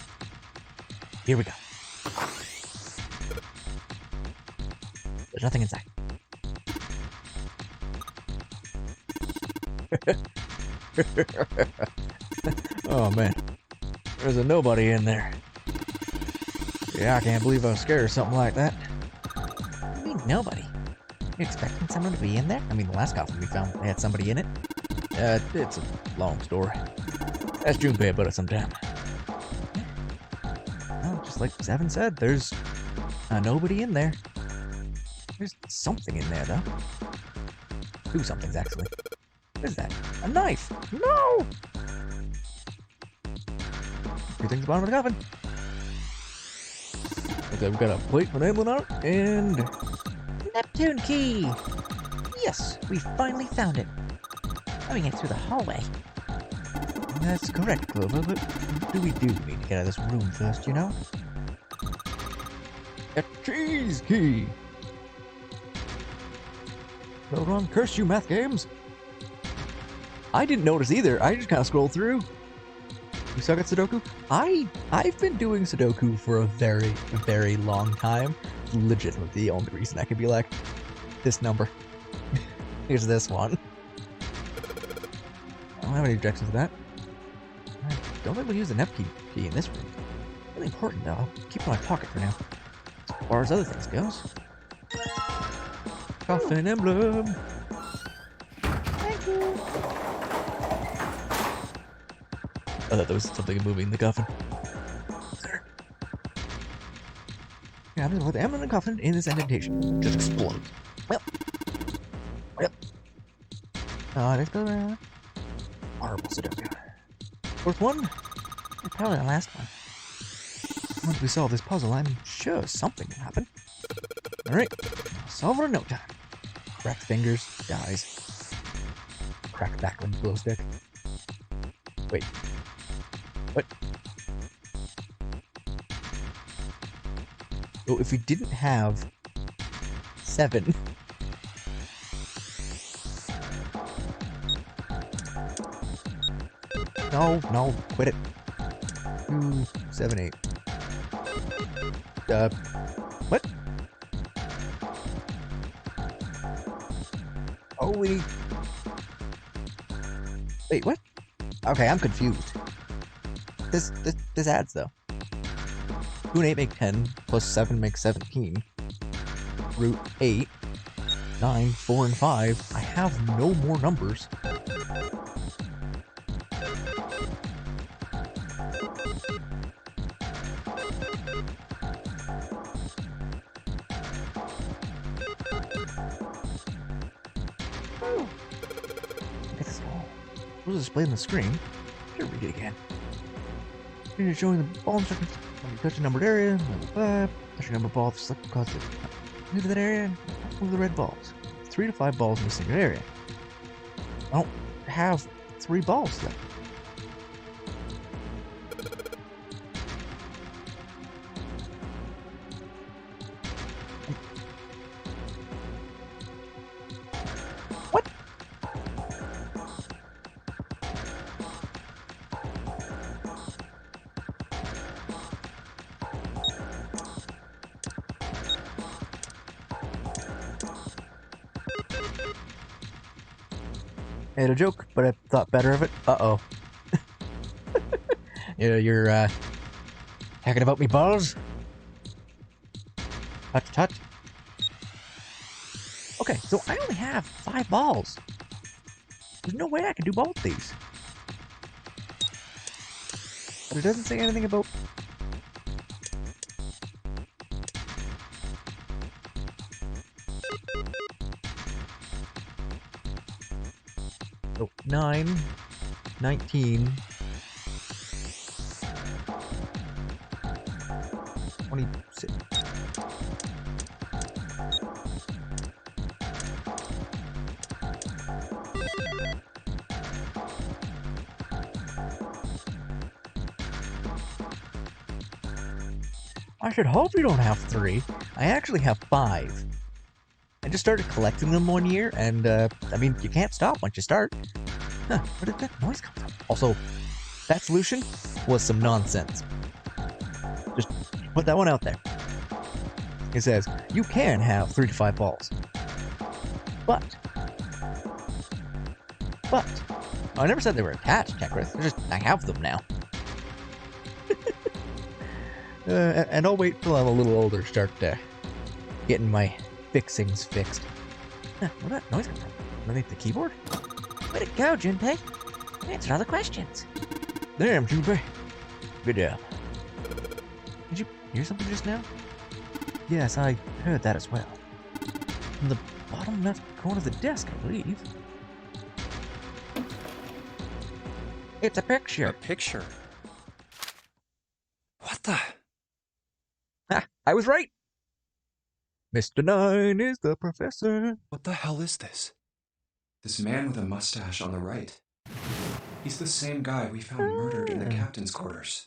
Here we go. There's nothing inside. Oh man. There's a nobody in there. Yeah, I can't believe I was scared of something like that. What do you mean, nobody? You expecting someone to be in there? I mean, the last coffin we found had somebody in it. It's a long story. Ask Junpei about it sometime. Well, just like Seven said, there's nobody in there. There's something in there, though. Two somethings, actually. What is that? A knife! No! Everything's bottom of the coffin. Okay, we've got a plate with an emblem on it, and Neptune key! Yes, we finally found it. Coming in through the hallway. that's correct, Clover, but what do we do? We need to get out of this room first, you know? A cheese key! No wrong, curse you, math games! I didn't notice either, I just kind of scrolled through. You suck at Sudoku? I've been doing Sudoku for a very, very long time. Legitimately the only reason I could be like, this number. Here's this one. I don't have any objections to that. I don't think we'll use the Nep key in this room. Really important though, I'll keep it in my pocket for now. As far as other things goes. Coffin emblem! Thank you. I thought there was something moving in the coffin. There. Yeah, I'm gonna put the emblem in the coffin in this indentation. Just explodes. Well. Let's go around. Horrible Sudoku. Fourth one? Probably the last one. Once we solve this puzzle, I'm sure something will happen. Alright. Solve it in no time. Cracked fingers, dies. Cracked back when glow stick. Wait. What? So if we didn't have 7. No, quit it. 2, 7, 8. What? Oh, we... Wait, what? Okay, I'm confused. This adds, though. 2 and 8 make 10, plus 7 makes 17. Root 8. 9, 4, and 5. I have no more numbers. Look at this ball. It was displayed on the screen. Should read it again. You're showing the ball instructions. When you touch a numbered area, level 5. Touch a numbered ball, select the cause to move to that area, move the red balls. 3 to 5 balls in a single area. I don't have 3 balls though. What? I had a joke, but I thought better of it. Uh-oh. You're hacking about me balls? Touch, touch. Okay, so I only have 5 balls. There's no way I can do both these. But it doesn't say anything about... Oh, 9, 19, 26. I should hope you don't have 3. I actually have 5. I just started collecting them one year, and, I mean, you can't stop once you start. Huh, where did that noise come from? Also, that solution was some nonsense. Just put that one out there. It says, you can have 3 to 5 balls. But, I never said they were attached, Tekris. It's just, I have them now. And I'll wait till I'm a little older to start getting my fixings fixed. Where'd that noise come from? Underneath the keyboard? Way to go, Junpei. Answer all the questions. Damn, Junpei. Good job. Did you hear something just now? Yes, I heard that as well. From the bottom left corner of the desk, I believe. It's a picture. A picture? What the? Ha! I was right! Mr. Nine is the professor. What the hell is this? This man with a mustache on the right. He's the same guy we found murdered in the captain's quarters.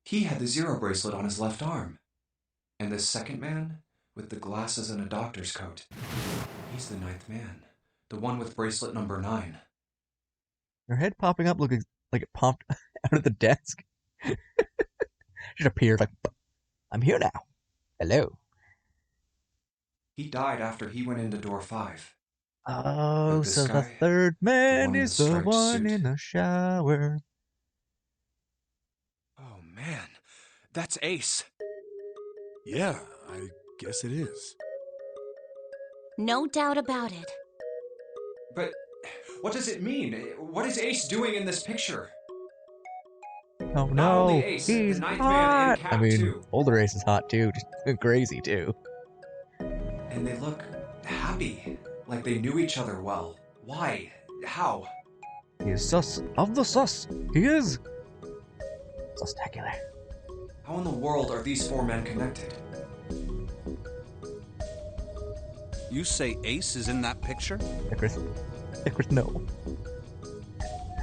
He had the Zero bracelet on his left arm. And this second man, with the glasses and a doctor's coat. He's the 9th man. The one with bracelet number 9. Her head popping up looking like it popped out of the desk. Just appeared like, I'm here now. Hello. He died after he went into door 5. Oh, But this so the guy, third man one in is the the striped one suit. in the shower. Oh man, that's Ace. Yeah, I guess it is. No doubt about it. But what does it mean? What is Ace doing in this picture? Oh Not no, only Ace, the he's ninth man hot. and Cap I mean, too. older Ace is hot too, just crazy too. And they look happy, like they knew each other well. Why? How? He is sus of the sus. He is. Sustacular. How in the world are these 4 men connected? You say Ace is in that picture? Icarus, no.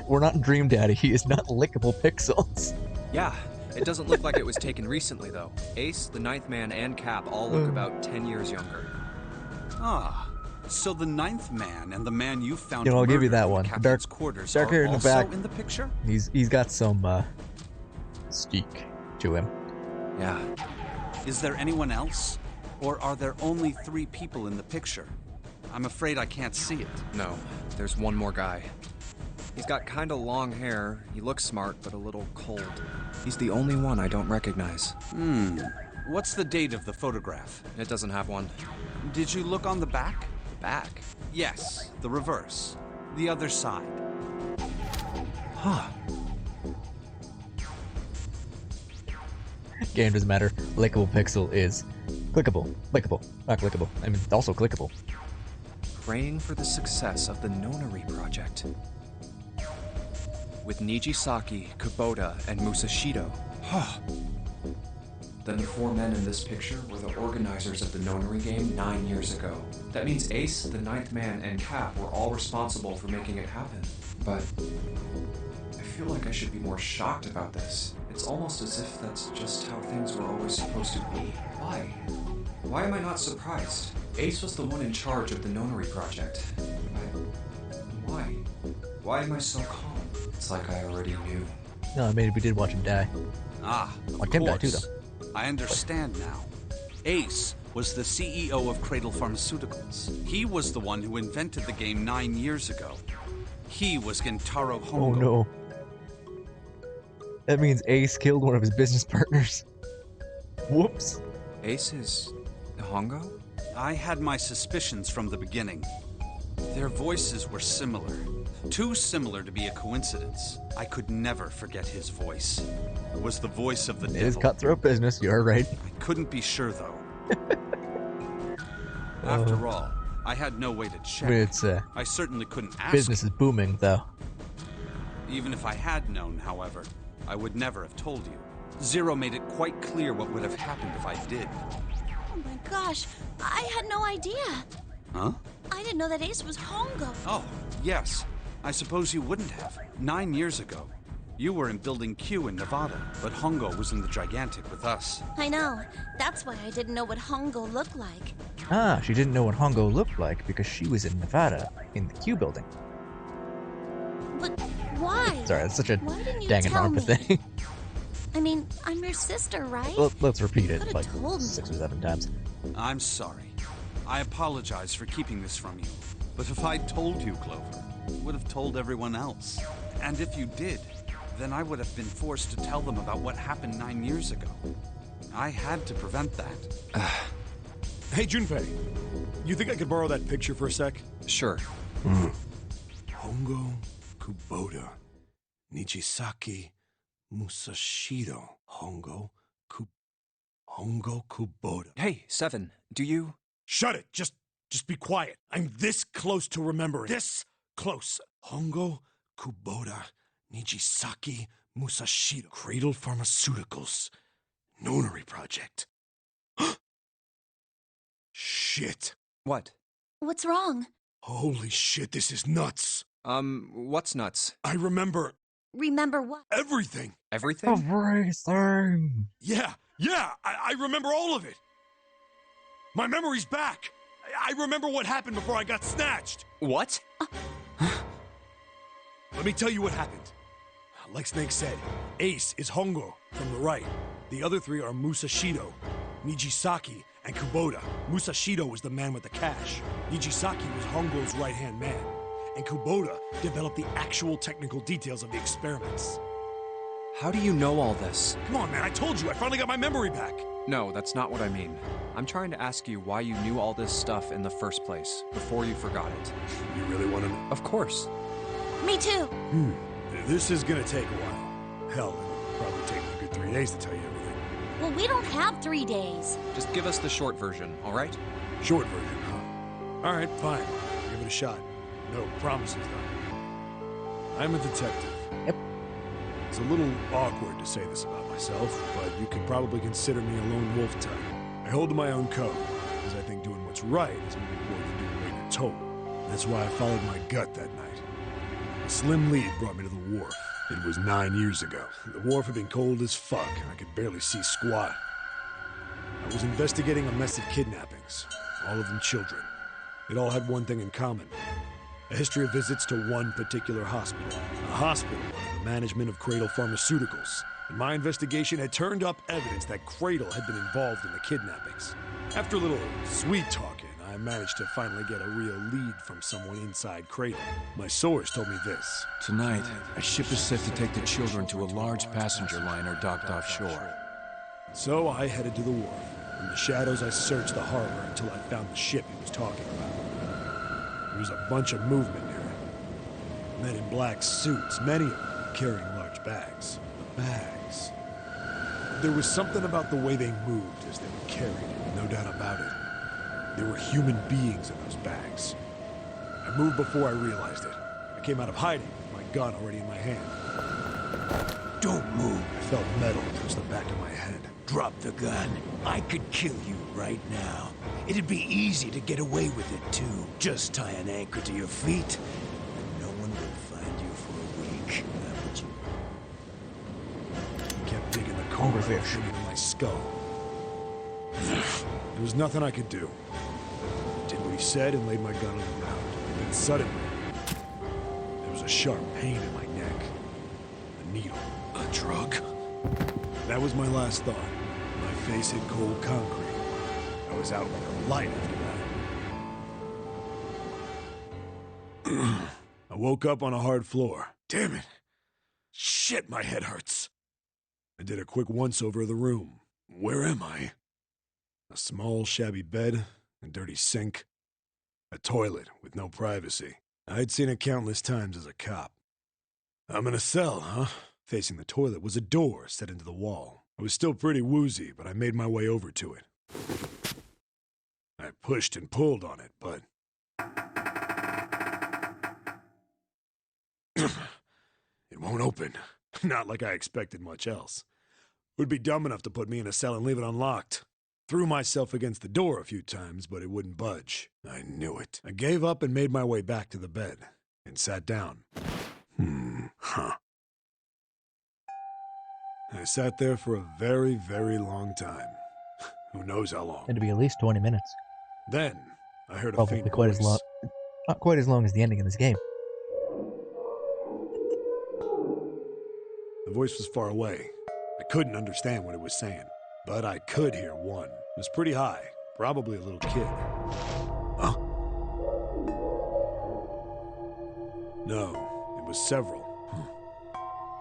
We're not in Dream Daddy. He is not lickable pixels. Yeah, it doesn't look like it was taken recently though. Ace, the 9th man, and Cap all look about 10 years younger. Ah, so the 9th man and the man you found You know, I'll give you murdered that in one. the Dark- captain's quarters dark are hair in the also back. in the picture? He's got some steak to him. Yeah. Is there anyone else? Or are there only 3 people in the picture? I'm afraid I can't see it. No, there's one more guy. He's got kinda long hair, he looks smart, but a little cold. He's the only one I don't recognize. What's the date of the photograph? It doesn't have one. Did you look on the back? Back? Yes, the reverse. The other side. Huh. Game doesn't matter. Lickable pixel is clickable. Lickable. Not clickable. I mean, it's also clickable. Praying for the success of the Nonary project. With Nijisaki, Kubota, and Musashido. Then the 4 men in this picture were the organizers of the Nonary game 9 years ago. That means Ace, the 9th man, and Cap were all responsible for making it happen. But I feel like I should be more shocked about this. It's almost as if that's just how things were always supposed to be. Why? Why am I not surprised? Ace was the one in charge of the Nonary project. Why? Why am I so calm? It's like I already knew. No, I mean, we did watch him die. Ah, Like of him guy too, course. I understand now. Ace was the CEO of Cradle Pharmaceuticals. He was the one who invented the game 9 years ago. He was Gentaro Hongo. Oh no. That means Ace killed one of his business partners. Whoops. Ace is Hongo? I had my suspicions from the beginning. Their voices were similar. Too similar to be a coincidence. I could never forget his voice. It was the voice of the It is devil. cutthroat business, you're right. I couldn't be sure, though. After all, I had no way to check. It's I certainly couldn't ask. business is booming though. Even if I had known, however, I would never have told you. Zero made it quite clear what would have happened if I did. Oh my gosh, I had no idea. Huh? I didn't know that Ace was Hongo. Oh, yes. I suppose you wouldn't have. 9 years ago, you were in Building Q in Nevada, but Hongo was in the Gigantic with us. I know. That's why I didn't know what Hongo looked like. Ah, she didn't know what Hongo looked like because she was in Nevada, in the Q building. But why? Sorry, that's such a Why didn't you Danganronpa tell me? thing. I mean, I'm your sister, right? Let's repeat it could've like told me. 6 or 7 times. I'm sorry. I apologize for keeping this from you. But if I'd told you, Clover, you would have told everyone else. And if you did, then I would have been forced to tell them about what happened 9 years ago. I had to prevent that. Hey, Junpei. You think I could borrow that picture for a sec? Sure. Hongo Kubota. Nijisaki Musashiro. Hongo Kubota. Hey, Seven, do you... Shut it! Just be quiet. I'm this close to remembering. This close. Hongo Kubota Nijisaki Musashiro. Cradle Pharmaceuticals. Nonary Project. Shit. What? What's wrong? Holy shit, this is nuts. What's nuts? I remember Remember what? everything. Everything? Everything! Yeah, I remember all of it. My memory's back. I remember what happened before I got snatched. What? Let me tell you what happened. Like Snake said, Ace is Hongo from the right. The other 3 are Musashido, Nijisaki, and Kubota. Musashido was the man with the cash. Nijisaki was Hongo's right-hand man. And Kubota developed the actual technical details of the experiments. How do you know all this? Come on, man, I told you, I finally got my memory back. No, that's not what I mean. I'm trying to ask you why you knew all this stuff in the first place, before you forgot it. You really want to know? Of course. Me too. This is gonna take a while. Hell, it'll probably take me a good 3 days to tell you everything. Well, we don't have 3 days. Just give us the short version, all right? Short version, huh? All right, fine. I'll give it a shot. No promises, though. I'm a detective. Yep. It's a little awkward to say this about myself, but you could probably consider me a lone wolf type. I hold to my own code, because I think doing what's right is more important than doing what you're told. That's why I followed my gut that night. A slim lead brought me to the wharf. It was 9 years ago. The wharf had been cold as fuck, and I could barely see squat. I was investigating a mess of kidnappings, all of them children. It all had one thing in common. A history of visits to one particular hospital. A hospital under the management of Cradle Pharmaceuticals. And my investigation had turned up evidence that Cradle had been involved in the kidnappings. After a little sweet talking, I managed to finally get a real lead from someone inside Cradle. My source told me this. Tonight, a ship is set to take the children to a large passenger liner docked offshore. So I headed to the wharf. In the shadows, I searched the harbor until I found the ship he was talking about. There was a bunch of movement near it. Men in black suits, many of them carrying large bags. The bags. There was something about the way they moved as they were carried, no doubt about it. There were human beings in those bags. I moved before I realized it. I came out of hiding with my gun already in my hand. Don't move. I felt metal touch the back of my head. Drop the gun. I could kill you right now. It'd be easy to get away with it, too. Just tie an anchor to your feet, and no one will find you for a week. That would you... I kept digging the cobra Overfish. into my skull. There was nothing I could do. I did what he said and laid my gun on the ground. And then suddenly, there was a sharp pain in my neck. A needle. A drug? That was my last thought. My face hit cold concrete. I was out like a light after that. I woke up on a hard floor. Damn it. Shit, my head hurts. I did a quick once-over of the room. Where am I? A small, shabby bed, a dirty sink, a toilet with no privacy. I'd seen it countless times as a cop. I'm in a cell, huh? Facing the toilet was a door set into the wall. I was still pretty woozy, but I made my way over to it. I pushed and pulled on it, but... it won't open. Not like I expected much else. Would be dumb enough to put me in a cell and leave it unlocked. threw myself against the door a few times, but it wouldn't budge. I knew it. I gave up and made my way back to the bed and sat down. I sat there for a very, very long time. Who knows how long. Had to be at least 20 minutes. Then, I heard a Probably faint quite voice. as long. Not quite as long as the ending of this game. The voice was far away. I couldn't understand what it was saying, but I could hear one. It was pretty high, probably a little kid. Huh? No, it was several.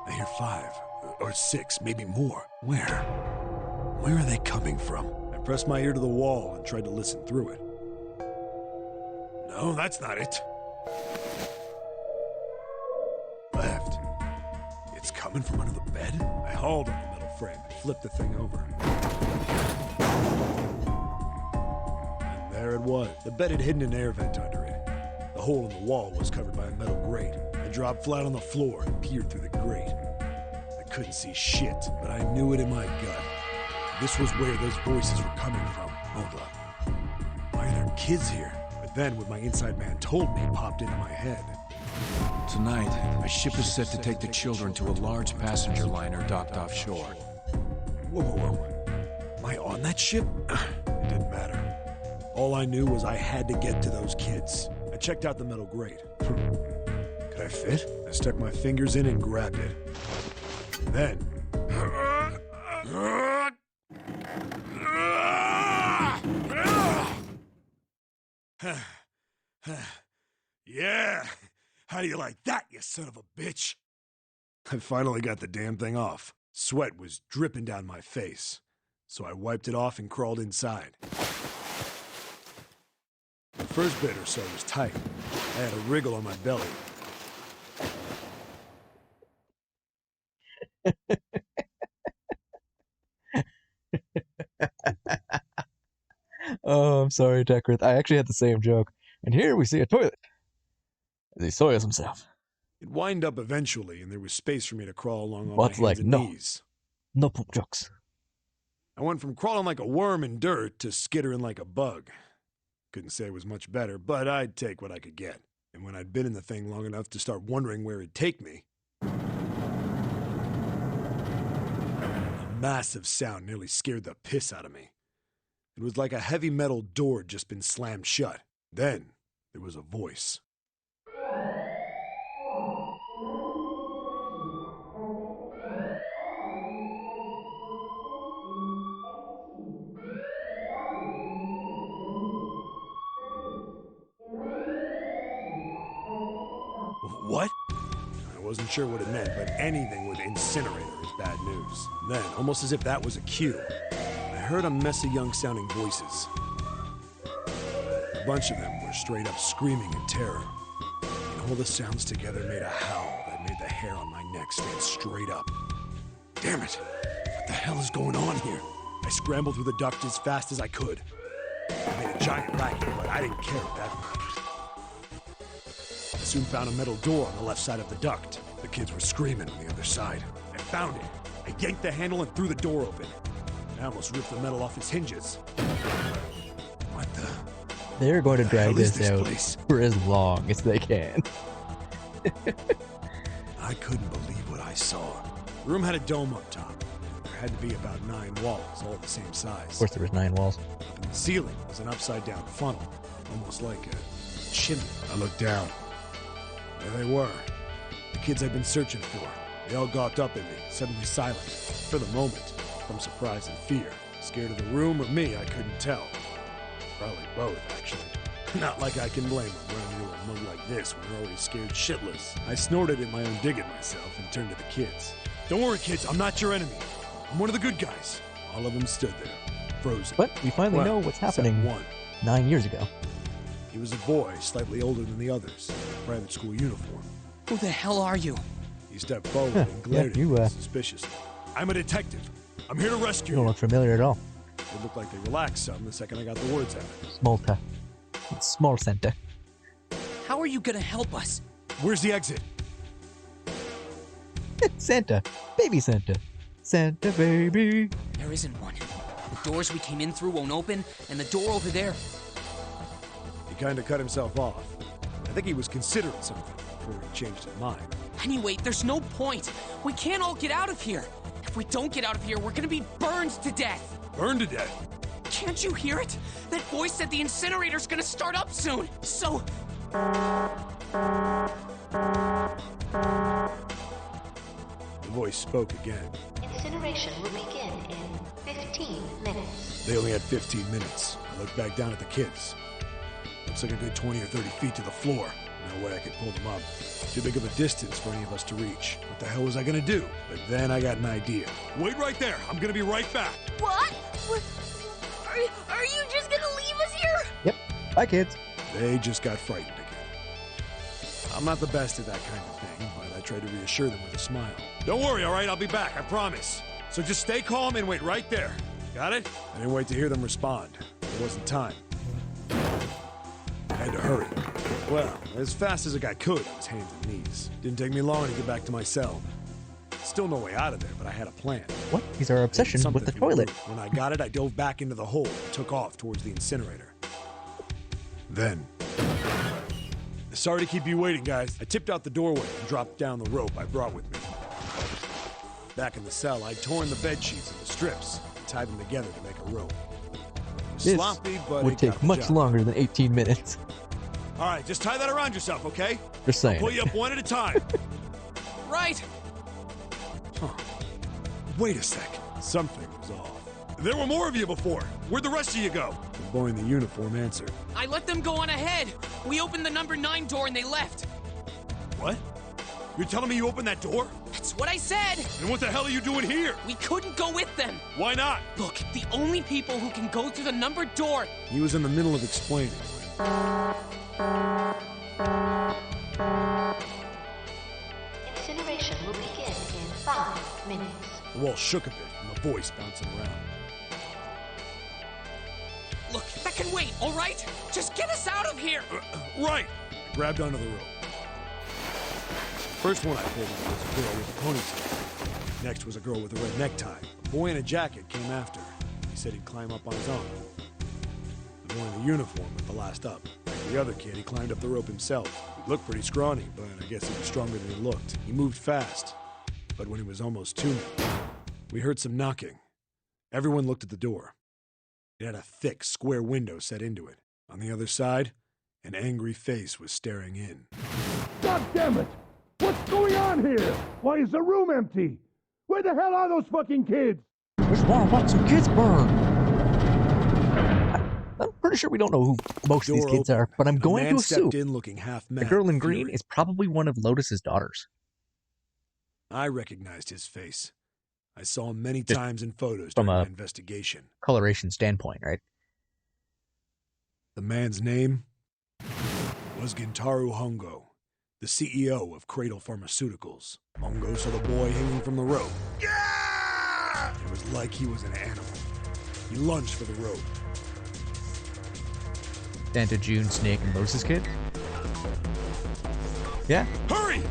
I hear 5 or 6, maybe more. Where? Where are they coming from? I pressed my ear to the wall and tried to listen through it. No, that's not it. Left. It's coming from under the bed? I hauled on the metal frame and flipped the thing over. And there it was. The bed had hidden an air vent under it. The hole in the wall was covered by a metal grate. I dropped flat on the floor and peered through the grate. I couldn't see shit, but I knew it in my gut. This was where those voices were coming from. Hold up. Why are there kids here? But then what my inside man told me popped into my head. Tonight, a ship is set to take the children to a large passenger liner docked offshore. Whoa, whoa, whoa. Am I on that ship? It didn't matter. All I knew was I had to get to those kids. I checked out the metal grate. Could I fit? I stuck my fingers in and grabbed it. Then... Yeah! How do you like that, you son of a bitch? I finally got the damn thing off. Sweat was dripping down my face, so I wiped it off and crawled inside. The first bit or so was tight. I had a wriggle on my belly. Oh, I'm sorry, Dekrith. I actually had the same joke. And here we see a toilet. As he soils himself. It wind up eventually, and there was space for me to crawl along on What's my hands like, and no. knees. No poop jokes. I went from crawling like a worm in dirt to skittering like a bug. Couldn't say it was much better, but I'd take what I could get. And when I'd been in the thing long enough to start wondering where it'd take me, a massive sound nearly scared the piss out of me. It was like a heavy metal door had just been slammed shut. Then there was a voice. What? I wasn't sure what it meant, but anything with incinerator is bad news. Then, almost as if that was a cue, I heard a mess of young-sounding voices. A bunch of them were straight up screaming in terror. And all the sounds together made a howl that made the hair on my neck stand straight up. Damn it! What the hell is going on here? I scrambled through the duct as fast as I could. I made a giant racket, but I didn't care at that point. I soon found a metal door on the left side of the duct. The kids were screaming on the other side. I found it. I yanked the handle and threw the door open. I almost ripped the metal off its hinges. What the? They're going to drag hell is this out place? for as long as they can. I couldn't believe what I saw. The room had a dome up top. There had to be about 9 walls, all the same size. Of course, there was 9 walls. Up in the ceiling was an upside-down funnel, almost like a chimney. I looked down. There they were. The kids I'd been searching for. They all gawked up at me, suddenly silent. For the moment, from surprise and fear. Scared of the room or me, I couldn't tell. Probably both, actually. Not like I can blame them running into a mug like this when they're already scared shitless. I snorted at my own dig at myself and turned to the kids. Don't worry, kids, I'm not your enemy. I'm one of the good guys. All of them stood there, frozen. But we finally Well, know what's except happening one. 9 years ago. He was a boy, slightly older than the others, in a private school uniform. Who the hell are you? He stepped forward and glared you, at me suspiciously. I'm a detective. I'm here to rescue You don't you. look familiar at all. It looked like they relaxed some the second I got the words out. Smolta. Small center. How are you gonna help us? Where's the exit? Santa. Baby Santa. Santa baby. There isn't one. The doors we came in through won't open, and the door over there. He kind of cut himself off. I think he was considering something before he changed his mind. Anyway, there's no point. We can't all get out of here. If we don't get out of here, we're gonna be burned to death. Burned to death? Can't you hear it? That voice said the incinerator's gonna start up soon. So... The voice spoke again. Incineration will begin in 15 minutes. They only had 15 minutes. I looked back down at the kids. Looks like a good 20 or 30 feet to the floor. No way I could pull them up. Too big of a distance for any of us to reach. What the hell was I gonna do? But then I got an idea. Wait right there. I'm gonna be right back. What? Are you just gonna leave us here? Yep. Bye, kids. They just got frightened again. I'm not the best at that kind of thing, but I tried to reassure them with a smile. Don't worry, all right? I'll be back, I promise. So just stay calm and wait right there. Got it? I didn't wait to hear them respond. There wasn't time. I had to hurry. Well, as fast as a guy could on his hands and knees. Didn't take me long to get back to my cell. Still no way out of there, but I had a plan. What is our obsession with the toilet? When I got it, I dove back into the hole and took off towards the incinerator. Then... Sorry to keep you waiting, guys. I tipped out the doorway and dropped down the rope I brought with me. Back in the cell, I'd torn the bed sheets into strips and tied them together to make a rope. This Sloppy, but would it got take the much job. longer than 18 minutes. All right, just tie that around yourself, okay? Just saying. Pull you up one at a time. Right! Huh. Wait a sec. Something was off. There were more of you before. Where'd the rest of you go? The boy in the uniform answered. I let them go on ahead. We opened the number 9 door and they left. What? You're telling me you opened that door? That's what I said! And what the hell are you doing here? We couldn't go with them. Why not? Look, the only people who can go through the numbered door... He was in the middle of explaining. Incineration will begin in 5 minutes. The wall shook a bit and the voice bouncing around. Look, that can wait, all right? Just get us out of here! Right! I grabbed onto the rope. First one I pulled on was a girl with a ponytail. Next was a girl with a red necktie. A boy in a jacket came after. He said he'd climb up on his own. The boy in the uniform was the last up. Like the other kid, he climbed up the rope himself. He looked pretty scrawny, but I guess he was stronger than he looked. He moved fast. But when he was almost to me, we heard some knocking. Everyone looked at the door. It had a thick, square window set into it. On the other side, an angry face was staring in. God damn it! What's going on here? Why is the room empty? Where the hell are those fucking kids? Just want to watch some kids burn. I'm pretty sure we don't know who most of these kids are, but I'm going to assume stepped in looking half mad. the girl in with green fury. is probably one of Lotus's daughters. I recognized his face. I saw him many Just times in photos from during a my investigation. Coloration standpoint, right? The man's name was Gintaro Hongo, the CEO of Cradle Pharmaceuticals. Hongo saw the boy hanging from the rope. Yeah! It was like he was an animal. He lunged for the rope. Santa, June, Snake, and Lotus's kid? Yeah? Hurry!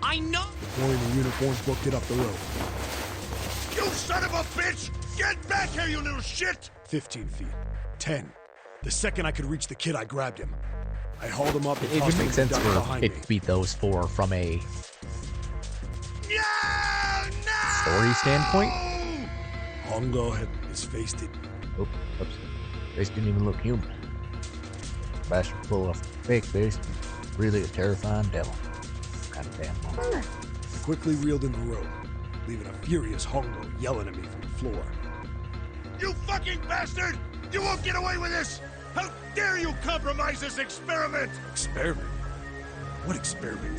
I know! The boy in the uniform booked it up the rope. You son of a bitch! Get back here, you little shit! 15 feet. 10. The second I could reach the kid, I grabbed him. I hauled him up and It tossed would him make in the sense duck for behind it me. to be those four from a No! story standpoint. Hongo had his face did. Oops. Face didn't even look human. Bastard full of fake face. Really a terrifying devil. Kind of damn monster. I quickly reeled in the rope, leaving a furious Hongo yelling at me from the floor. You fucking bastard! You won't get away with this! How dare you compromise this experiment! Experiment? What experiment?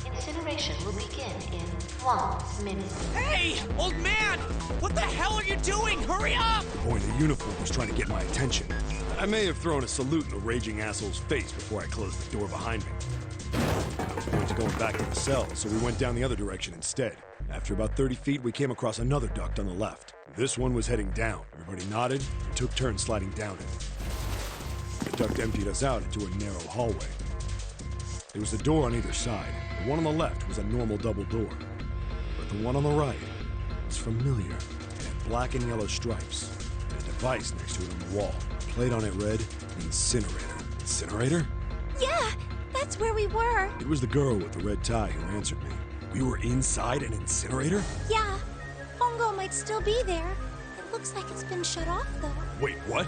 Incineration will begin in 1 minute. Hey, old man! What the hell are you doing? Hurry up! The boy in the uniform was trying to get my attention. I may have thrown a salute in the raging asshole's face before I closed the door behind me. I was going to go back to the cell, so we went down the other direction instead. After about 30 feet, we came across another duct on the left. This one was heading down. Everybody nodded and took turns sliding down it. The duct emptied us out into a narrow hallway. There was a door on either side. The one on the left was a normal double door, but the one on the right was familiar. It had black and yellow stripes, and a device next to it on the wall. Plate on it read, Incinerator. Incinerator? Yeah, that's where we were. It was the girl with the red tie who answered me. We were inside an incinerator? Yeah, Hongo might still be there. It looks like it's been shut off, though. Wait, what?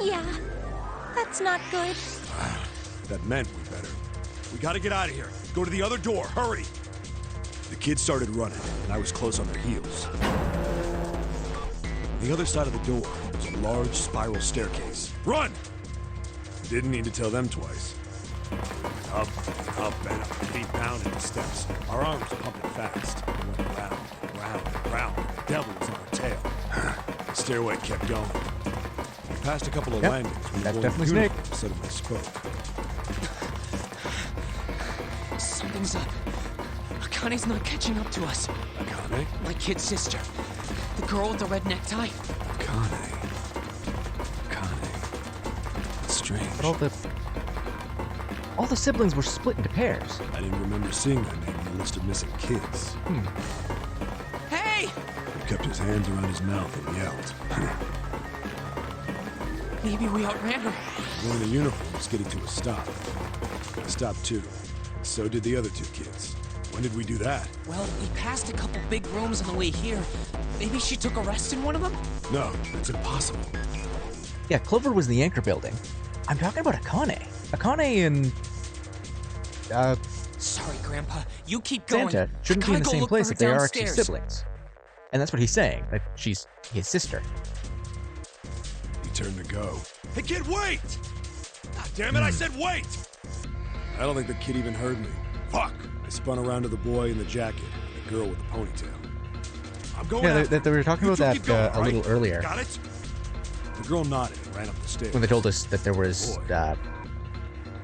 Yeah, that's not good. That meant we better. We gotta get out of here. Go to the other door, hurry! The kids started running, and I was close on their heels. On the other side of the door was a large spiral staircase. Run! Didn't need to tell them twice. Up, up, and up, feet pounding the steps. Our arms pumping fast. We went round, round, round. The devil was on our tail. The stairway kept going. We passed a couple of landings. That's definitely Snake. Suddenly spoke. Something's up. Akane's not catching up to us. Akane? My kid's sister. The girl with the red necktie. Akane. That's strange. But all the siblings were split into pairs. I didn't remember seeing that name in the list of missing kids. Hey! He kept his hands around his mouth and yelled. Maybe we outran her. One in the uniform was getting to a stop. I stopped too. So did the other two kids. When did we do that? Well, we passed a couple big rooms on the way here. Maybe she took a rest in one of them? No, that's impossible. Yeah, Clover was the anchor building. I'm talking about Akane. Akane and Sorry, Grandpa. You keep going. Santa shouldn't be I in the gotta same go look place for if her they are actually downstairs. siblings. And that's what he's saying, that she's his sister. He turned to go. Hey, kid, wait! God damn it, I said wait! I don't think the kid even heard me. Fuck! I spun around to the boy in the jacket and the girl with the ponytail. I'm going Yeah, after they were talking you about two keep that going, a little right? earlier. Got it? The girl nodded and ran up the stairs. When they told us that there was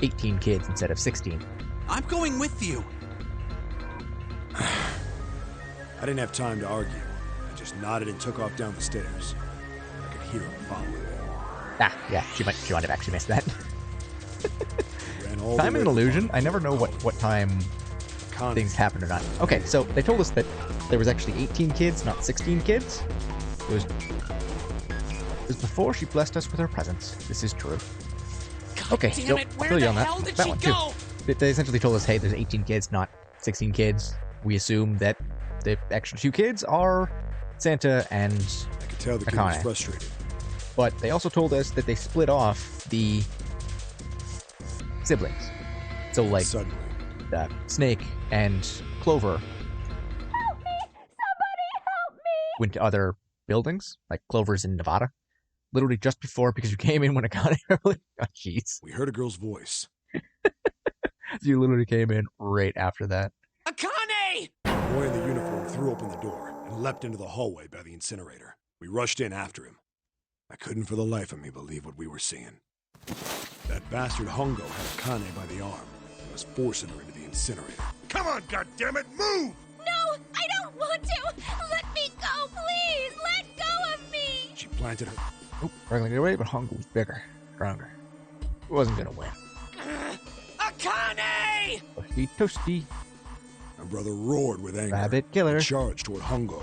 18 kids instead of 16. I'm going with you. I didn't have time to argue. I just nodded and took off down the stairs. I could hear him following me. Ah, yeah, she might have actually missed that. Ran all the Time way is to an the illusion. front. I never know what time Akane. things happen or not. Okay, so they told us that there was actually 18 kids, not 16 kids. It was before she blessed us with her presence. This is true. God Okay, damn yep, it, I'll where fill you the on that. hell did That she one, too. go? They essentially told us, hey, there's 18 kids, not 16 kids. We assume that the extra 2 kids are Santa and I could tell the kid was Akane. frustrated. But they also told us that they split off the siblings. So, like, Suddenly, Snake and Clover Help me! Somebody help me! went to other buildings, like Clover's in Nevada. Literally just before, because you came in when Akane. Oh, jeez. we heard a girl's voice. You literally came in right after that. Akane! The boy in the uniform threw open the door and leapt into the hallway by the incinerator. We rushed in after him. I couldn't for the life of me believe what we were seeing. That bastard Hongo had Akane by the arm and was forcing her into the incinerator. Come on, goddammit, move! No, I don't want to! Let me go, please! Let go of me! She planted her. Oh, wrangling it away, but Hongo was bigger, stronger. He wasn't gonna win. Akane! Toasty, toasty. My brother roared with anger. Rabbit killer. And charged toward Hongo.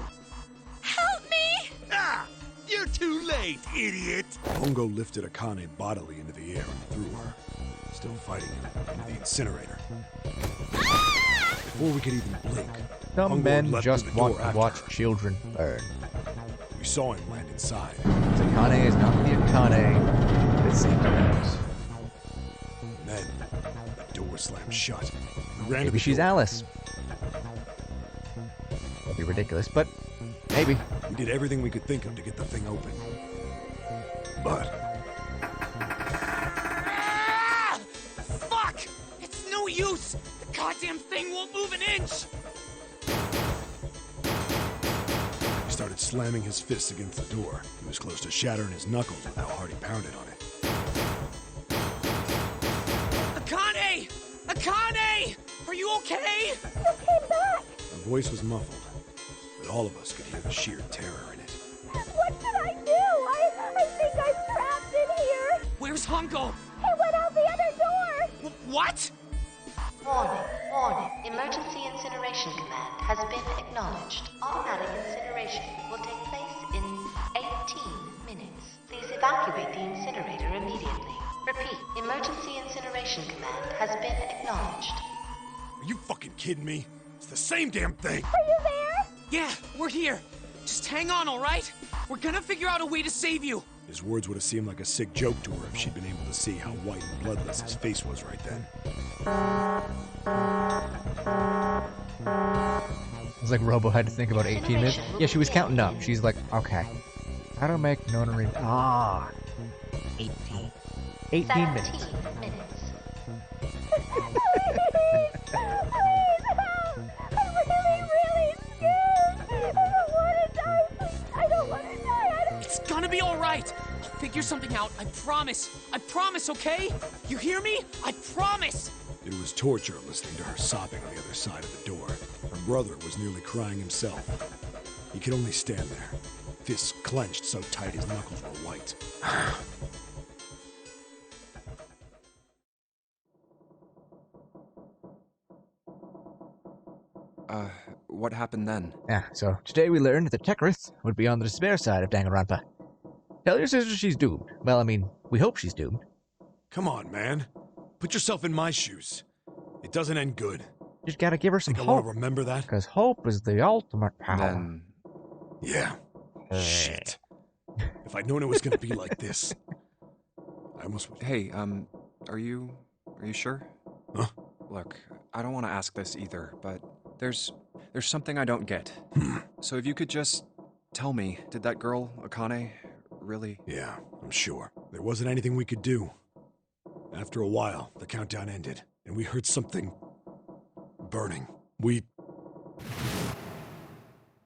Help me! Ah! You're too late, idiot! Hongo lifted Akane bodily into the air and threw her, still fighting him, into the incinerator. Before we could even blink, Some Hongo men leapt just through the want door to after watch her. children burn. We saw him land inside. Akane is not the Akane that Santa knows. Then, the door slammed shut. We ran to Maybe the she's door. Alice. That'd be ridiculous, but maybe. We did everything we could think of to get the thing open. But Ah! Fuck! It's no use! The goddamn thing won't move an inch! he started slamming his fists against the door. He was close to shattering his knuckles with how hard he pounded on it. Akane! Akane! Are you okay? You came back! Her voice was muffled, but all of us could hear the sheer terror in it. What should I do? I think I'm trapped in here! Where's Hongo? He went out the other door! What? Warning. Warning. Emergency incineration command has been acknowledged. Automatic incineration will take place in 18 minutes. Please evacuate the incinerator immediately. Repeat. Emergency incineration command has been acknowledged. Are you fucking kidding me? It's the same damn thing. Are you there? Yeah, we're here. Just hang on, all right? We're gonna figure out a way to save you. His words would have seemed like a sick joke to her if she'd been able to see how white and bloodless his face was right then. It's like Robo had to think about 18 minutes. Yeah, she was counting up. She's like, okay. How to make notary... 18. 18 minutes. 17 minutes. It's gonna be all right. I'll figure something out. I promise. I promise, okay? You hear me? I promise. It was torture listening to her sobbing on the other side of the door. Her brother was nearly crying himself. He could only stand there, fists clenched so tight his knuckles were white. What happened then? Yeah, so today we learned that Tekrith would be on the despair side of Danganronpa. Tell your sister she's doomed. Well, I mean, we hope she's doomed. Come on, man. Put yourself in my shoes. It doesn't end good. Just gotta give her some Think I hope. want to remember that? Because hope is the ultimate power. Then... Yeah. Shit. If I'd known it was gonna be like this, I almost would... Hey, are you sure? Huh? Look, I don't want to ask this either, but there's something I don't get. So if you could just tell me, did that girl, Akane, really... Yeah, I'm sure. There wasn't anything we could do. After a while, the countdown ended, and we heard something... burning.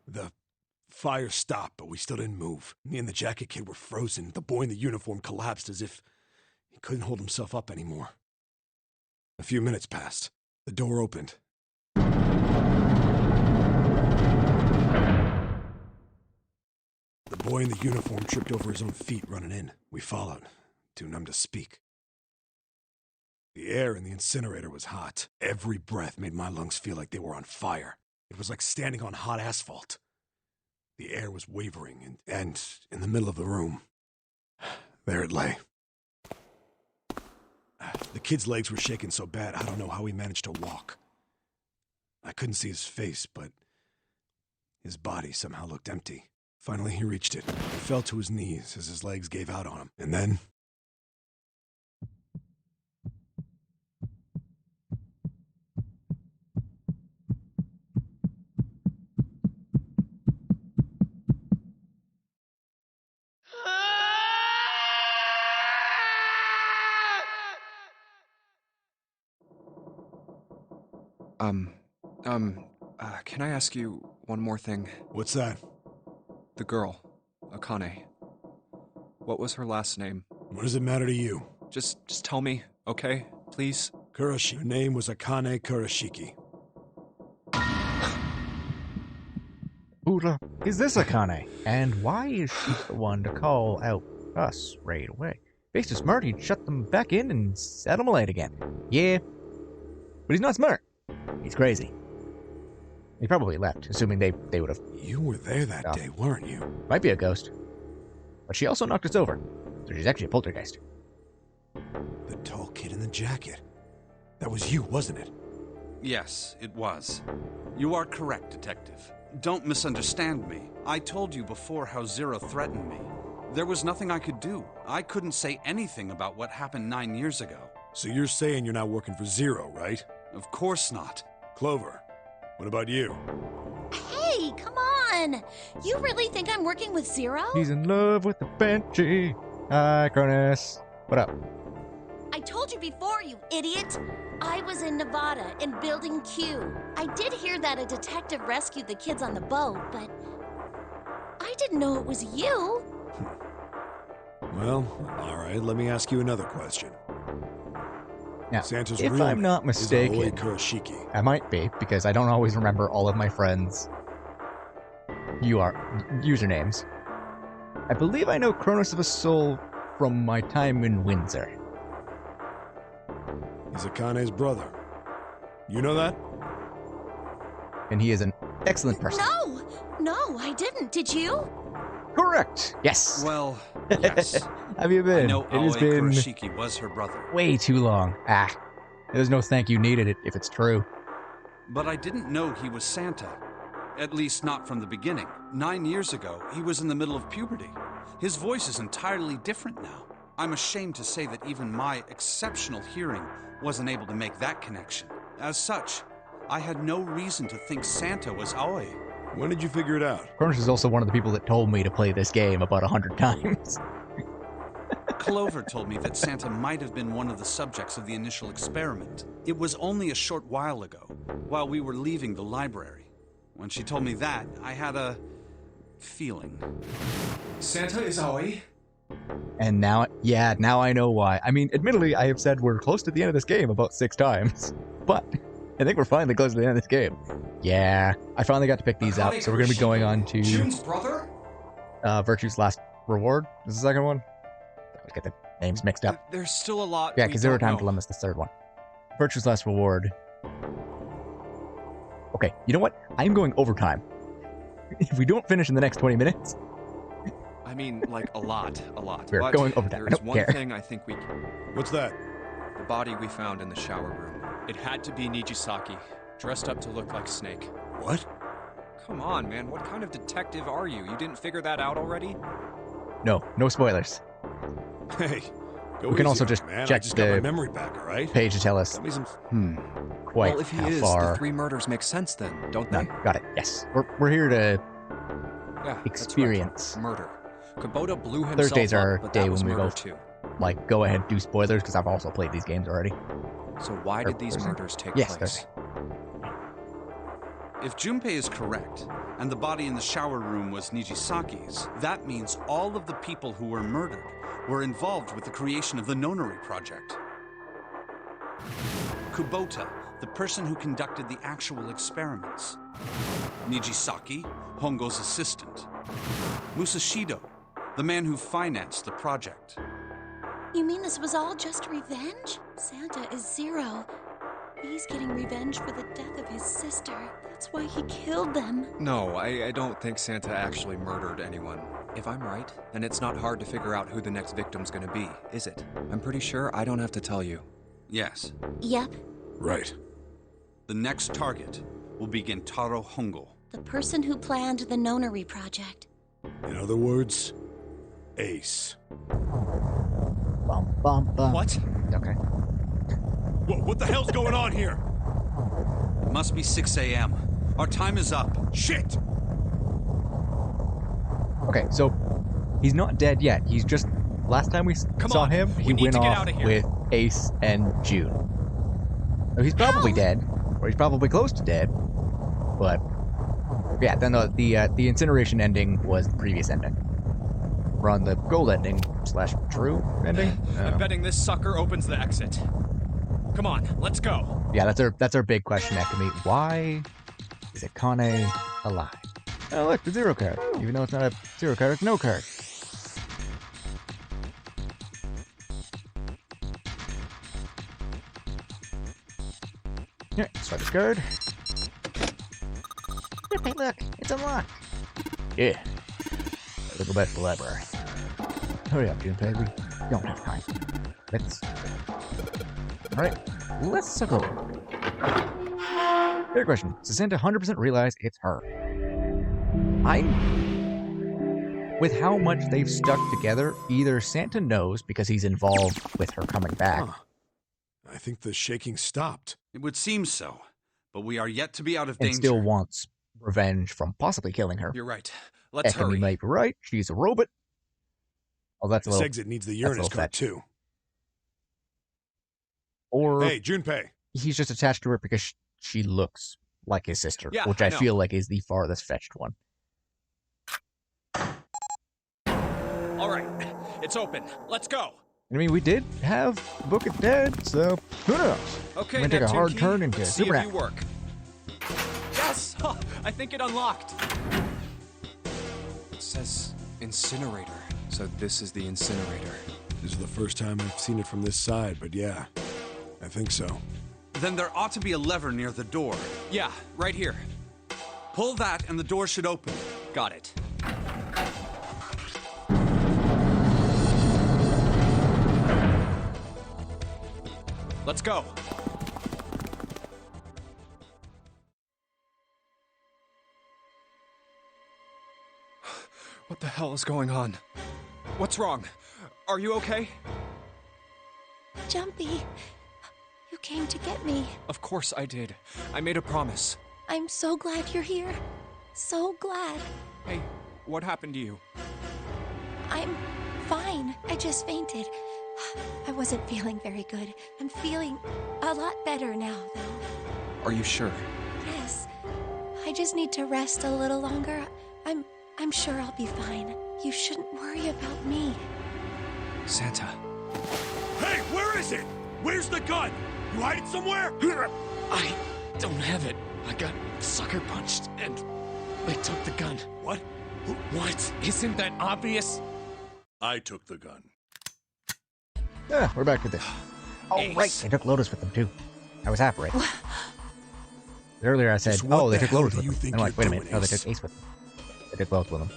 The fire stopped, but we still didn't move. Me and the jacket kid were frozen. The boy in the uniform collapsed as if he couldn't hold himself up anymore. A few minutes passed. The door opened. The boy in the uniform tripped over his own feet running in. We followed, too numb to speak. The air in the incinerator was hot. Every breath made my lungs feel like they were on fire. It was like standing on hot asphalt. The air was wavering, and in the middle of the room, there it lay. The kid's legs were shaking so bad, I don't know how he managed to walk. I couldn't see his face, but his body somehow looked empty. Finally, he reached it. He fell to his knees as his legs gave out on him. And then... can I ask you one more thing? What's that? The girl, Akane. What was her last name? What does it matter to you? Just tell me, okay? Please? Kurashiki. Her name was Akane Kurashiki. Who the... is this Akane? And why is she the one to call out us right away? Based is smart, he'd shut them back in and set them alight again. Yeah. But he's not smart. He's crazy. He probably left, assuming they would have... You were there that day, weren't you? Might be a ghost. But she also knocked us over. So she's actually a poltergeist. The tall kid in the jacket. That was you, wasn't it? Yes, it was. You are correct, Detective. Don't misunderstand me. I told you before how Zero threatened me. There was nothing I could do. I couldn't say anything about what happened 9 years ago. So you're saying you're not working for Zero, right? Of course not. Clover, what about you? Hey, come on! You really think I'm working with Zero? He's in love with the Banshee. Hi, Cronus. What up? I told you before, you idiot! I was in Nevada, in Building Q. I did hear that a detective rescued the kids on the boat, but I didn't know it was you. Well, alright, let me ask you another question. Now, Santa's if real I'm not name is Aoi mistaken, Kurashiki. I might be, because I don't always remember all of my friends' usernames. I believe I know Cronus of a Soul from my time in Windsor. He's Akane's brother. You know that? And he is an excellent person. No, I didn't. Did you? Correct. Yes. Well, yes. Have you been? I know It has Aoi been Kuroshiki was her brother. way too long. There's no thank you needed if it's true. But I didn't know he was Santa. At least not from the beginning. 9 years ago, he was in the middle of puberty. His voice is entirely different now. I'm ashamed to say that even my exceptional hearing wasn't able to make that connection. As such, I had no reason to think Santa was Aoi. When did you figure it out? Cronus is also one of the people that told me to play this game about 100 times. Clover told me that Santa might have been one of the subjects of the initial experiment. It was only a short while ago, while we were leaving the library. When she told me that, I had a feeling. Santa is Aoi? And now I know why. I mean, admittedly, I have said we're close to the end of this game about 6 times. But I think we're finally close to the end of this game. Yeah, I finally got to pick these up, so we're going to be going on to June's brother? Virtue's Last Reward. Is the second one? I always get the names mixed up. There's still a lot. Yeah, we because Zero don't Time know. Dilemma's the third one. Virtue's Last Reward. Okay, you know what? I'm going overtime. If we don't finish in the next 20 minutes, I mean, like, a lot. We're But going overtime. I There's don't one care. thing I think we can. What's that? The body we found in the shower room. It had to be Nijisaki, dressed up to look like Snake. What? Come on, man. What kind of detective are you? You didn't figure that out already? no spoilers. Hey, go We can easy also on just me, man. I check just got my the memory back, all right? page to tell us Got me some... quite Well, if he how is, far. the 3 murders make sense then, don't No, they? got it. Yes, we're here to Yeah, experience. That's right. Murder. Kubota blew himself Thursdays are up, but day that was when we murder go too. like go ahead do spoilers because I've also played these games already. So why Or did these Thursday? murders take Yes, place? Thursday. If Junpei is correct, and the body in the shower room was Nijisaki's, that means all of the people who were murdered were involved with the creation of the Nonary Project. Kubota, the person who conducted the actual experiments. Nijisaki, Hongo's assistant. Musashido, the man who financed the project. You mean this was all just revenge? Santa is Zero. He's getting revenge for the death of his sister. That's why he killed them. No, I don't think Santa actually murdered anyone. If I'm right, then it's not hard to figure out who the next victim's gonna be, is it? I'm pretty sure I don't have to tell you. Yes. Yep, Right. The next target will be Gentaro Hongo. the person who planned the Nonary Project. In other words, Ace. Bum, bum, bum. What? Okay. What the hell's going on here? It must be 6 a.m. Our time is up. Shit! Okay, so he's not dead yet. He's just last time we Come saw on, him, we he need went to get off out of here. with Ace and June. So he's probably dead, or he's probably close to dead. But yeah, then the incineration ending was the previous ending. We're on the gold ending / true ending. I'm betting this sucker opens the exit. Come on, let's go. Yeah, that's our big question, Ekami. Why is Akane alive? Oh look, the 0 card. Even though it's not a 0 card, it's no card. Yeah, swipe this card. Hey, look, it's unlocked. Yeah. Let's go back to the library. Hurry up, Junpei. We don't have time. Let's. Alright, let's go. Fair question. Does Santa 100% realize it's her? With how much they've stuck together, either Santa knows because he's involved with her coming back. Huh. I think the shaking stopped. It would seem so, but we are yet to be out of And danger. still wants revenge from possibly killing her. You're right. Let's Ekami hurry. might be right. She's a robot. Oh, that's a This little. exit needs the that's a Uranus little card, fetch. too. Or Hey, Junpei. he's just attached to her because she looks like his sister, Yeah, which I I know. feel like is the farthest fetched one. All right, it's open. Let's go. I mean, we did have Book of Dead, so who knows? Okay, Might take a Neptune hard key. turn into Let's see if you Supernat. work. Yes! I think it unlocked. It says incinerator. So this is the incinerator. This is the first time I've seen it from this side, but yeah, I think so. Then there ought to be a lever near the door. Yeah, right here. Pull that and the door should open. Got it. Let's go. What the hell is going on? What's wrong? Are you okay? Jumpy, you came to get me. Of course I did. I made a promise. I'm so glad you're here. So glad. Hey, what happened to you? I'm fine. I just fainted. I wasn't feeling very good. I'm feeling a lot better now, though. Are you sure? Yes. I just need to rest a little longer. I'm sure I'll be fine. You shouldn't worry about me. Santa. Hey, where is it? Where's the gun? You hide it somewhere? I don't have it. I got sucker punched and they took the gun. What? What? Isn't that obvious? I took the gun. Yeah, we're back to this. Oh, Ace. right. They took Lotus with them, too. I was half right. Earlier I said, Just what oh, they the took hell Lotus do with you them. think I'm like, you're wait a minute. doing, No, they Ace? took Ace with them. They took both with them.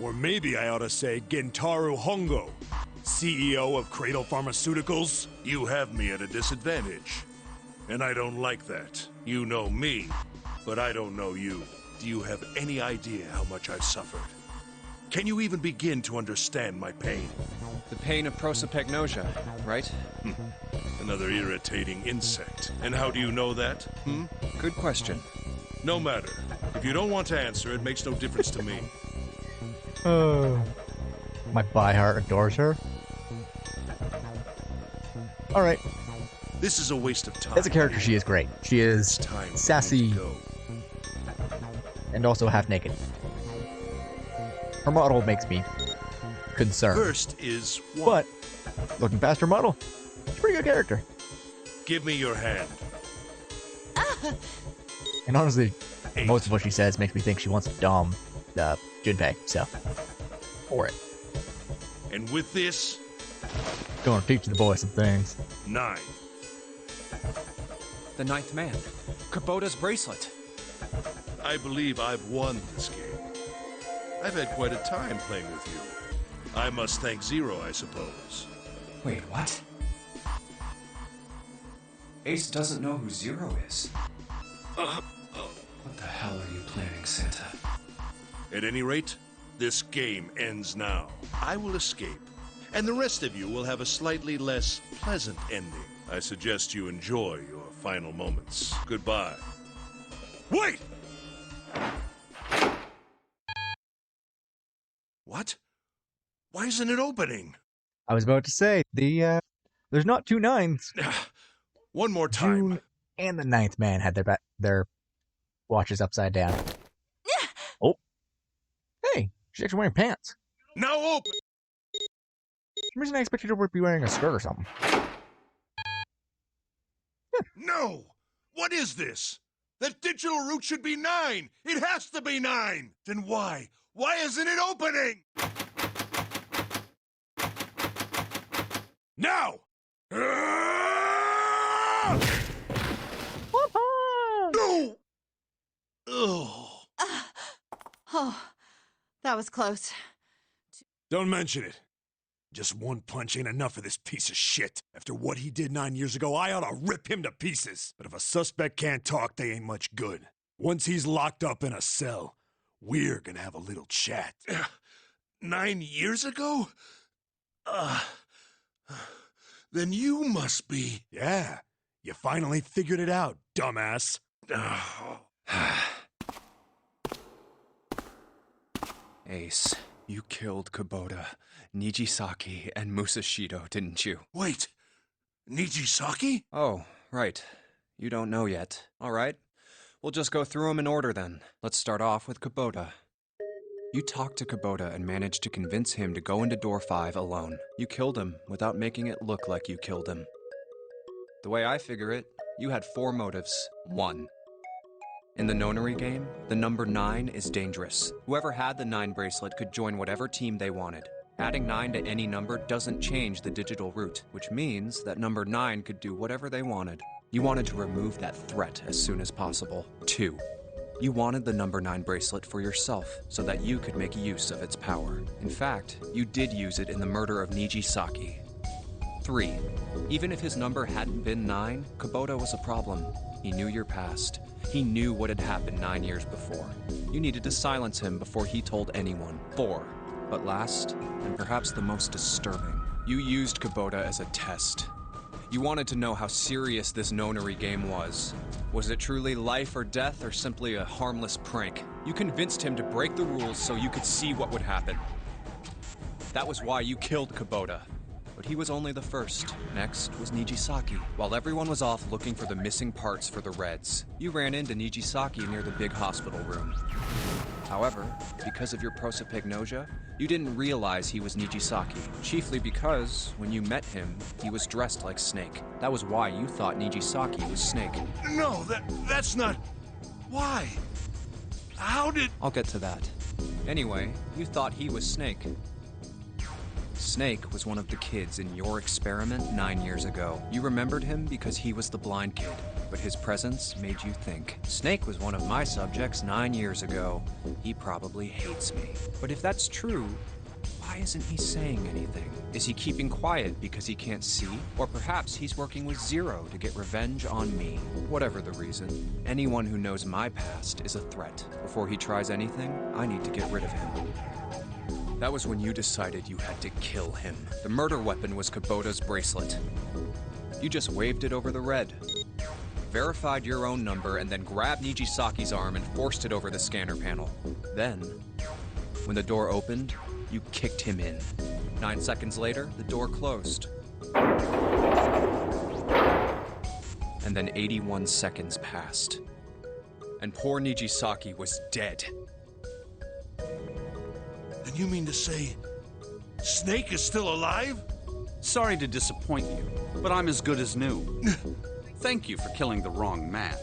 Or maybe I ought to say Gentaro Hongo, CEO of Cradle Pharmaceuticals. You have me at a disadvantage. And I don't like that. You know me, but I don't know you. Do you have any idea how much I've suffered? Can you even begin to understand my pain? The pain of prosopagnosia, right? Another irritating insect. And how do you know that? Good question. No matter. If you don't want to answer, it makes no difference to me. My by-heart adores her. Alright. This is a waste of time. As a character, she is great. She is Time for me sassy to go. and also half naked. Her model makes me concerned. First is what? But, looking past her model, she's a pretty good character. Give me your hand. And honestly, 8. most of what she says makes me think she wants to dom Junpei, so. For it. And with this, Gonna teach the boy some things. 9. The ninth man. Kubota's bracelet. I believe I've won this game. I've had quite a time playing with you. I must thank Zero, I suppose. Wait, what? Ace doesn't know who Zero is. What the hell are you planning, Santa? At any rate, this game ends now. I will escape, and the rest of you will have a slightly less pleasant ending. I suggest you enjoy your final moments. Goodbye. Wait! What? Why isn't it opening? I was about to say, there's not 2 9s. One more time. June and the ninth man had their watches upside down. Oh. Hey, she's actually wearing pants. Now open! For some reason I expected her to be wearing a skirt or something. No! What is this? That digital route should be 9! It has to be 9! Then why? Why isn't it opening? Now! No! Ugh. Oh, that was close. Don't mention it. Just one punch ain't enough for this piece of shit. After what he did 9 years ago, I ought to rip him to pieces. But if a suspect can't talk, they ain't much good. Once he's locked up in a cell, we're gonna have a little chat. 9 years ago? Then you must be... Yeah, you finally figured it out, dumbass. Ace, you killed Kubota, Nijisaki, and Musashido, didn't you? Wait, Nijisaki? Oh, right. You don't know yet. All right. We'll just go through them in order then. Let's start off with Kubota. You talked to Kubota and managed to convince him to go into door 5 alone. You killed him without making it look like you killed him. The way I figure it, you had 4 motives. 1. In the Nonary game, the number 9 is dangerous. Whoever had the 9 bracelet could join whatever team they wanted. Adding 9 to any number doesn't change the digital root, which means that number 9 could do whatever they wanted. You wanted to remove that threat as soon as possible. 2. You wanted the number 9 bracelet for yourself so that you could make use of its power. In fact, you did use it in the murder of Nijisaki. 3. Even if his number hadn't been 9, Kubota was a problem. He knew your past. He knew what had happened 9 years before. You needed to silence him before he told anyone. 4. But last, and perhaps the most disturbing, you used Kubota as a test. You wanted to know how serious this nonary game was. Was it truly life or death, or simply a harmless prank? You convinced him to break the rules so you could see what would happen. That was why you killed Kubota. But he was only the first. Next was Nijisaki. While everyone was off looking for the missing parts for the Reds, you ran into Nijisaki near the big hospital room. However, because of your prosopagnosia, you didn't realize he was Nijisaki, chiefly because, when you met him, he was dressed like Snake. That was why you thought Nijisaki was Snake. No, that's not... Why? How did... I'll get to that. Anyway, you thought he was Snake. Snake was one of the kids in your experiment 9 years ago. You remembered him because he was the blind kid, but his presence made you think. Snake was one of my subjects 9 years ago. He probably hates me. But if that's true, why isn't he saying anything? Is he keeping quiet because he can't see? Or perhaps he's working with Zero to get revenge on me. Whatever the reason, anyone who knows my past is a threat. Before he tries anything, I need to get rid of him. That was when you decided you had to kill him. The murder weapon was Kubota's bracelet. You just waved it over the Red, verified your own number, and then grabbed Nijisaki's arm and forced it over the scanner panel. Then, when the door opened, you kicked him in. 9 seconds later, the door closed. And then 81 seconds passed. And poor Nijisaki was dead. And you mean to say Snake is still alive? Sorry to disappoint you, but I'm as good as new. Thank you for killing the wrong man.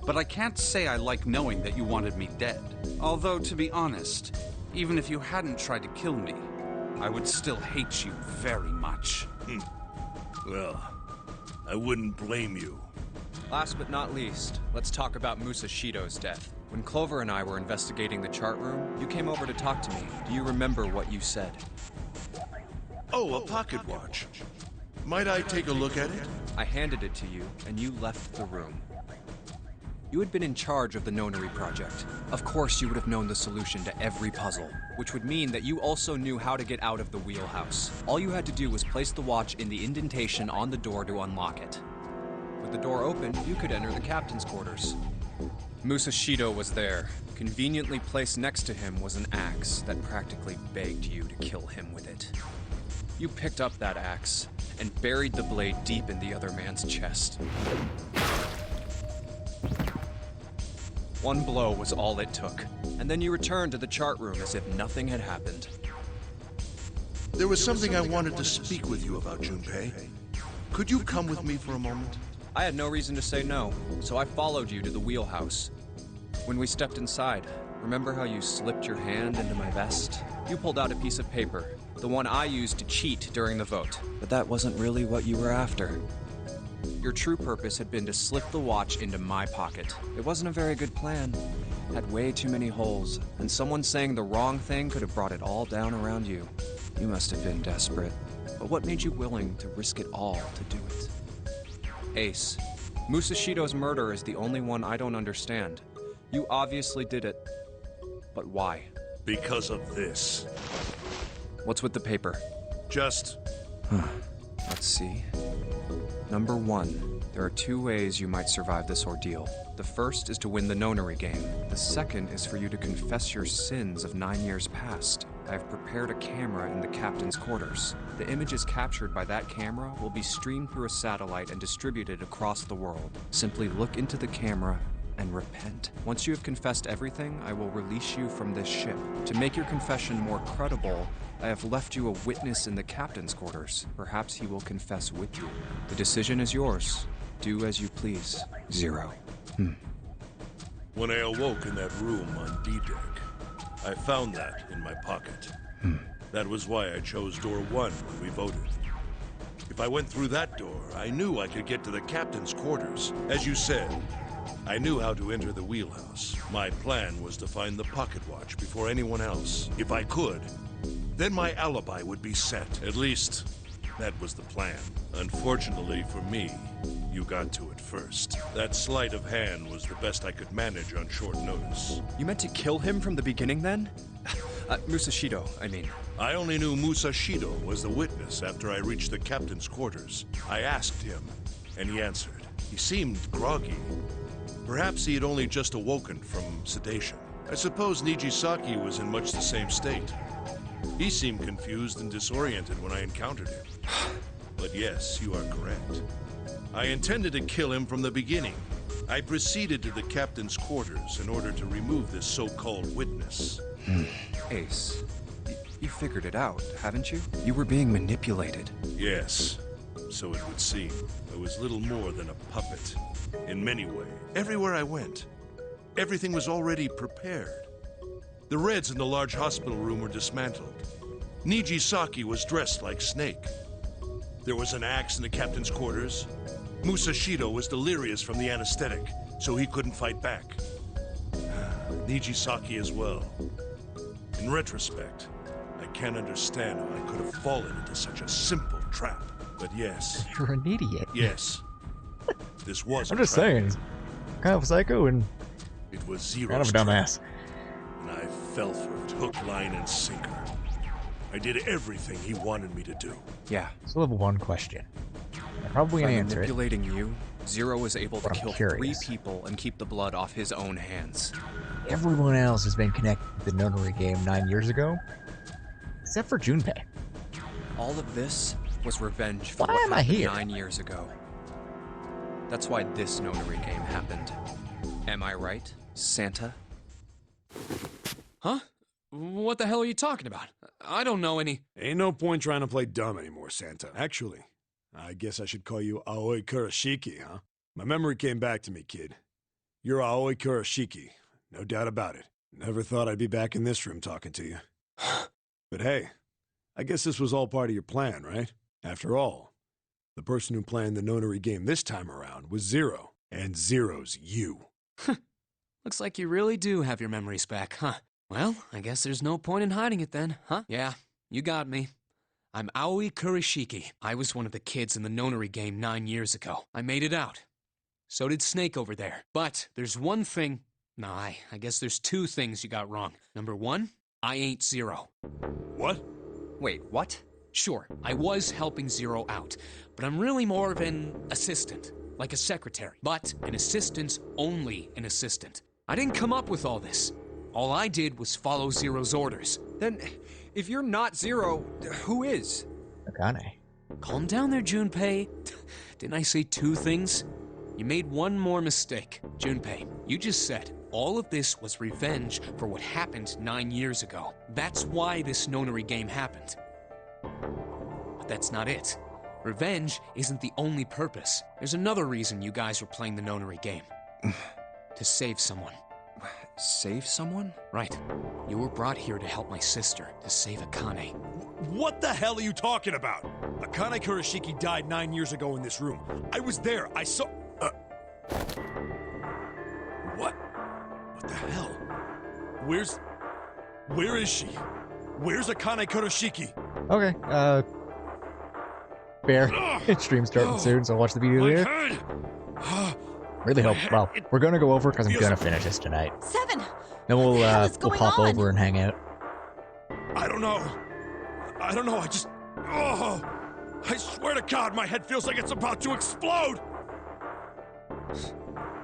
But I can't say I like knowing that you wanted me dead. Although, to be honest, even if you hadn't tried to kill me, I would still hate you very much. Well, I wouldn't blame you. Last but not least, let's talk about Musashido's death. When Clover and I were investigating the chart room, you came over to talk to me. Do you remember what you said? Oh, a pocket watch. Might I take a look at it? I handed it to you, and you left the room. You had been in charge of the Nonary project. Of course, you would have known the solution to every puzzle, which would mean that you also knew how to get out of the wheelhouse. All you had to do was place the watch in the indentation on the door to unlock it. With the door open, you could enter the captain's quarters. Musashido was there. Conveniently placed next to him was an axe that practically begged you to kill him with it. You picked up that axe and buried the blade deep in the other man's chest. One blow was all it took, and then you returned to the chart room as if nothing had happened. There was something I wanted to speak with you about, Junpei. Could you come with me for a moment? I had no reason to say no, so I followed you to the wheelhouse. When we stepped inside, remember how you slipped your hand into my vest? You pulled out a piece of paper, the one I used to cheat during the vote. But that wasn't really what you were after. Your true purpose had been to slip the watch into my pocket. It wasn't a very good plan. It had way too many holes, and someone saying the wrong thing could have brought it all down around you. You must have been desperate. But what made you willing to risk it all to do it? Ace, Musashido's murder is the only one I don't understand. You obviously did it. But why? Because of this. What's with the paper? Just... Let's see. Number 1, there are 2 ways you might survive this ordeal. The first is to win the Nonary game. The second is for you to confess your sins of 9 years past. I have prepared a camera in the captain's quarters. The images captured by that camera will be streamed through a satellite and distributed across the world. Simply look into the camera and repent. Once you have confessed everything, I will release you from this ship. To make your confession more credible, I have left you a witness in the captain's quarters. Perhaps he will confess with you. The decision is yours. Do as you please. Zero. When I awoke in that room on D-Deck, I found that in my pocket. That was why I chose door 1 when we voted. If I went through that door, I knew I could get to the captain's quarters. As you said, I knew how to enter the wheelhouse. My plan was to find the pocket watch before anyone else. If I could, then my alibi would be set. At least, that was the plan. Unfortunately for me, you got to it first. That sleight of hand was the best I could manage on short notice. You meant to kill him from the beginning then? Musashido, I mean. I only knew Musashido was the witness after I reached the captain's quarters. I asked him, and he answered. He seemed groggy. Perhaps he had only just awoken from sedation. I suppose Nijisaki was in much the same state. He seemed confused and disoriented when I encountered him. But yes, you are correct. I intended to kill him from the beginning. I proceeded to the captain's quarters in order to remove this so-called witness. Ace, you figured it out, haven't you? You were being manipulated. Yes, so it would seem. I was little more than a puppet. In many ways. Everywhere I went, everything was already prepared. The Reds in the large hospital room were dismantled. Nijisaki was dressed like Snake. There was an axe in the captain's quarters. Musashido was delirious from the anesthetic, so he couldn't fight back. Nijisaki as well. In retrospect, I can't understand how I could have fallen into such a simple trap. But yes. You're an idiot. Yes. This was I'm just saying, he's kind of a psycho and it was Zero's kind of a dumbass. And I fell for it, hook, line, and sinker. I did everything he wanted me to do. Yeah. Still have one question. I'm probably gonna By answer it. manipulating you, Zero was able to But I'm kill curious. 3 people and keep the blood off his own hands. Everyone else has been connected to the notary game 9 years ago, except for Junpei. All of this was revenge for Why what am I happened here? 9 years ago. That's why this notary game happened. Am I right, Santa? Huh? What the hell are you talking about? I don't know any... Ain't no point trying to play dumb anymore, Santa. Actually, I guess I should call you Aoi Kurashiki, huh? My memory came back to me, kid. You're Aoi Kurashiki, no doubt about it. Never thought I'd be back in this room talking to you. But hey, I guess this was all part of your plan, right? After all, the person who planned the notary game this time around was Zero, and Zero's you. Looks like you really do have your memories back, huh? Well, I guess there's no point in hiding it then, huh? Yeah, you got me. I'm Aoi Kurashiki. I was one of the kids in the notary game 9 years ago. I made it out. So did Snake over there. But there's one thing... Nah, I guess there's 2 things you got wrong. Number 1, I ain't Zero. What? Wait, what? Sure, I was helping Zero out, but I'm really more of an assistant, like a secretary. But an assistant's only an assistant. I didn't come up with all this. All I did was follow Zero's orders. Then, if you're not Zero, who is? Akane. Calm down there, Junpei. Didn't I say 2 things? You made one more mistake. Junpei, you just said all of this was revenge for what happened 9 years ago. That's why this notary game happened. But that's not it. Revenge isn't the only purpose. There's another reason you guys were playing the notary game. To save someone. Save someone? Right. You were brought here to help my sister, to save Akane. What the hell are you talking about? Akane Kurashiki died 9 years ago in this room. I was there. I saw... What? What the hell? Where is she? Where's Akane Kurashiki? Okay, fair. Stream's starting soon, so I'll watch the video My later. head! Really hope. Well, we're gonna go over because I'm feels- gonna finish this tonight. 7! Then we'll the hell is we'll going pop on? over and hang out. I don't know. I just... Oh! I swear to God, my head feels like it's about to explode!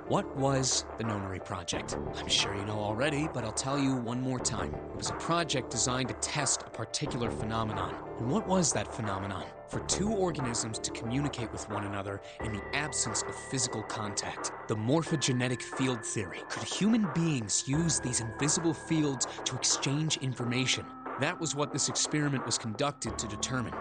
What was the Nonary Project? I'm sure you know already, but I'll tell you one more time. It was a project designed to test a particular phenomenon. And what was that phenomenon? For 2 organisms to communicate with one another in the absence of physical contact. The morphogenetic field theory. Could human beings use these invisible fields to exchange information? That was what this experiment was conducted to determine.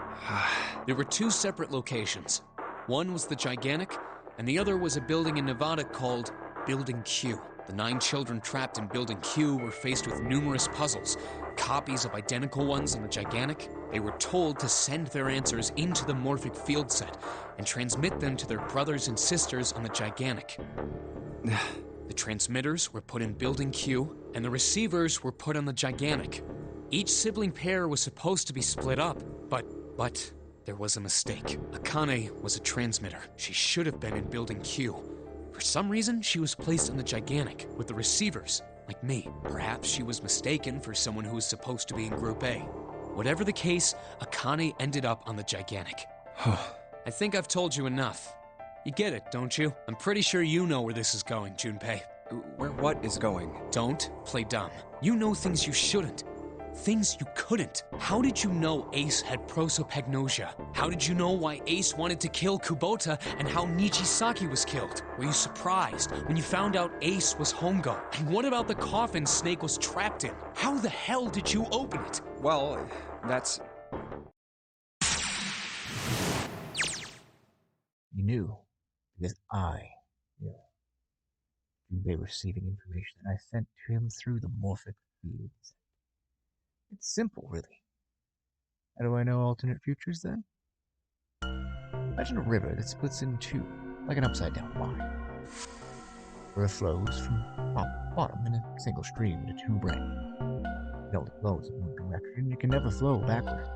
There were 2 separate locations. One was the Gigantic, and the other was a building in Nevada called Building Q. The 9 children trapped in Building Q were faced with numerous puzzles, copies of identical ones on the Gigantic. They were told to send their answers into the Morphic field set and transmit them to their brothers and sisters on the Gigantic. The transmitters were put in Building Q, and the receivers were put on the Gigantic. Each sibling pair was supposed to be split up, but there was a mistake. Akane was a transmitter. She should have been in Building Q. For some reason, she was placed on the Gigantic with the receivers, like me. Perhaps she was mistaken for someone who was supposed to be in Group A. Whatever the case, Akane ended up on the Gigantic. I think I've told you enough. You get it, don't you? I'm pretty sure you know where this is going, Junpei. Where what is going? Don't play dumb. You know things you shouldn't. Things you couldn't. How did you know Ace had prosopagnosia? How did you know why Ace wanted to kill Kubota and how Nijisaki was killed? Were you surprised when you found out Ace was Hongo? And what about the coffin Snake was trapped in? How the hell did you open it? Well, that's... You knew, because I knew. Junpei receiving information that I sent to him through the Morphic fields. It's simple, really. How do I know alternate futures, then? Imagine a river that splits in two, like an upside-down line. Where it flows from top to bottom in a single stream into two branches. It only flows in one direction, it can never flow backward.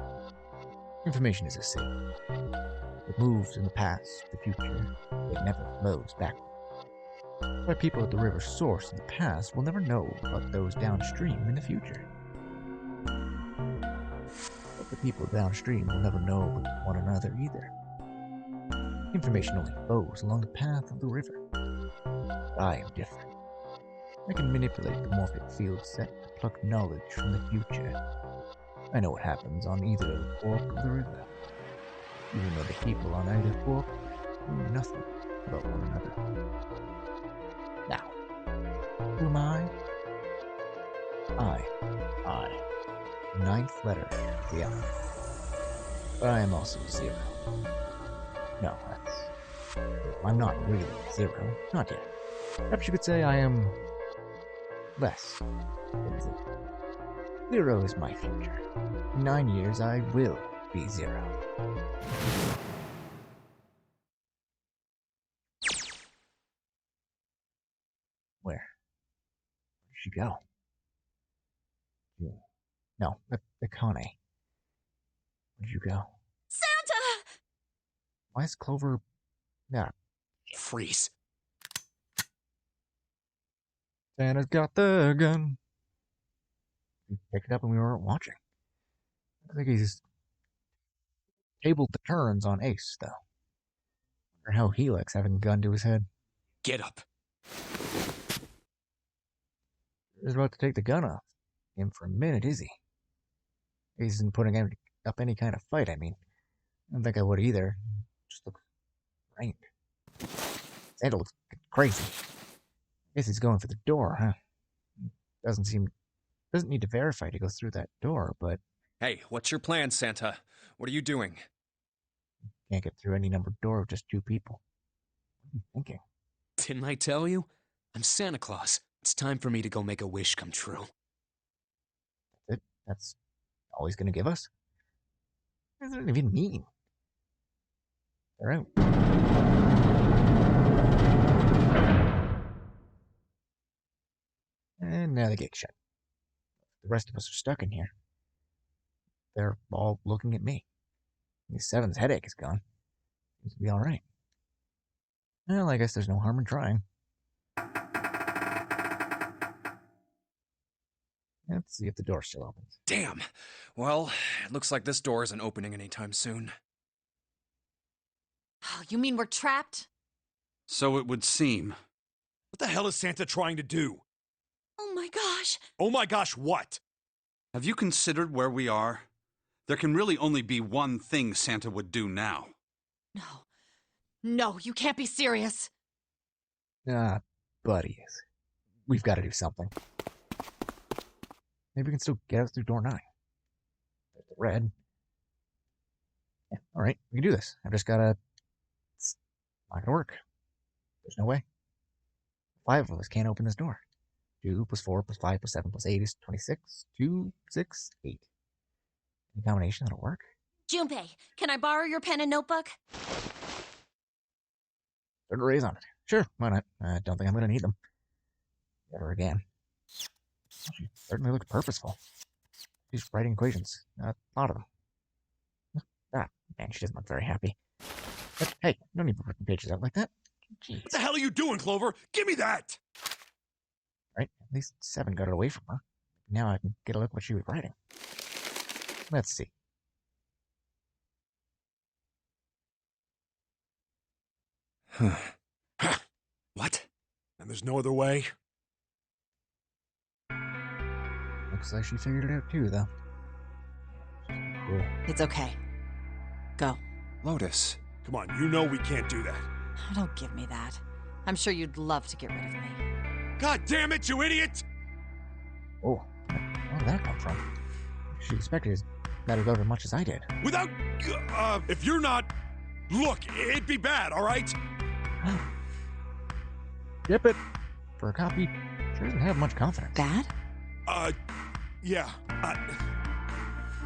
Information is a signal. It moves in the past, the future, it never flows backward. Why people at the river's source in the past will never know about those downstream in the future. But the people downstream will never know about one another either. Information only flows along the path of the river. But I am different. I can manipulate the Morphic field set to pluck knowledge from the future. I know what happens on either fork of the river. Even though the people on either fork know nothing about one another. Now, who am I? I. The ninth letter of the alphabet. But I am also zero. No, I'm not really zero. Not yet. Perhaps you could say I am less than zero. Zero is my future. In 9 years, I will be zero. Where did she go? No, Akane. Where did you go? Santa! Why is Clover... Nah. Freeze. Santa's got the gun. We picked it up and we weren't watching. I think he's tabled the turns on Ace, though. Wonder how Helix having a gun to his head. Get up. He's about to take the gun off him for a minute, is he? Ace isn't putting up any kind of fight, I mean. I don't think I would either. Just looks drained. Santa looks crazy. Guess he's going for the door, huh? Doesn't need to verify to go through that door, but... Hey, what's your plan, Santa? What are you doing? Can't get through any numbered door with just two people. What are you thinking? Didn't I tell you? I'm Santa Claus. It's time for me to go make a wish come true. That's it? That's all he's gonna give us? What does it even mean? They're out. And now the gate's shut. The rest of us are stuck in here. They're all looking at me. Seven's headache is gone. Seems to be alright. Well, I guess there's no harm in trying. Let's see if the door still opens. Damn. Well, it looks like this door isn't opening anytime soon. Oh, you mean we're trapped? So it would seem. What the hell is Santa trying to do? Oh my gosh. Oh my gosh, what? Have you considered where we are? There can really only be one thing Santa would do now. No. No, you can't be serious. Ah, buddy. We've got to do something. Maybe we can still get us through door 9. There's the red. Yeah, alright, we can do this. I've just gotta... It's not gonna work. There's no way. 5 of us can't open this door. 2 plus 4 plus 5 plus 7 plus 8 is 26. 2, 6, 8. Any combination that'll work? Junpei, can I borrow your pen and notebook? Put a raise on it. Sure, why not? I don't think I'm going to need them. Never again. She certainly looks purposeful. She's writing equations. A lot of them. Ah, man, she doesn't look very happy. But hey, no need for ripping pages out like that. Jeez. What the hell are you doing, Clover? Give me that! Right? At least 7 got it away from her. Now I can get a look at what she was writing. Let's see. What? And there's no other way? Looks like she figured it out too, though. Cool. It's okay. Go. Lotus. Come on, you know we can't do that. Oh, don't give me that. I'm sure you'd love to get rid of me. God damn it, you idiot! Oh, where did that come from? She expected his that about as much as I did. Without, if you're not, look, it'd be bad, all right? Yep, it. For a copy, she doesn't have much confidence. Bad? Yeah.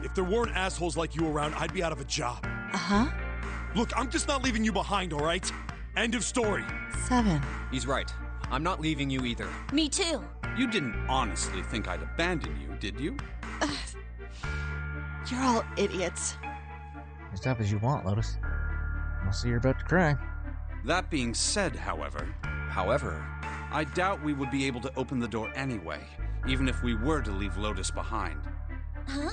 If there weren't assholes like you around, I'd be out of a job. Uh-huh. Look, I'm just not leaving you behind, all right? End of story. 7. He's right. I'm not leaving you either. Me too. You didn't honestly think I'd abandon you, did you? You're all idiots. As tough as you want, Lotus. I'll see you're about to cry. That being said, however, I doubt we would be able to open the door anyway, even if we were to leave Lotus behind. Huh?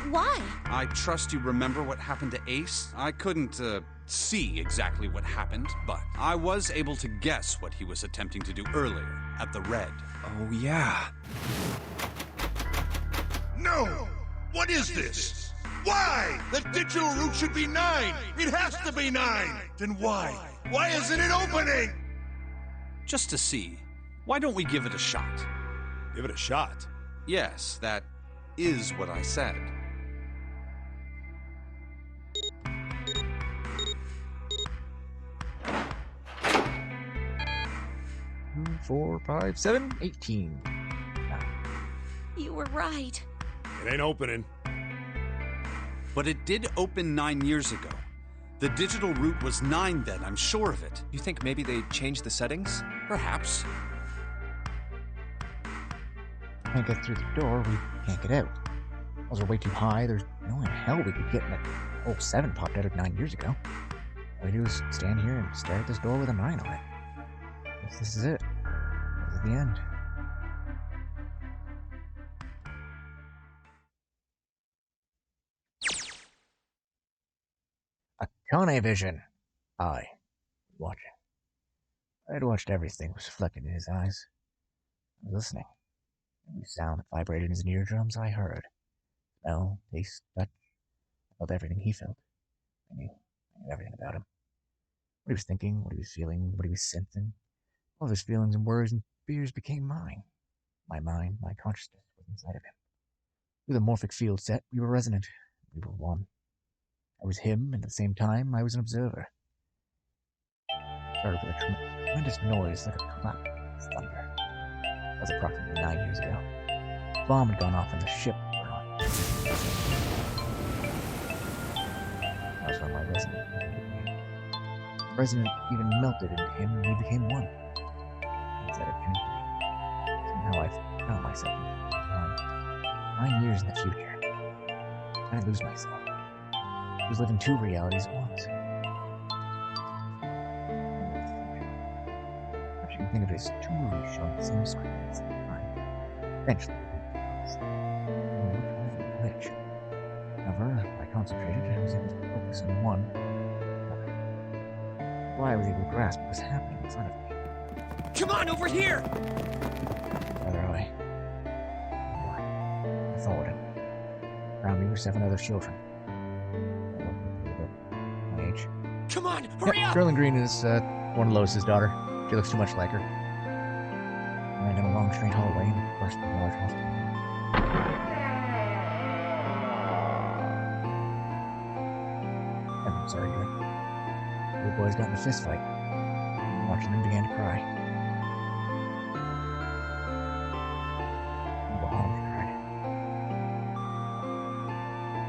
Why? I trust you remember what happened to Ace? I couldn't, see exactly what happened, but I was able to guess what he was attempting to do earlier, at the Red. Oh, yeah. No! What is this? Why? The digital route should be 9! It has to be 9! Then why? Why isn't it opening? Just to see, why don't we give it a shot? Give it a shot. Yes, that is what I said. 2, 4, 5, 7, 18. You were right. It ain't opening. But it did open 9 years ago. The digital route was 9 then, I'm sure of it. You think maybe they changed the settings? Perhaps. Can't get through the door, we can't get out. Walls are way too high, there's no way in hell we could get in it. Old 7 popped out of 9 years ago. All we do is stand here and stare at this door with a 9 on it. Guess this is it. This is the end. Akane Vision. I watching. I'd watched everything was reflected in his eyes. I was listening. Every sound that vibrated in his eardrums I heard. Smell, taste, touch. I felt everything he felt. I knew everything about him. What he was thinking, what he was feeling, what he was sensing. All of his feelings and words and fears became mine. My mind, my consciousness was inside of him. Through the morphic field set, we were resonant. We were one. I was him, and at the same time, I was an observer. It started with a tremendous noise like a clap of thunder. That was approximately 9 years ago. A bomb had gone off on the ship we were on. That was when my resonant the resonant even melted into him, and we became one. Instead of Junpei. Somehow I found myself in time. 9 years in the future. I lose myself. I was living 2 realities at once. But you can think of it as 2 movies showing the same screen at the same time. Eventually, which? However, I concentrated and was able to focus on one. Why I was able to grasp what was happening in front of me. Come on, over here! Rather I. I followed him. Around me were 7 other children. My age. Come on, hurry up! Sterling Green is one of Lois's daughter. She looks too much like her. I ran down a long straight hallway and burst into a large hospital. I'm sorry, Green. The boys got in a fist fight. Watching them began to cry.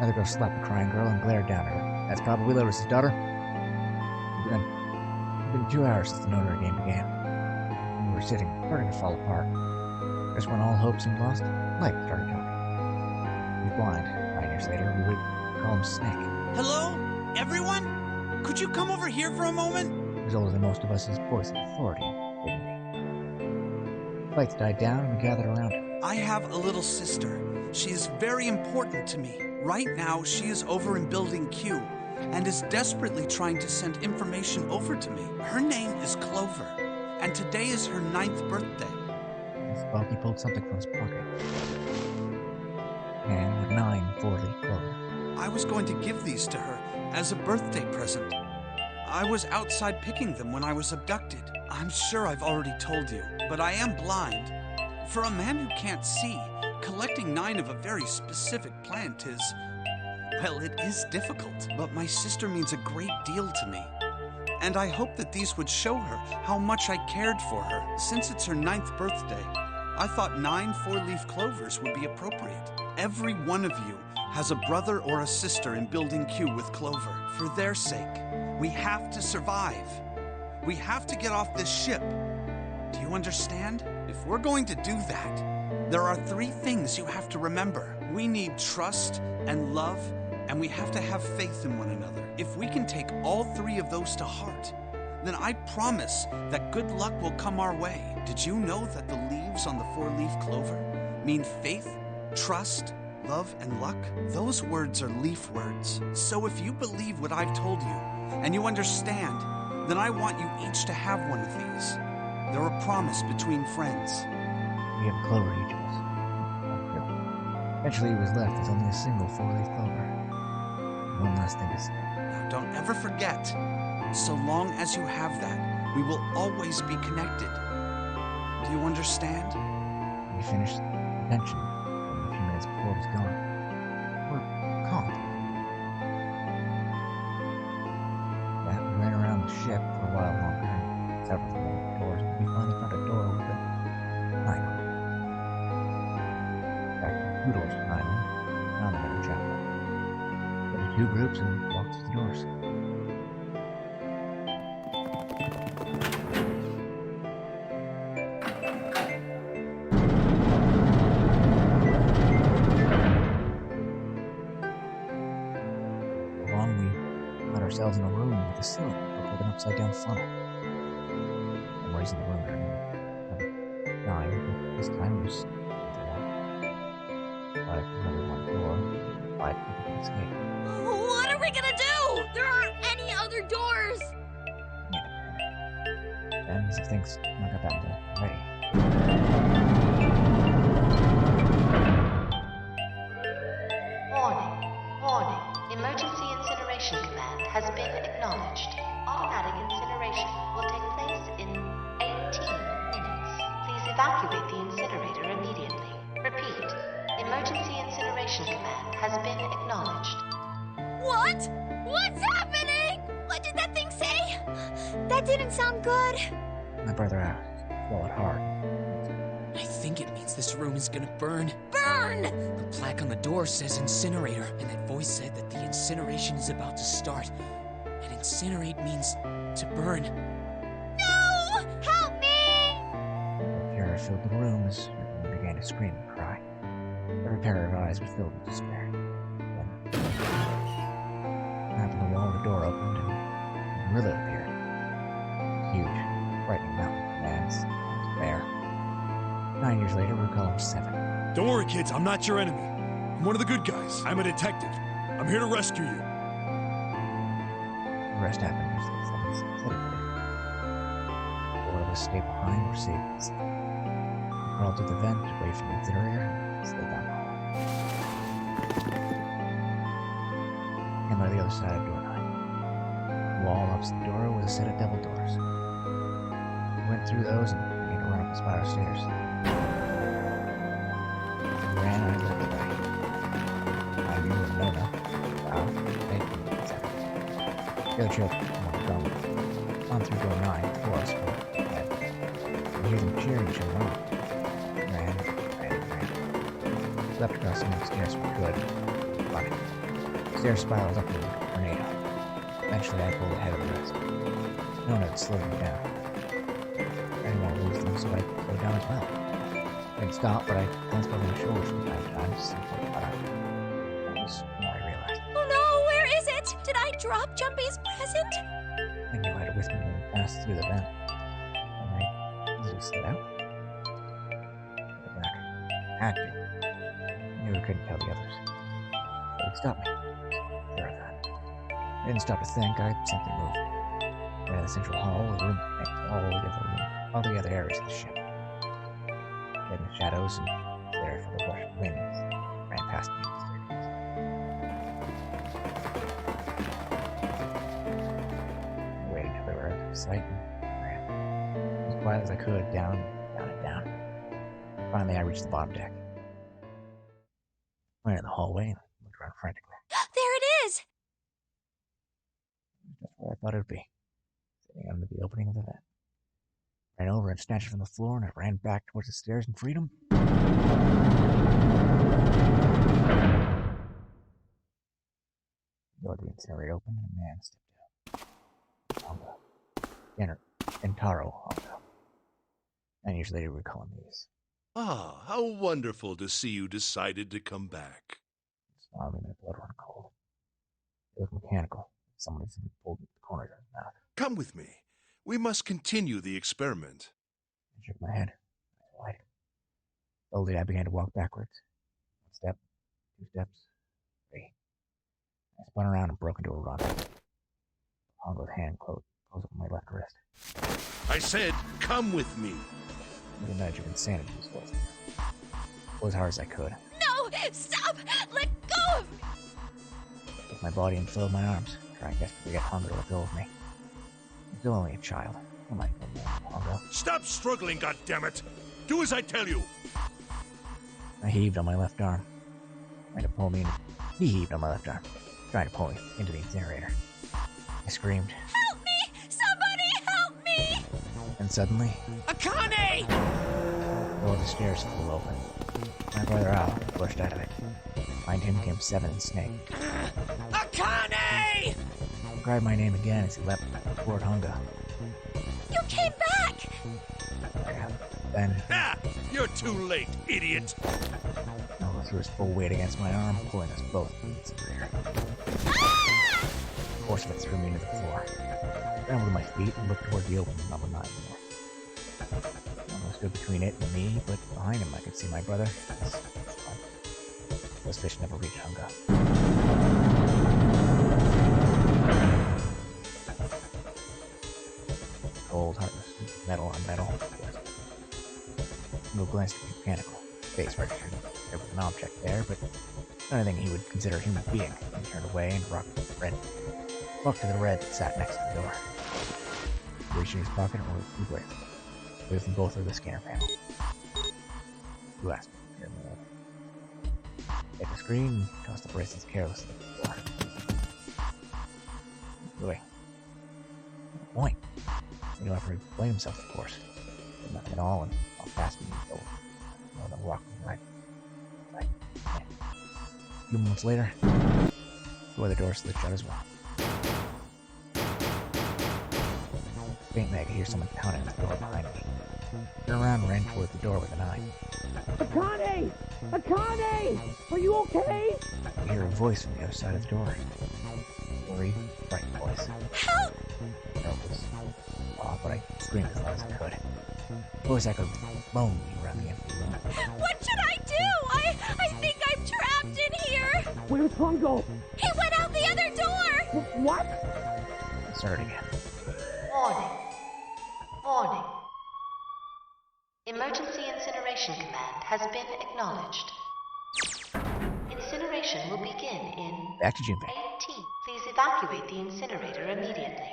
Another girl slapped the crying girl and glared down at her. That's probably Lotus's daughter. It's been 2 hours since the Nonary game began. We were sitting, starting to fall apart. Just when all hope seemed lost, Light started talking. He was blind. 9 years later, we would call him Snake. Hello? Everyone? Could you come over here for a moment? He was older than most of us, his voice of authority, dignity. Lights died down and we gathered around him. I have a little sister. She is very important to me. Right now, she is over in Building Q and is desperately trying to send information over to me. Her name is Clover, and today is her 9th birthday. Sparky pulled something from his pocket. And with 9 4-leaf clover. I was going to give these to her as a birthday present. I was outside picking them when I was abducted. I'm sure I've already told you, but I am blind. For a man who can't see, collecting 9 of a very specific plant is, well, it is difficult. But my sister means a great deal to me. And I hope that these would show her how much I cared for her. Since it's her 9th birthday, I thought 9 4-leaf clovers would be appropriate. Every one of you has a brother or a sister in Building Q with Clover. For their sake, we have to survive. We have to get off this ship. Do you understand? If we're going to do that, there are 3 things you have to remember. We need trust and love, and we have to have faith in one another. If we can take all 3 of those to heart, then I promise that good luck will come our way. Did you know that the leaves on the 4-leaf clover mean faith, trust, love, and luck? Those words are leaf words. So if you believe what I've told you, and you understand, then I want you each to have one of these. They're a promise between friends. We have a clover each of us. Eventually he was left with only a single 4-leaf clover. One last thing to say. Now don't ever forget, so long as you have that, we will always be connected. Do you understand? We finished the pension a few minutes before it was gone. We're calm. Yeah, we ran around the ship for a while longer, and several more doors, and we finally found a door with a 9 on it. In fact, 2 doors with 9 on it, found them in the chapel. We had 2 groups and walked through the doors. Ourselves in a room with a ceiling with an upside down funnel. I'm raising the room at 9, but this time it was 5, another 1 door, 5 people can escape. What are we gonna do? There aren't any other doors! And some things not got that ready. Warning. Warning. Emergency incineration command has been acknowledged. Automatic incineration will take place in 18 minutes. Please evacuate the incinerator immediately. Repeat. Emergency incineration command has been acknowledged. What? What's happening? What did that thing say? That didn't sound good. My brother swallowed hard. I think it means this room is gonna burn. Burn! The plaque on the door says incinerator, and that voice said that the incineration is about to start. And incinerate means to burn. No! Help me! Terror filled the room as we began to scream and cry. Every pair of eyes was filled with despair. Then, up on the wall, the door opened and Gorilla appeared. Huge, frightening mountain of man's bear. 9 years later, we'll call him 7. Don't worry, kids. I'm not your enemy. I'm one of the good guys. I'm a detective. I'm here to rescue you. The rest happened as the 7 said it would. 4 of us stayed behind or saved us. We crawled through the vent, away from the incinerator, and slid down the hall. And by the other side of door 9. The wall opposite the door was a set of double doors. We went through those and began to run up the spiral stairs. We ran and I looked away. I knew it was Nona, Ralph, Nate, etc. The other children were gone through door 9 before us, but we hear them cheering each other on. Ran. Slept across the next stairs we could, running. stairs spiraled up into a tornado. Eventually, I pulled ahead of the rest. No one had slowed me down. I didn't want to lose them, so I slowed down as well. I didn't stop, but I glanced over my shoulders from time to time to see if they caught up. That was when I realized Oh no, where is it? Did I drop Jumpy's present? I knew I had with me when we passed through the vent. And I easily slid out. Go back. Had to. I knew I couldn't tell the others. But it stopped me. Sure of that. I didn't stop to think, I simply moved. I had the central hall, the room connected all the other areas of the ship. Hid in the shadows and there for the rush of winds ran past me in the staircase. I waited until they were out of sight and ran. As quiet as I could, down, down, and down. Finally, I reached the bottom deck. Went in the hallway and looked around frantically. There it is! Just where I thought it would be, sitting under the opening of the vent. Ran over and snatched it from the floor, and I ran back towards the stairs in freedom. The door of the incinerator opened, and a man stepped out. Honga. Entaro Honga. 9 years later, we would call him these. Ah, how wonderful to see you decided to come back. Snarling, my blood run cold. It was mechanical. Someone had pulled the corners of his mouth. Come with me. We must continue the experiment. I shook my head. Eyes wide. Slowly, I began to walk backwards. 1 step, 2 steps, 3. I spun around and broke into a run. Hongo's hand closed over my left wrist. I said, come with me. With a nudge of insanity in his voice. Pulled as hard as I could. No! Stop! Let go of me! I took my body and filled my arms, trying desperately to get Hongo to let go of me. I'm still only a child. I might know more, Hongo. Stop struggling, goddammit! Do as I tell you! I heaved on my left arm, trying to pull me in. He heaved on my left arm, trying to pull me into the incinerator. I screamed. Help me! Somebody help me! And suddenly, Akane! the door of the stairs flew open. My brother Al burst out of it. Behind him came Seven and Snake. Akane! He cried my name again as he leapt toward Honga. You came back! Then, Ah! You're too late, idiot! Honga threw his full weight against my arm, pulling us both into the incinerator. The force of it threw me into the floor. I scrambled to my feet and looked toward the opening number 9 door. Honga stood between it and me, but behind him I could see my brother. Those fish never reached Honga. Cold, heartless, metal on metal. Honga glanced at me mechanical. Face registered. There was an object there, but not anything he would consider a human being. He turned away and walked to the red that sat next to the door. He reached in his pocket and ordered 2 bracelets. With them both through the scanner panel. You asked me. Take the screen and toss the bracelets carelessly to the floor. Louis. Point. He don't have to blame himself, of course. Did nothing at all, and I'll pass me the rock right. A few moments later, the other door slid shut as well. Faintly, I could hear someone pounding on the door behind me. I turned around and ran toward the door with an eye. Akane! Akane! Are you okay? I hear a voice from the other side of the door. Worried, frightened voice. Help! Nervous. But I screamed as loud as I could. The voice echoed lonely around the empty room. What should I do? I think I'm trapped in here! Where's Hongo? He went out the other door! What? I started again. Warning. Warning. Emergency Incineration Command has been acknowledged. Incineration will begin in Back to Junpei. 18. Please evacuate the incinerator immediately.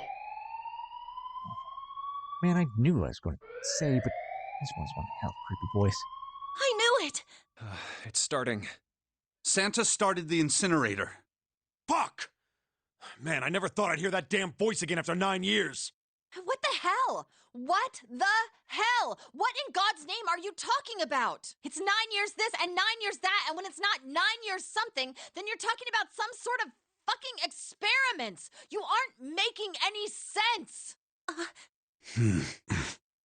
Man, I knew what I was going to say, but this one's one hell of a creepy voice. I knew it! It's starting. Santa started the incinerator. Fuck! Man, I never thought I'd hear that damn voice again after 9 years. What the hell? What the hell? What in God's name are you talking about? It's 9 years this and 9 years that, and when it's not 9 years something, then you're talking about some sort of fucking experiments! You aren't making any sense!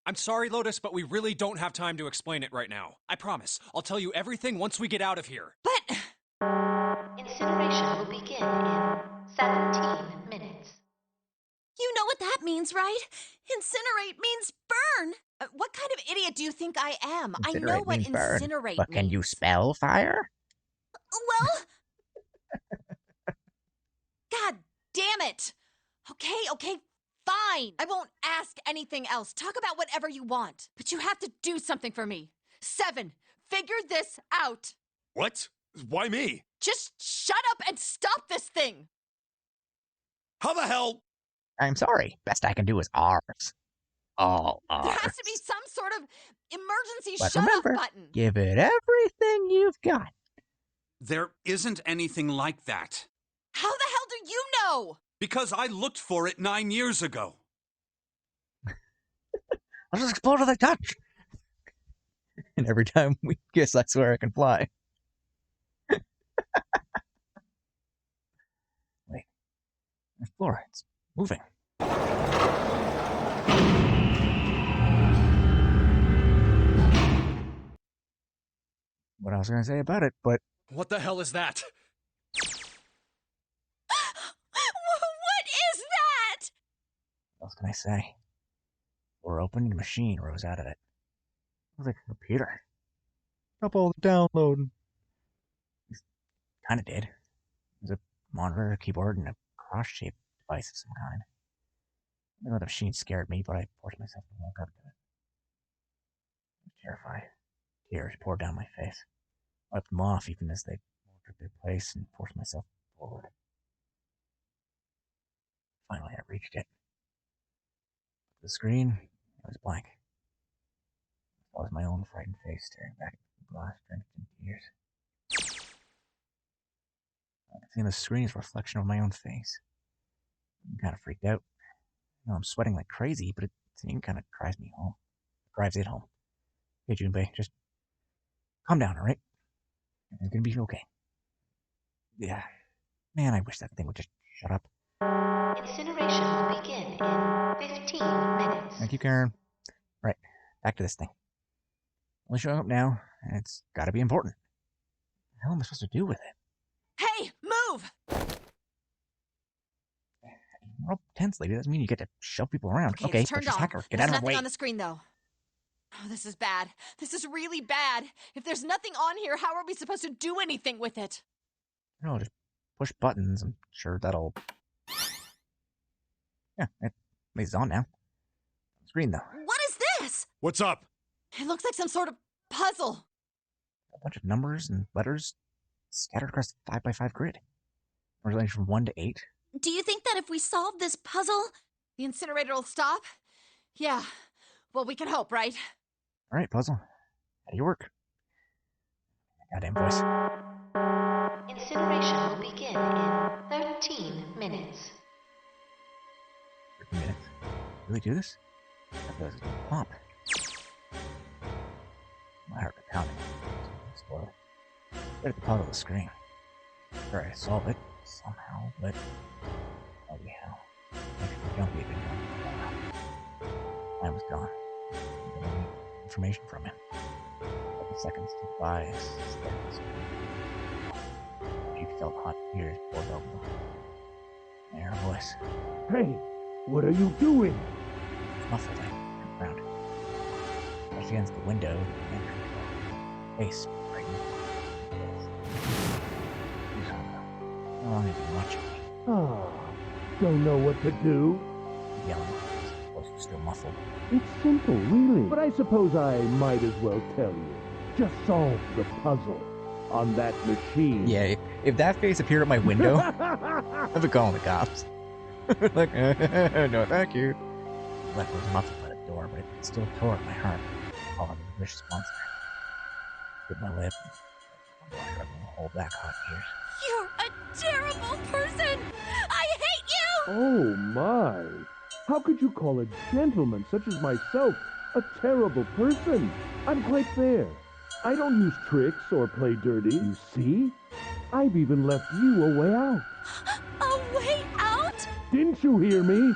I'm sorry, Lotus, but we really don't have time to explain it right now. I promise. I'll tell you everything once we get out of here. But... Incineration will begin in 17 minutes. You know what that means, right? Incinerate means burn. what kind of idiot do you think I am? I know Incinerate what means burn. incinerate But means. can you spell fire? Well... God damn it! Okay, fine. I won't ask anything else. Talk about whatever you want. But you have to do something for me. 7, figure this out. What? Why me? Just shut up and stop this thing! How the hell? I'm sorry. Best I can do is ours. All ours. There has to be some sort of emergency But shut-off remember, button. give it everything you've got. There isn't anything like that. How the hell do you know? Because I looked for it 9 years ago. I'll just explode with a touch. And every time we kiss, I swear I can fly. Wait. There's Flora. It's moving. What I was going to say about it, but... What the hell is that? What is that? What else can I say? We're opening, the machine rose out of it. It was like a computer. Up all the downloading. Kind of did. It was a monitor, a keyboard, and a cross-shaped device of some kind. I know the machine scared me, but I forced myself to walk up to it. I was terrified. Tears poured down my face. I wiped them off even as they moved to their place and forced myself forward. Finally, I reached it. The screen, it was blank. It was my own frightened face staring back at the glass drenched in tears. I could see on the screen a reflection of my own face. I'm kind of freaked out. You know, I'm sweating like crazy, but it scene kind of drives me home. Drives it home. Hey, Junpei, just calm down, alright? It's gonna be okay. Yeah. Man, I wish that thing would just shut up. Incineration will begin in 15 minutes. Thank you, Karen. Right, back to this thing. Only showing up now, and it's gotta be important. What the hell am I supposed to do with it? Hey, move! We're all tense, lady. Doesn't mean you get to shove people around. Okay, it's but turned just on. hacker. Get There's out of the nothing way. on the screen, though. Oh, this is bad. This is really bad. If there's nothing on here, how are we supposed to do anything with it? No, just push buttons. I'm sure that'll... Yeah, it's on now. Screen, though. What is this? What's up? It looks like some sort of puzzle. A bunch of numbers and letters scattered across the 5x5 grid. Ranging from 1 to 8. Do you think that if we solve this puzzle, the incinerator will stop? Yeah. Well, we can hope, right? All right, puzzle. How do you work? Goddamn voice. Incineration will begin in 13 minutes. 13 minutes. Really do this? That does a pump. My heart was pounding. Spoiler. Right at the bottom of the screen. Sure, I solve it somehow, but holy hell. Actually, Jumpy had been gone. I was gone. I didn't get any information from him. Couple seconds ticked by as he stared at the screen. She felt hot tears pour over her. I heard a voice. Hey, what are you doing? It was muffled. I turned around. Brushed against the window, the entry face frightened. How long have you been watching me? Ah, don't know what to do? Yelling. His voice was still muffled. It's simple, really. But I suppose I might as well tell you. Just solve the puzzle on that machine. Yeah, if that face appeared at my window, I'd be calling the cops. Like, no, thank you. The left was muffled by the door, but it still tore at my heart. Calling a vicious monster. Bit my lip. I struggled to hold back hot tears. you're a terrible person! I hate you! Oh my! How could you call a gentleman such as myself a terrible person? I'm quite fair. I don't use tricks or play dirty, you see? I've even left you a way out. a way out? Didn't you hear me?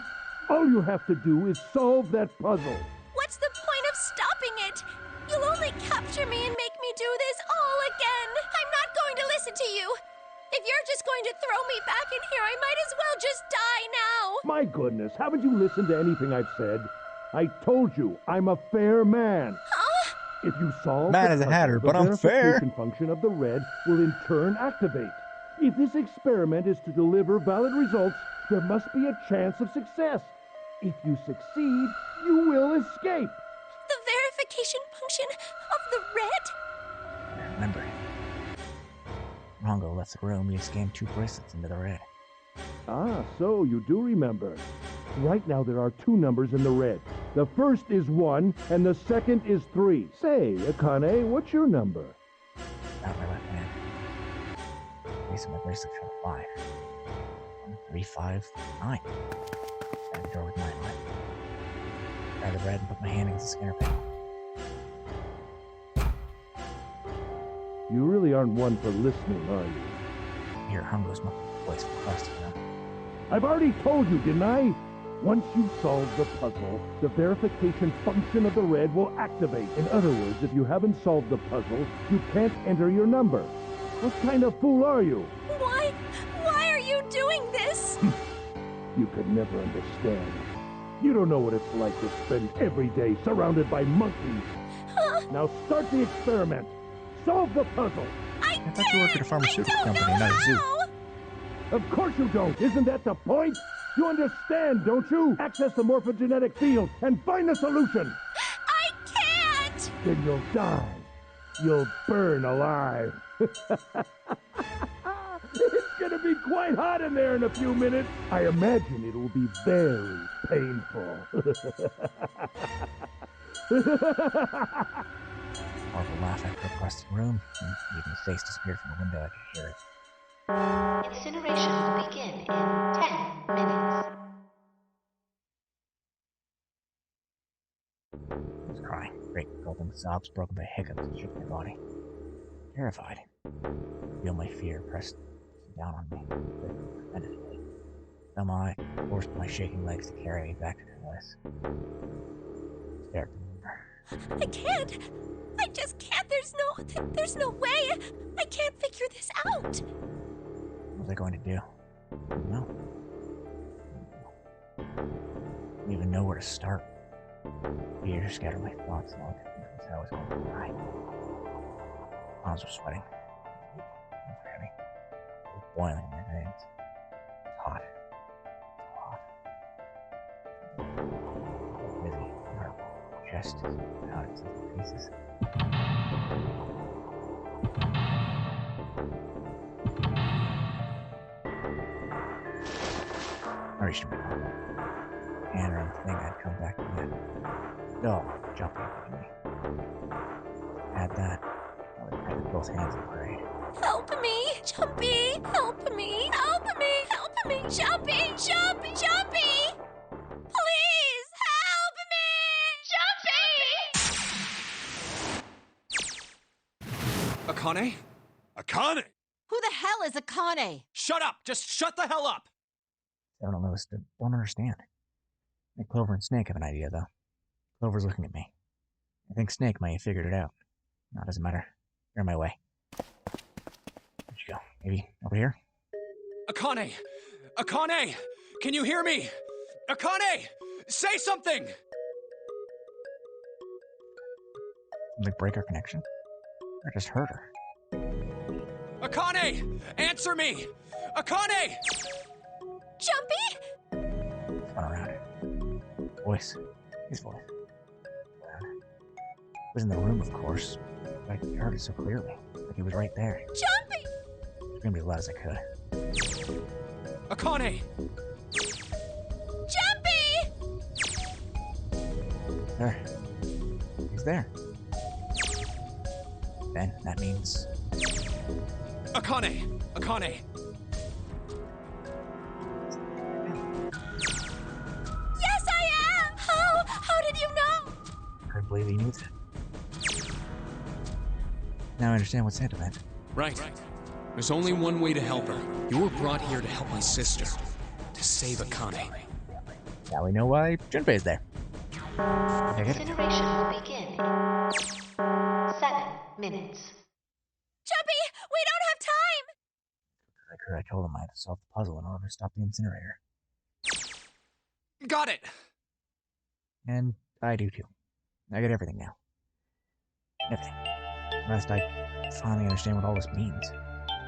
All you have to do is solve that puzzle. What's the point of stopping it? You'll only capture me and make me do this all again. I'm not going to listen to you. If you're just going to throw me back in here, I might as well just die now. My goodness, haven't you listened to anything I've said? I told you, I'm a fair man. Huh? If you solve Mad the as a puzzle, hatter, the but I'm fair. verification function of the red will in turn activate. If this experiment is to deliver valid results, there must be a chance of success. If you succeed, you will escape. The verification function of the red? Remember, Rongo left the room. We scanned 2 bracelets into the red. Ah, so you do remember. Right now there are 2 numbers in the red. The first is 1, and the second is 3. Say, Akane, what's your number? Out my left hand. Base of my bracelet showed 5. 1, 3, 5, 9. Grab the door with my left. Grab the red and put my hand against the scanner panel. You really aren't one for listening, are you? I hear Hongo's voice from across the room. I've already told you, didn't I? Once you solve the puzzle, the verification function of the red will activate. In other words, if you haven't solved the puzzle, you can't enter your number. What kind of fool are you? Why are you doing this? You could never understand. You don't know what it's like to spend every day surrounded by monkeys. Now start the experiment. Solve the puzzle. I thought you worked at a pharmaceutical company, not a zoo. Of course you don't. Isn't that the point? You understand, don't you? Access the morphogenetic field and find the solution. I can't. Then you'll die. You'll burn alive. It's gonna be quite hot in there in a few minutes. I imagine it'll be very painful. Marvel laughed after across the room, and even his face disappeared from the window. I could hear it. Incineration will begin in 10 minutes. I was crying. Great gulping sobs broken by hiccups that shook my body. Terrified. I feel my fear pressed down on me. Tremendously. Somehow I forced my shaking legs to carry me back to the house. Stared at the mirror. I can't. I just can't. There's no way. I can't figure this out. What was I going to do? No. I didn't even know where to start. Fear scattered my thoughts and all I could think was how I was going to die. Palms were sweating. Hands were heavy. It was boiling in my veins. It was hot. It was hot. Busy. And her chest out in several pieces. I reached for my phone. Hand around the thing I'd come back to get. No, jumping at me. At that, I would grab with both hands and prayed. Help me, Jumpy! Help me! Help me! Help me! Jumpy! Jumpy! Jumpy! Please help me! Jumpy! Akane? Akane! Who the hell is Akane? Shut up! Just shut the hell up! I don't know, don't understand. I think Clover and Snake have an idea, though. Clover's looking at me. I think Snake might have figured it out. No, it doesn't matter. You're in my way. Where'd you go? Maybe over here? Akane! Akane! Can you hear me? Akane! Say something! Like break our connection? I just heard her. Akane! Answer me! Akane! Jumpy? Spun around. Voice. His voice. It was in the room, of course. But I heard it so clearly. Like he was right there. Jumpy! I screamed as loud as I could. Akane! Jumpy! There. He's there. Then that means... Akane! Akane! Yes, I am! How did you know? I believe he needs it. Now I understand what Santa meant. Right. There's only one way to help her. You were brought here to help my sister. To save Akane. Now we know why Junpei's there. Incineration will begin in 7 minutes. Jumpy, we don't have time! I told him I had to solve the puzzle in order to stop the incinerator. Got it! And I do too. I get everything now. Everything. Last I finally understand what all this means.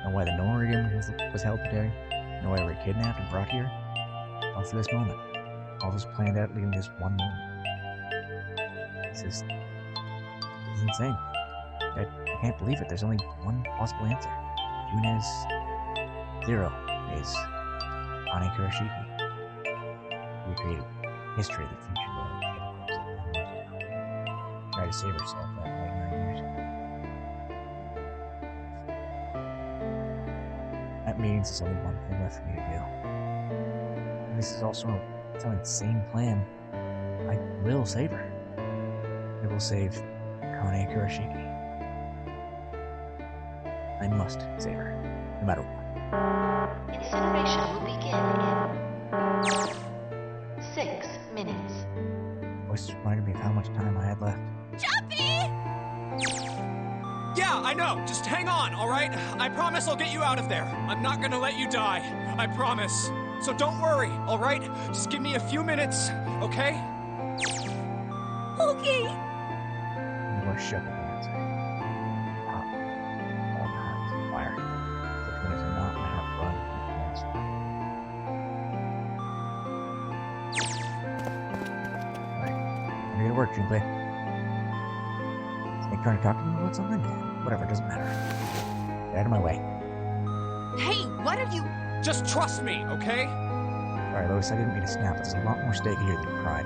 Know why the Norium was held today. Know why we were kidnapped and brought here. All for this moment. All this planned out leading to this one moment. This is insane. I can't believe it. There's only one possible answer. June is 0 is Ani Kurashiki. We created history of the future world. Try to save herself that 9 years. That means there's only one thing left for me to do. And this is also some insane plan. I will save her. I will save Kane Kurashiki. I must save her, no matter what. Incineration will begin in 6 minutes. Voice reminded me of how much time I had left. Jumpy! Yeah, I know. Just hang on, alright? I promise I'll get you out of there. I'm not gonna let you die. I promise. So don't worry, alright? Just give me a few minutes, okay? Okay. More shook at the answer. All the hands fire. The twins are not my heart run. Alright. I'm here to work, Junpei. Snake trying to talk to me about something? Whatever, doesn't matter. Get out of my way. Hey, what are you... Just trust me, okay? Sorry, Lois, I didn't mean to snap, but there's a lot more stake here than pride.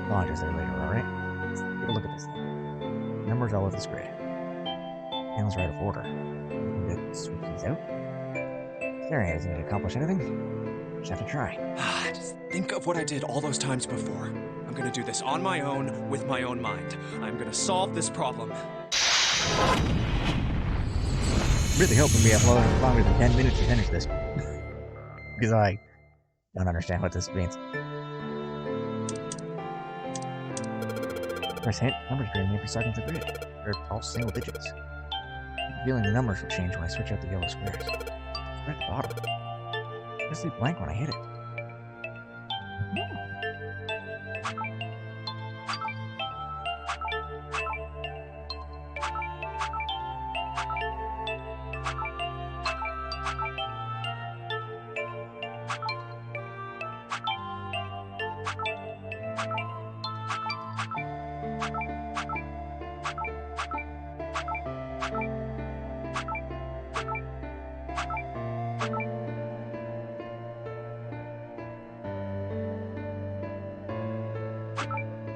Apologize there later, alright? Let's take a look at this thing. Numbers all over this grid. Panels are out of order. Need to switch these out? Staring at it isn't going to accomplish anything. Just have to try. Just think of what I did all those times before. I'm gonna do this on my own, with my own mind. I'm gonna solve this problem. Really hoping we have longer than 10 minutes to finish this. Because I don't understand what this means. First hint, numbers appear in every segment of the grid. They're all single digits. I'm feeling the numbers will change when I switch out the yellow squares. It's right at the bottom. Just leave blank when I hit it.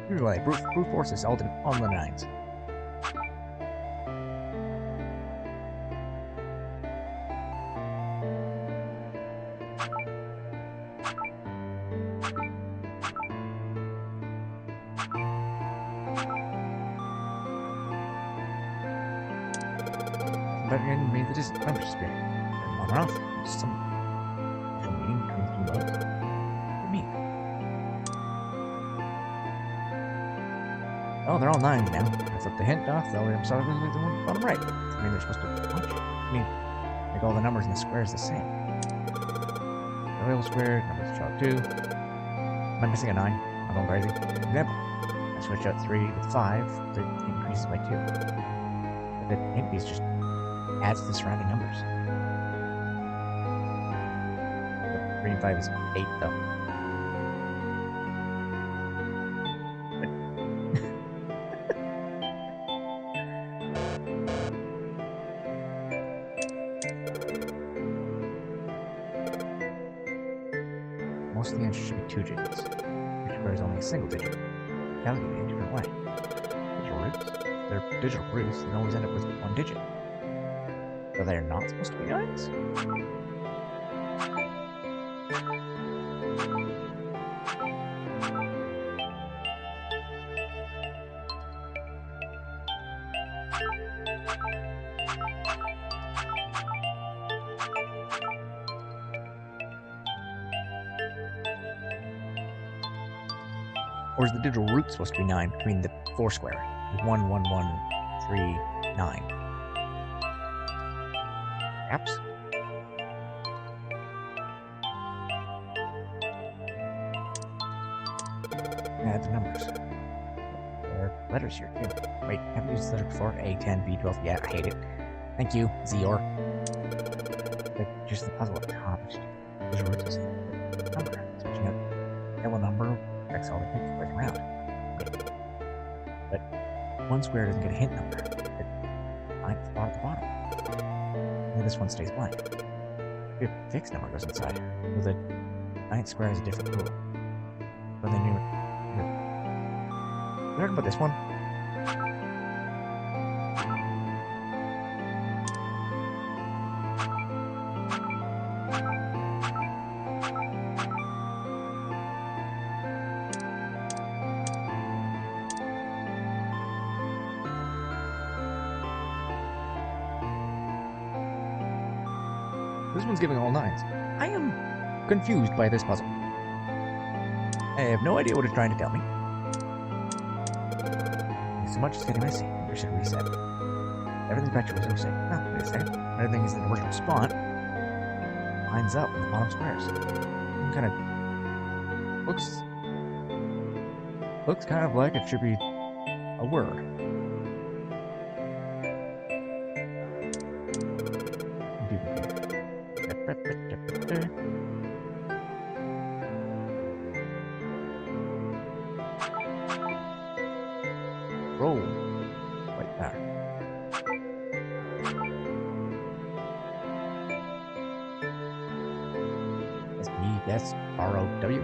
Usually, brute force is all on the nines. But you made the distant numbers disappear. On and off. Some meaning between two modes. What do you mean? Oh, they're all 9s now. I flipped the hint off, the other side of the one bottom right. I mean, they're supposed to watch. I mean, make all the numbers in the squares the same. The little square, numbers chalk 2. Am I missing a 9? I'm going crazy. Example. I switch out 3 with 5, it increases by 2. But the hint piece just adds to the surrounding numbers. But 3 and 5 is 8, though. Most of the answers should be 2 digits, which requires only a single digit, calculated in a different way. Digital roots? They're digital roots and always end up with 1 digit. So they're not supposed to be 9s? Or is the digital root supposed to be 9 between the 4 square? 1, 1, 1, 3, 9. Perhaps? Add the numbers. There are letters here too. Wait, haven't used this letter before? A10, B12. Yeah, I hate it. Thank you, Zior. Like, just the puzzle at the top. There's a root to say number. Switching out yellow number affects all the hint squares around. Wait. But one square doesn't get a hint number. It finds the spot at the bottom. And this one stays blank. A fixed number goes inside. So the 9th square has a different rule. But they knew it. You heard about this one? This one's giving all 9s. I am confused by this puzzle. I have no idea what it's trying to tell me. So much is getting messy. We should reset. Everything's back to its own state. Oh, wait a second. Everything is in the original spot. Lines up with the bottom squares. Kind of looks kind of like it should be a word. Roll. Right there. S-E-S-R-O-W.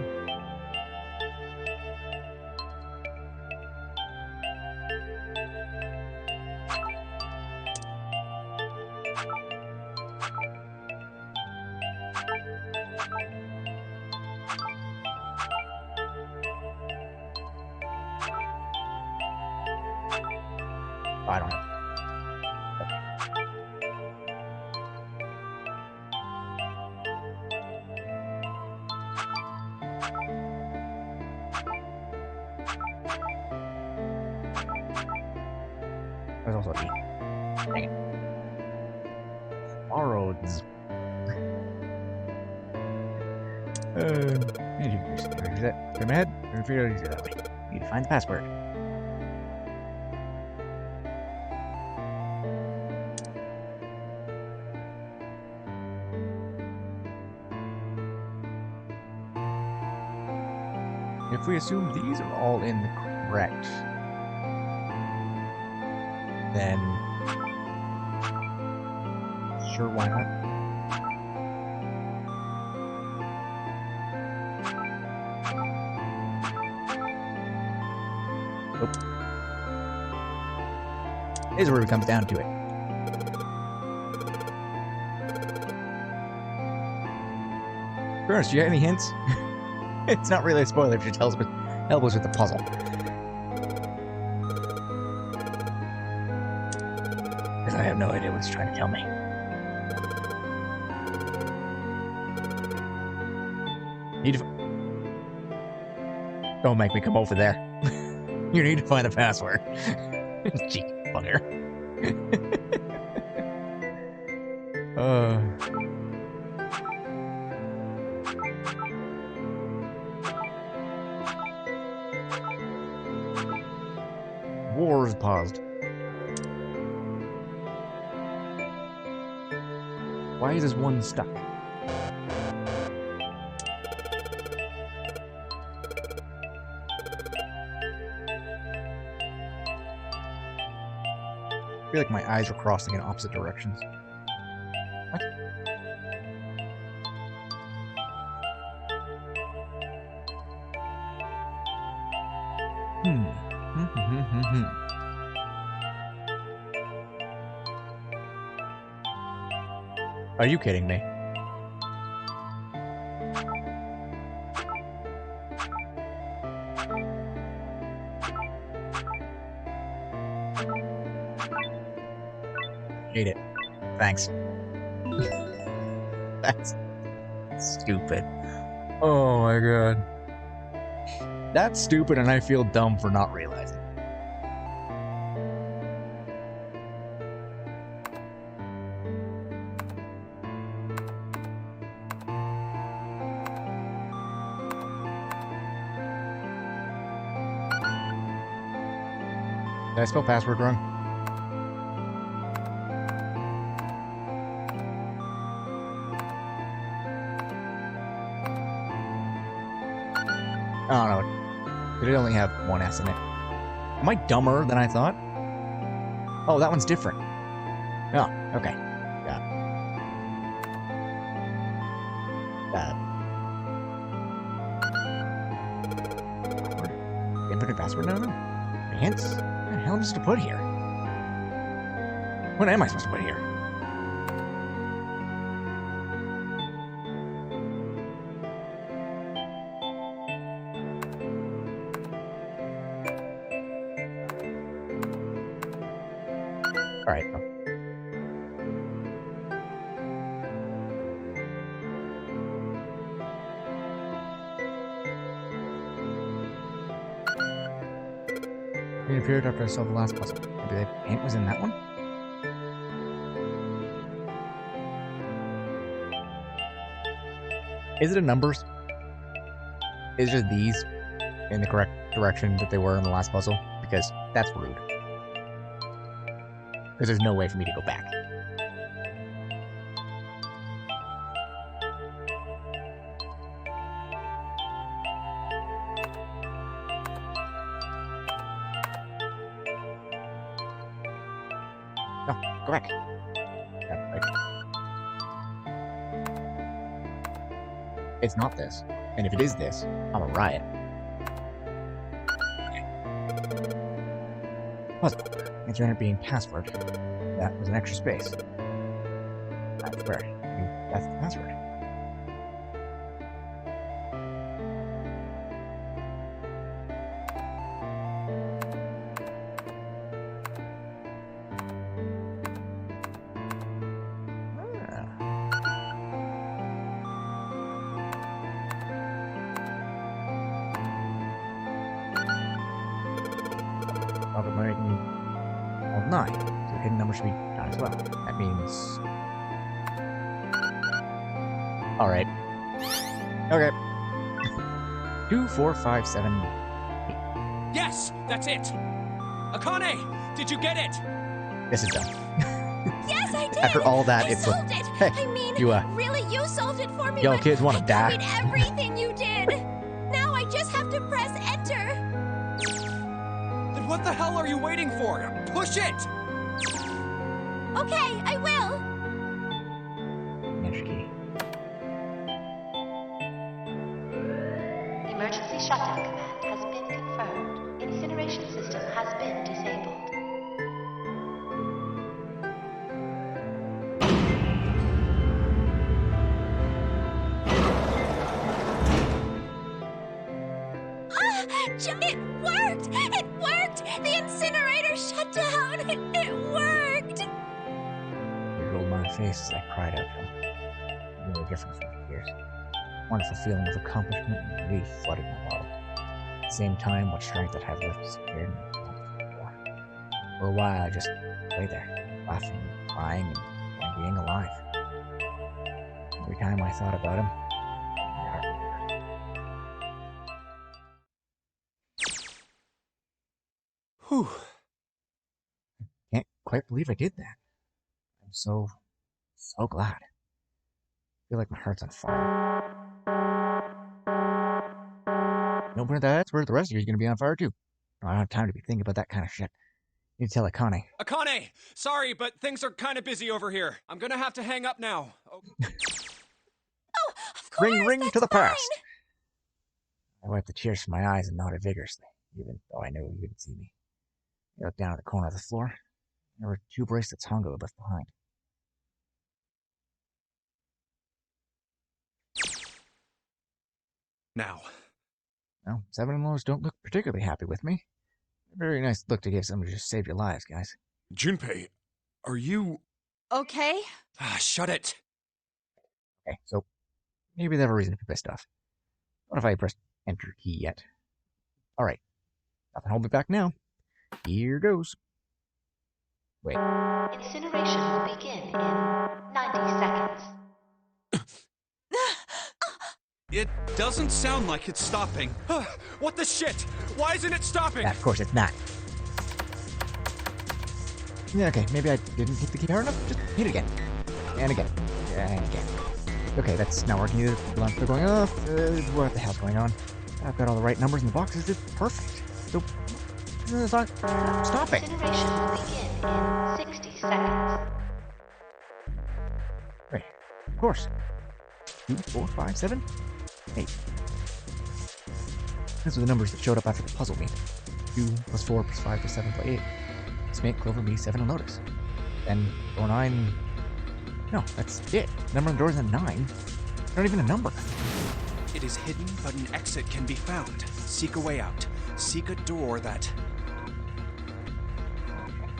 I don't know. There's also E. Dang it. Borrowed. Need to reset. Clear my head. And figure out easier that way. Need to find the password. If we assume these are all in the correct, then sure, why not? Nope. This is where it comes down to it. Ernest, do you have any hints? It's not really a spoiler if you help us with the puzzle. Because I have no idea what it's trying to tell me. Need to... Don't make me come over there. You need to find the password. Cheeky bugger. Wars paused. Why is this one stuck? I feel like my eyes are crossing in opposite directions. What? Are you kidding me? Hate it. Thanks. That's stupid. Oh my god. That's stupid, and I feel dumb for not realizing. Did I spell password wrong? I don't know. Did it only have one S in it? Am I dumber than I thought? Oh, that one's different. Oh, okay. Yeah. Input and password? No. Hints? What the hell am I supposed to put here? What am I supposed to put here? Alright. It appeared after I solved the last puzzle. Maybe the paint was in that one? Is it a numbers? Is it these in the correct direction that they were in the last puzzle? Because that's rude. Because there's no way for me to go back. No, correct. Yeah, right. It's not this. And if it is this, I'm a riot. Puzzle. Answer enter being password. That was an extra space. That's where. That's the password. Robert Merrigan, all 9. So hidden number should be 9 as well. That means... Alright. Okay. 2, 4, 5, 7, 8. Yes, that's it. Akane, did you get it? This is done. Yes, I did. After all that, I it's solved like, it. hey, I mean, you, really, you solved it for me. yo, but kids wanna I die? copied everything you did. Now I just have to press enter. Then what the hell are you waiting for? Push it! Okay, I will. Enter key. Emergency shutdown command has been confirmed. Incineration system has been disabled. It worked! It worked! The incinerator shut down! It worked! It rolled my face as I cried out for him. Really different from years. Wonderful feeling of accomplishment and relief flooded my world. At the same time, what strength it had left disappeared and I wanted more. For a while, I just lay there, laughing, crying, and being alive. Every time I thought about him, my heart would burst. Whew. Can't quite believe I did that. I'm so glad. I feel like my heart's on fire. No, but that's where the rest of you is going to be on fire too. I don't have time to be thinking about that kind of shit. You need to tell Akane. Akane, sorry, but things are kind of busy over here. I'm gonna have to hang up now. Oh, of course, Ring that's to the fine. past. I wiped the tears from my eyes and nodded vigorously, even though I knew he wouldn't see me. I looked down at the corner of the floor. There were 2 bracelets Hongo had left behind. Now. Well, 7-in-laws don't look particularly happy with me. A very nice look to give somebody who just saved your lives, guys. Junpei, are you... Okay? Ah, shut it. Okay, so maybe they have a reason to be pissed off. What if I pressed enter key yet? Alright. Nothing hold me back now. Here goes. Wait. Incineration will begin in 90 seconds. It doesn't sound like it's stopping. What the shit? Why isn't it stopping? Yeah, of course it's not. Yeah, okay, maybe I didn't hit the key hard enough. Just hit it again. And again. And again. Okay, that's not working either. The alarms are going off. What the hell's going on? I've got all the right numbers in the boxes. It's perfect. So, it's not stopping. Incineration will begin in 60 seconds. Right. Of course. 2, 4, 5, 7, 8. Those are the numbers that showed up after the puzzle me. 2 plus 4 plus 5 plus 7 plus 8. Snake, Clover, me, 7, and Lotus. Then 4, 9. No, that's it. The number on the door is a 9. Not even a number. It is hidden, but an exit can be found. Seek a way out. Seek a door that...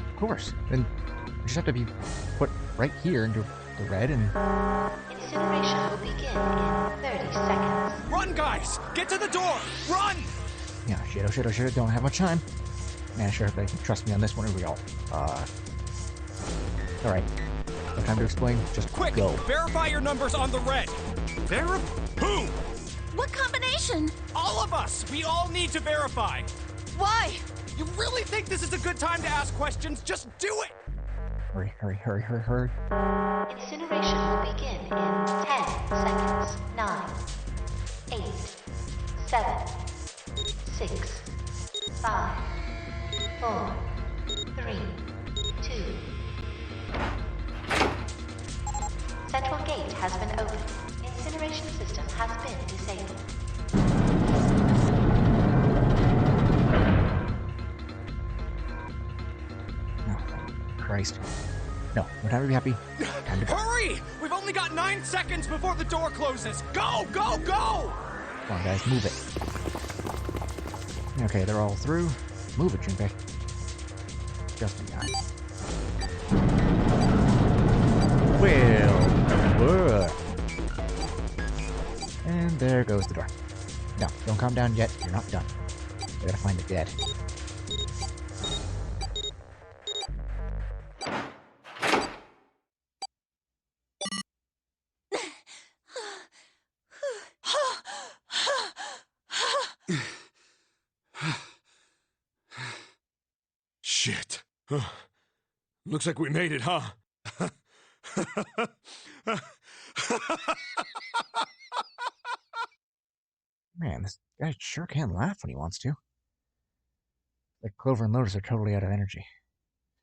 Of course. Then we just have to be put right here into the red and... Incineration will begin in 30 seconds. Run, guys! Get to the door! Run! Yeah, shit, don't have much time. Man, sure, they can trust me on this one, or we all... Alright. No time to explain, just Quick! Go. Verify your numbers on the red! Who? What combination? All of us! We all need to verify! Why? You really think this is a good time to ask questions? Just do it! Hurry. Incineration will begin in 10 seconds. 9, 8, 7, 6, 5, 4, 3, 2. Central gate has been opened. Incineration system has been disabled. Oh, Christ. No time to be happy. Time to go. Hurry! We've only got 9 seconds before the door closes! Go! Go! Go! Come on, guys, move it. Okay, they're all through. Move it, Junpei. Just in time. Well, and there goes the door. No, don't calm down yet. You're not done. We gotta find the dead. Shit. Looks like we made it, huh? Man, this guy sure can laugh when he wants to. Like Clover and Lotus are totally out of energy.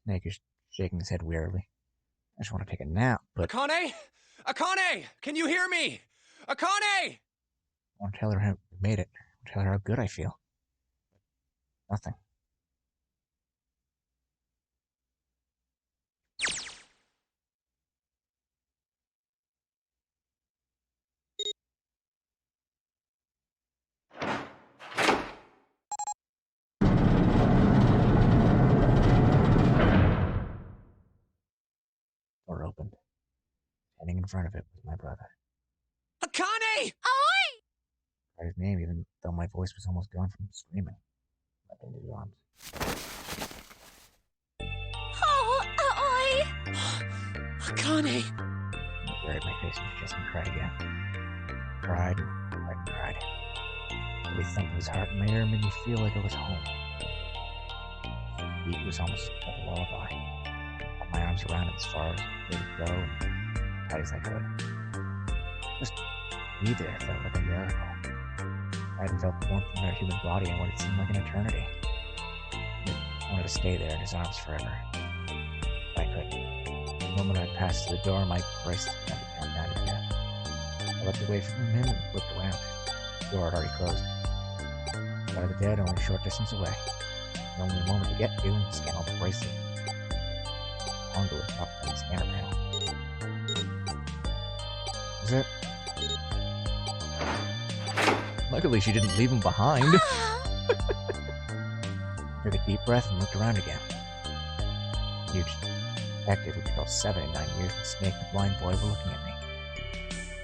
Snake is shaking his head wearily. I just want to take a nap, but... Akane? Akane! Can you hear me? Akane! I want to tell her how we made it. I want to tell her how good I feel. Nothing. Door opened. Standing in front of it was my brother. Akane! Oi! I heard his name even though my voice was almost gone from screaming. I into his arms. Oh, oi! Akane! He buried my face in his chest and cried again. Cried and cried. Every thump of his heart in my ear made me feel like I was home. His beat was almost like a lullaby. Put my arms around him as far as they would go and tight as I could. Just be there felt like a miracle. I hadn't felt the warmth in their human body in what it seemed like an eternity. I wanted to stay there in his arms forever. If I could. The moment I passed through the door, my bracelet began to count down to death. I looked away from him and looked around. The door had already closed. Out of the dead, only a short distance away. Only a moment to get to and scan all the bracelet. Onto it, up on the scanner panel. Is it? Luckily, she didn't leave him behind. Took a deep breath and looked around again. Huge detective who killed 7 in 9 years and Snake, the blind boy, were looking at me.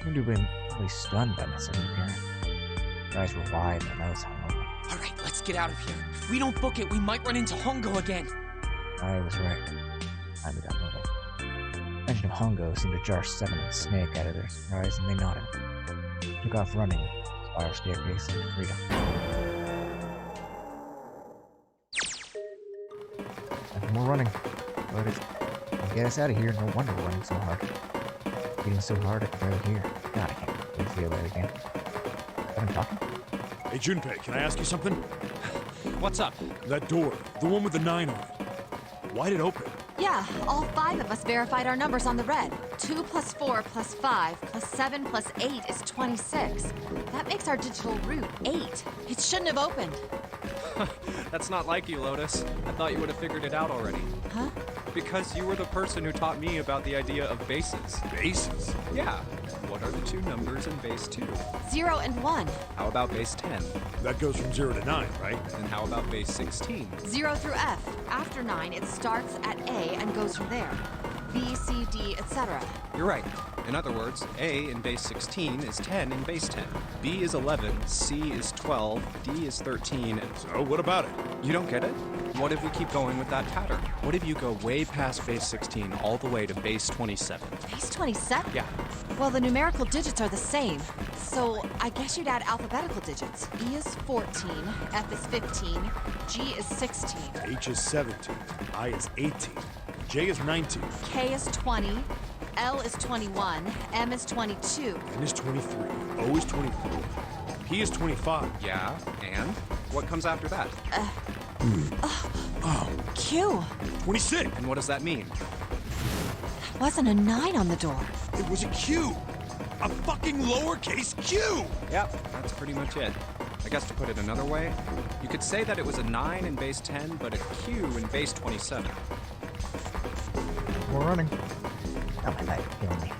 Seemed to have been really stunned by my sudden appearance. Their eyes were wide and their mouths hung open. Alright, let's Let's get out of here. If we don't book it, we might run into Hongo again. I was right. Time we got moving. Mention of Hongo seemed to jar Seven and Snake out of their surprise, and they nodded. Took off running, spiral staircase into freedom. Time for more running. But it's get us out of here. No wonder we're running so hard. Beating so hard I can barely hear. God, I can't wait to feel that again. I've been talking? Hey, Junpei, can I ask you something? What's up? That door, the one with the 9 on it. Why'd it open? Yeah, all 5 of us verified our numbers on the red. 2 plus 4 plus 5 plus 7 plus 8 is 26. That makes our digital route 8. It shouldn't have opened. That's not like you, Lotus. I thought you would have figured it out already. Huh? Because you were the person who taught me about the idea of bases. Bases? Yeah. What are the 2 numbers in base 2? 0 and 1. How about base 10? That goes from 0 to 9, right? And how about base 16? 0 through F. After 9, it starts at A and goes from there. B, C, D, etc. You're right. In other words, A in base 16 is 10 in base 10. B is 11, C is 12, D is 13, and... So, what about it? You don't get it? What if we keep going with that pattern? What if you go way past base 16 all the way to base 27? Base 27? Yeah. Well, the numerical digits are the same. So, I guess you'd add alphabetical digits. E is 14, F is 15, G is 16. H is 17, I is 18, J is 19. K is 20, L is 21, M is 22. N is 23, O is 24, P is 25. Yeah, and? What comes after that? Q. 26. And what does that mean? There wasn't a 9 on the door. It was a Q. A fucking lowercase Q. Yep, that's pretty much it. I guess to put it another way, you could say that it was a 9 in base 10, but a Q in base 27. We're running. Oh, my leg is killing me.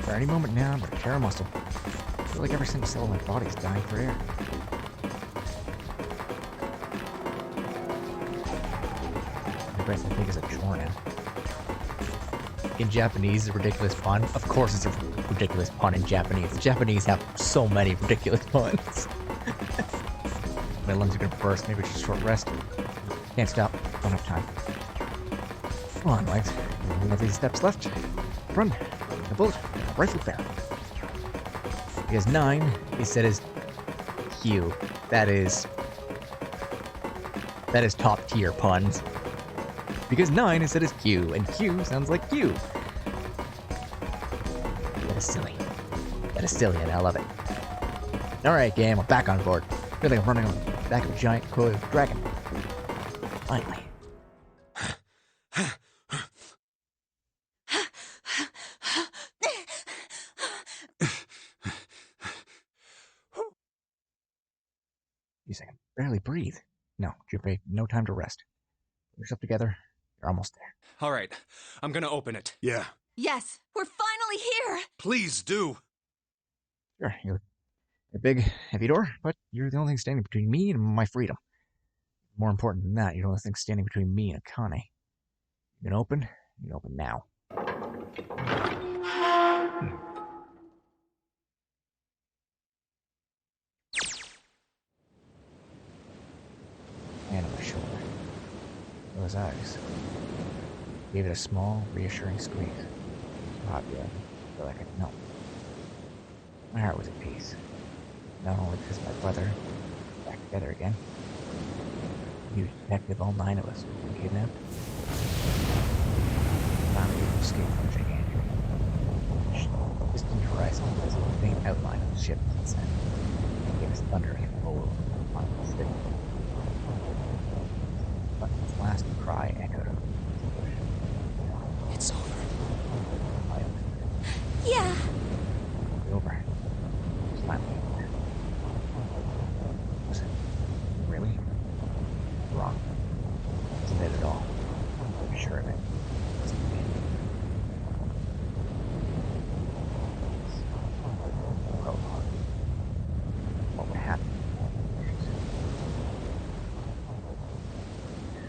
For any moment now, I'm gonna tear a muscle. I feel like every single cell in my body is dying for air. My breath, I think, is a chore now. In Japanese, a ridiculous pun. Of course, it's a ridiculous pun in Japanese. The Japanese have so many ridiculous puns. My lungs are gonna burst. Maybe it's a short rest. Can't stop. Don't have time. Come on, legs. We have these steps left. Run. A bullet. A rifle barrel. Because 9, he said, is Q. That is top tier puns. Because 9 is said as Q, and Q sounds like Q. That is silly. That is silly, and I love it. Alright, game, we're back on board. I feel like I'm running on the back of a giant coiled dragon. Finally. I can barely breathe. No, Junpei, no time to rest. Put yourself together. You're almost there. All right, I'm gonna open it. Yeah. Yes, we're finally here! Please do. Sure, you're a big, heavy door, but you're the only thing standing between me and my freedom. More important than that, you're the only thing standing between me and Akane. You can open now. Hand on my shoulder. Those eyes. Gave it a small, reassuring squeeze. So hot, yeah. I feel like I could melt. My heart was at peace. Not only because my brother was back together again. He was detective, all 9 of us were kidnapped. Finally able to escape from the gigantic. Distant horizon was a faint outline of the ship sunset. It gave us thunder and roll on the city. But its last cry echoed over the ocean. It's over. Yeah. It's over. It's finally over. Was it really? Wrong. Wasn't it at all? I'm sure of it. Wasn't it? Prologue. What would happen?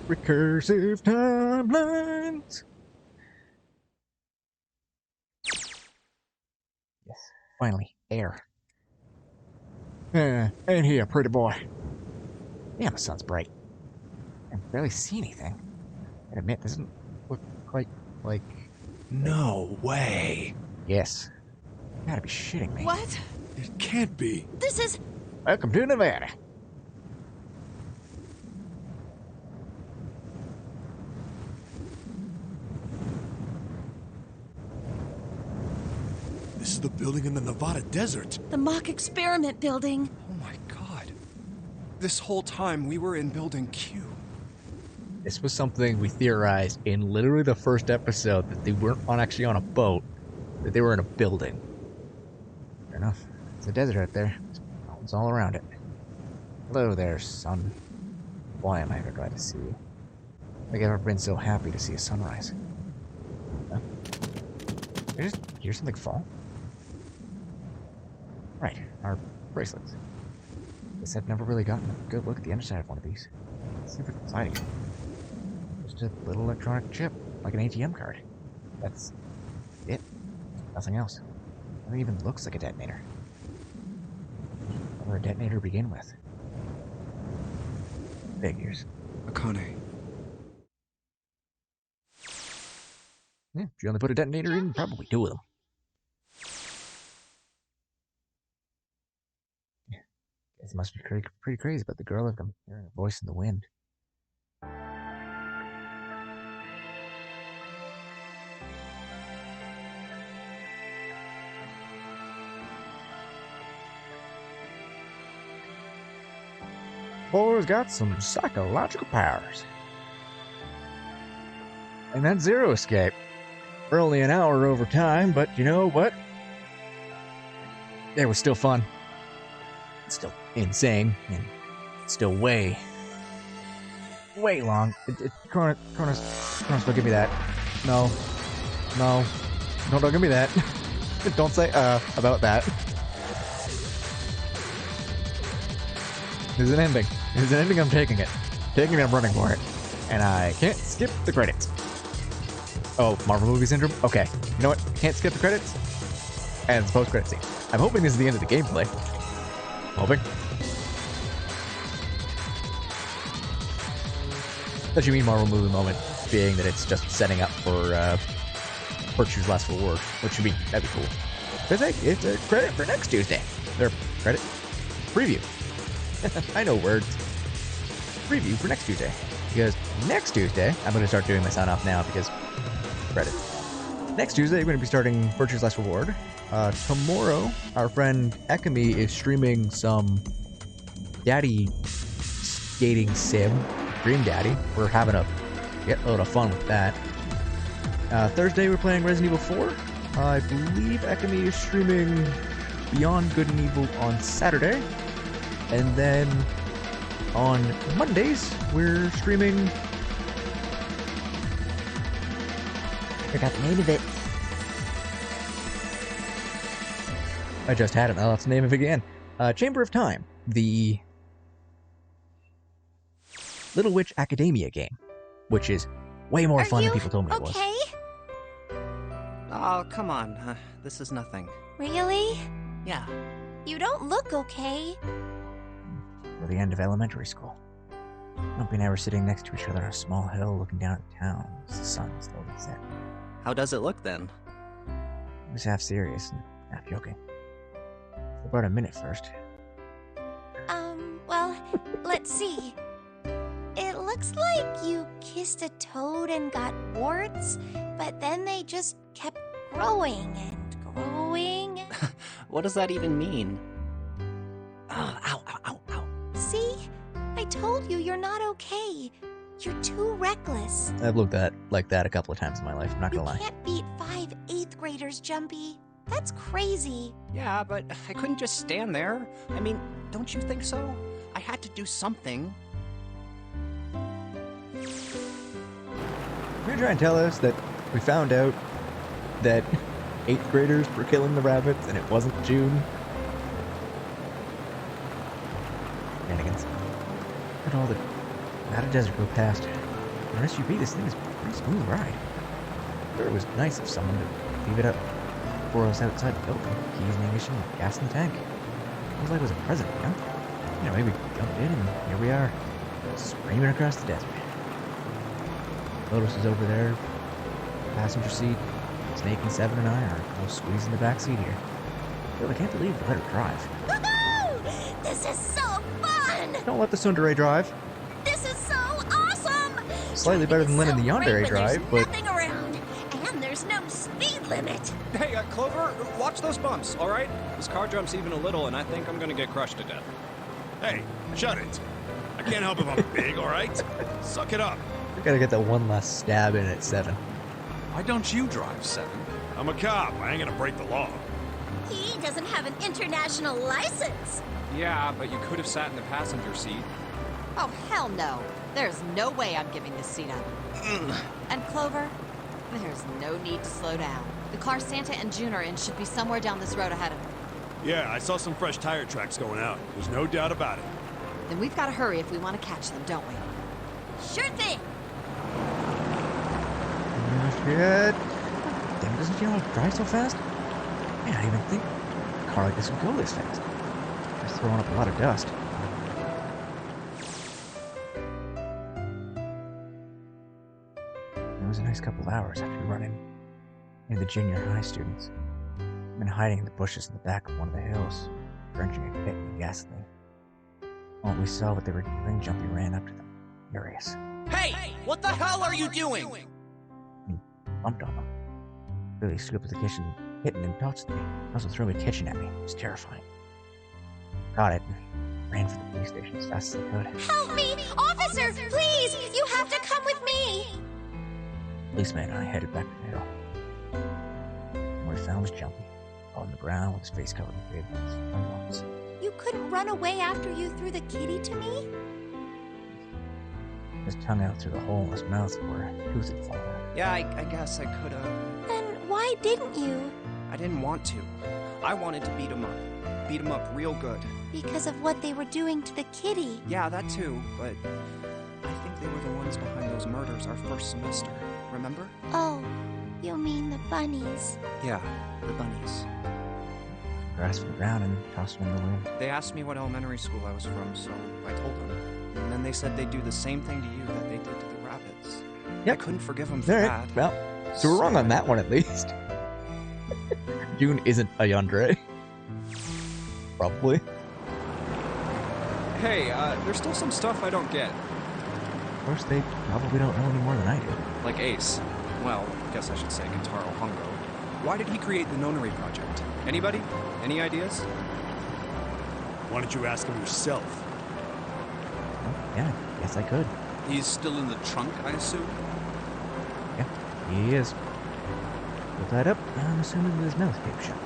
Recursive timelines. Yes, finally, air. And here, pretty boy. Damn, the sun's bright. I can barely see anything. I admit, this doesn't look quite like... No way. Yes. You gotta be shitting me. What? It can't be. This is... Welcome to Nevada. This is the building in the Nevada desert. the mock experiment building. Oh my god. This whole time we were in Building Q. This was something we theorized in literally the first episode, that they weren't actually on a boat, that they were in a building. Fair enough. It's a desert out there. There's mountains all around it. Hello there, sun. Boy, am I ever glad to see you. I've never been so happy to see a sunrise. Huh? Did I just hear something fall? Right, our bracelets. Guess I've never really gotten a good look at the underside of one of these. Let's see if it's exciting. Just a little electronic chip, like an ATM card. That's it. Nothing else. Nothing even looks like a detonator. Or a detonator to begin with. Figures. Akane. Yeah, if you only put a detonator in, probably two of them. Yeah, guess it must be pretty crazy about the girl if I'm hearing a voice in the wind. Boy's got some psychological powers. And that Zero Escape. We're only an hour over time, but you know what? It was still fun. It's still insane, and still way long. Cronus, don't give me that. No, don't give me that. Don't say about that. There's an ending. There's an ending. I'm taking it. I'm running for it, and I can't skip the credits. Oh, Marvel movie syndrome? Okay. You know what? Can't skip the credits. And it's post-credit scene. I'm hoping this is the end of the gameplay. Hoping. Such a mean Marvel movie moment being that it's just setting up for Virtue's Last Reward, which would be, that'd be cool. It's a credit for next Tuesday. Or credit? Preview. I know words. Preview for next Tuesday. Because next Tuesday, I'm going to start doing my sign off now because credits. Next Tuesday, we're going to be starting Virtue's Last Reward. Tomorrow, our friend Ekami is streaming some daddy skating sim, Dream Daddy. We're having a load of fun with that. Thursday, we're playing Resident Evil 4. I believe Ekami is streaming Beyond Good and Evil on Saturday. And then on Mondays, we're streaming... I forgot the name of it. I just had it. Now that's the name of it again. Chamber of Time, the Little Witch Academia game, which is way more fun than people told me it was. Okay? Oh, come on. This is nothing. Really? Yeah. You don't look okay. For the end of elementary school. Lumpy and I were sitting next to each other on a small hill looking down at the town as the sun slowly set. How does it look then? He was half serious and half joking. For about a minute first. Well, let's see. It looks like you kissed a toad and got warts, but then they just kept growing and growing. What does that even mean? Oh, ow, ow, ow, ow. See? I told you you're not okay. You're too reckless. I've looked at like that a couple of times in my life, I'm not You gonna lie. can't beat 5 8th graders, Jumpy. That's crazy. Yeah, but I couldn't just stand there. I mean, don't you think so? I had to do something. You're trying to tell us that we found out that 8th graders were killing the rabbits and it wasn't June? Shenanigans. Look at all the Nevada desert go past. On SUV, this thing is a pretty smooth ride. Sure, it was nice of someone to leave it up before I was outside the building. Keys in the ignition, gas in the tank. It was like it was a present, you know? Anyway, we jumped in and here we are, screaming across the desert. Lotus is over there, passenger seat. Snake and Seven and I are all squeezed in the back seat here. Still, I can't believe we let her drive. Woohoo! This is so fun! Don't let the Tsundere drive. This is so awesome! Slightly better than letting the Yandere drive, but Nothing around, and there's no speed limit. Hey, Clover, watch those bumps, all right? This car jumps even a little, and I think I'm gonna get crushed to death. Hey, shut it. I can't help if I'm big, all right? Suck it up. we gotta get that one last stab in at 7. Why don't you drive, Seven? I'm a cop. I ain't gonna break the law. He doesn't have an international license. Yeah, but you could have sat in the passenger seat. Oh, hell no. There's no way I'm giving this seat up. And Clover, there's no need to slow down. The car Santa and June are in should be somewhere down this road ahead of them. Yeah, I saw some fresh tire tracks going out. There's no doubt about it. Then we've got to hurry if we want to catch them, don't we? Sure thing. Shit. Damn, doesn't you know how to drive so fast? Man, I didn't even think a car like this would go this fast. It's throwing up a lot of dust. It was a nice couple of hours after running into the junior high students. I've been hiding in the bushes in the back of one of the hills, drenching a kit in gasoline. When we saw what they were doing, Jumpy ran up to them, furious. Hey! What the hell are you doing? Bumped on them. Billy stood up to the kitchen, hitting and tossed me. Also threw a kitchen at me. It was terrifying. Got it and ran for the police station as fast as I could. Help me! Officer, please! You have to come with me! Policeman and I headed back to the hill. What we found was Jumpy, on the ground with his face covered in big lumps. You couldn't run away after you threw the kitty to me? His tongue out through the hole in his mouth where a tooth had fallen out. Yeah, I guess I could've. Then why didn't you? I didn't want to. I wanted to beat him up. Beat him up real good. Because of what they were doing to the kitty. Yeah, that too, but I think they were the ones behind those murders our first semester. Remember? Oh, you mean the bunnies. Yeah, the bunnies. Grasped the ground and tossed him in the wind. They asked me what elementary school I was from, so I told them. And then they said they'd do the same thing to you that they did to the rabbits. Yep. I couldn't forgive them for All that. right, well, so we're wrong on that one at least. June isn't a yandere. Probably. Hey, there's still some stuff I don't get. Of course, they probably don't know any more than I do. Like Ace. Well, I guess I should say Kentaro Hongo. Why did he create the Nonary Project? Anybody? Any ideas? Why don't you ask him yourself? Yeah, yes I could. He's still in the trunk, I assume? Yeah, he is. Still tied up, I'm assuming with his mouth taped shut.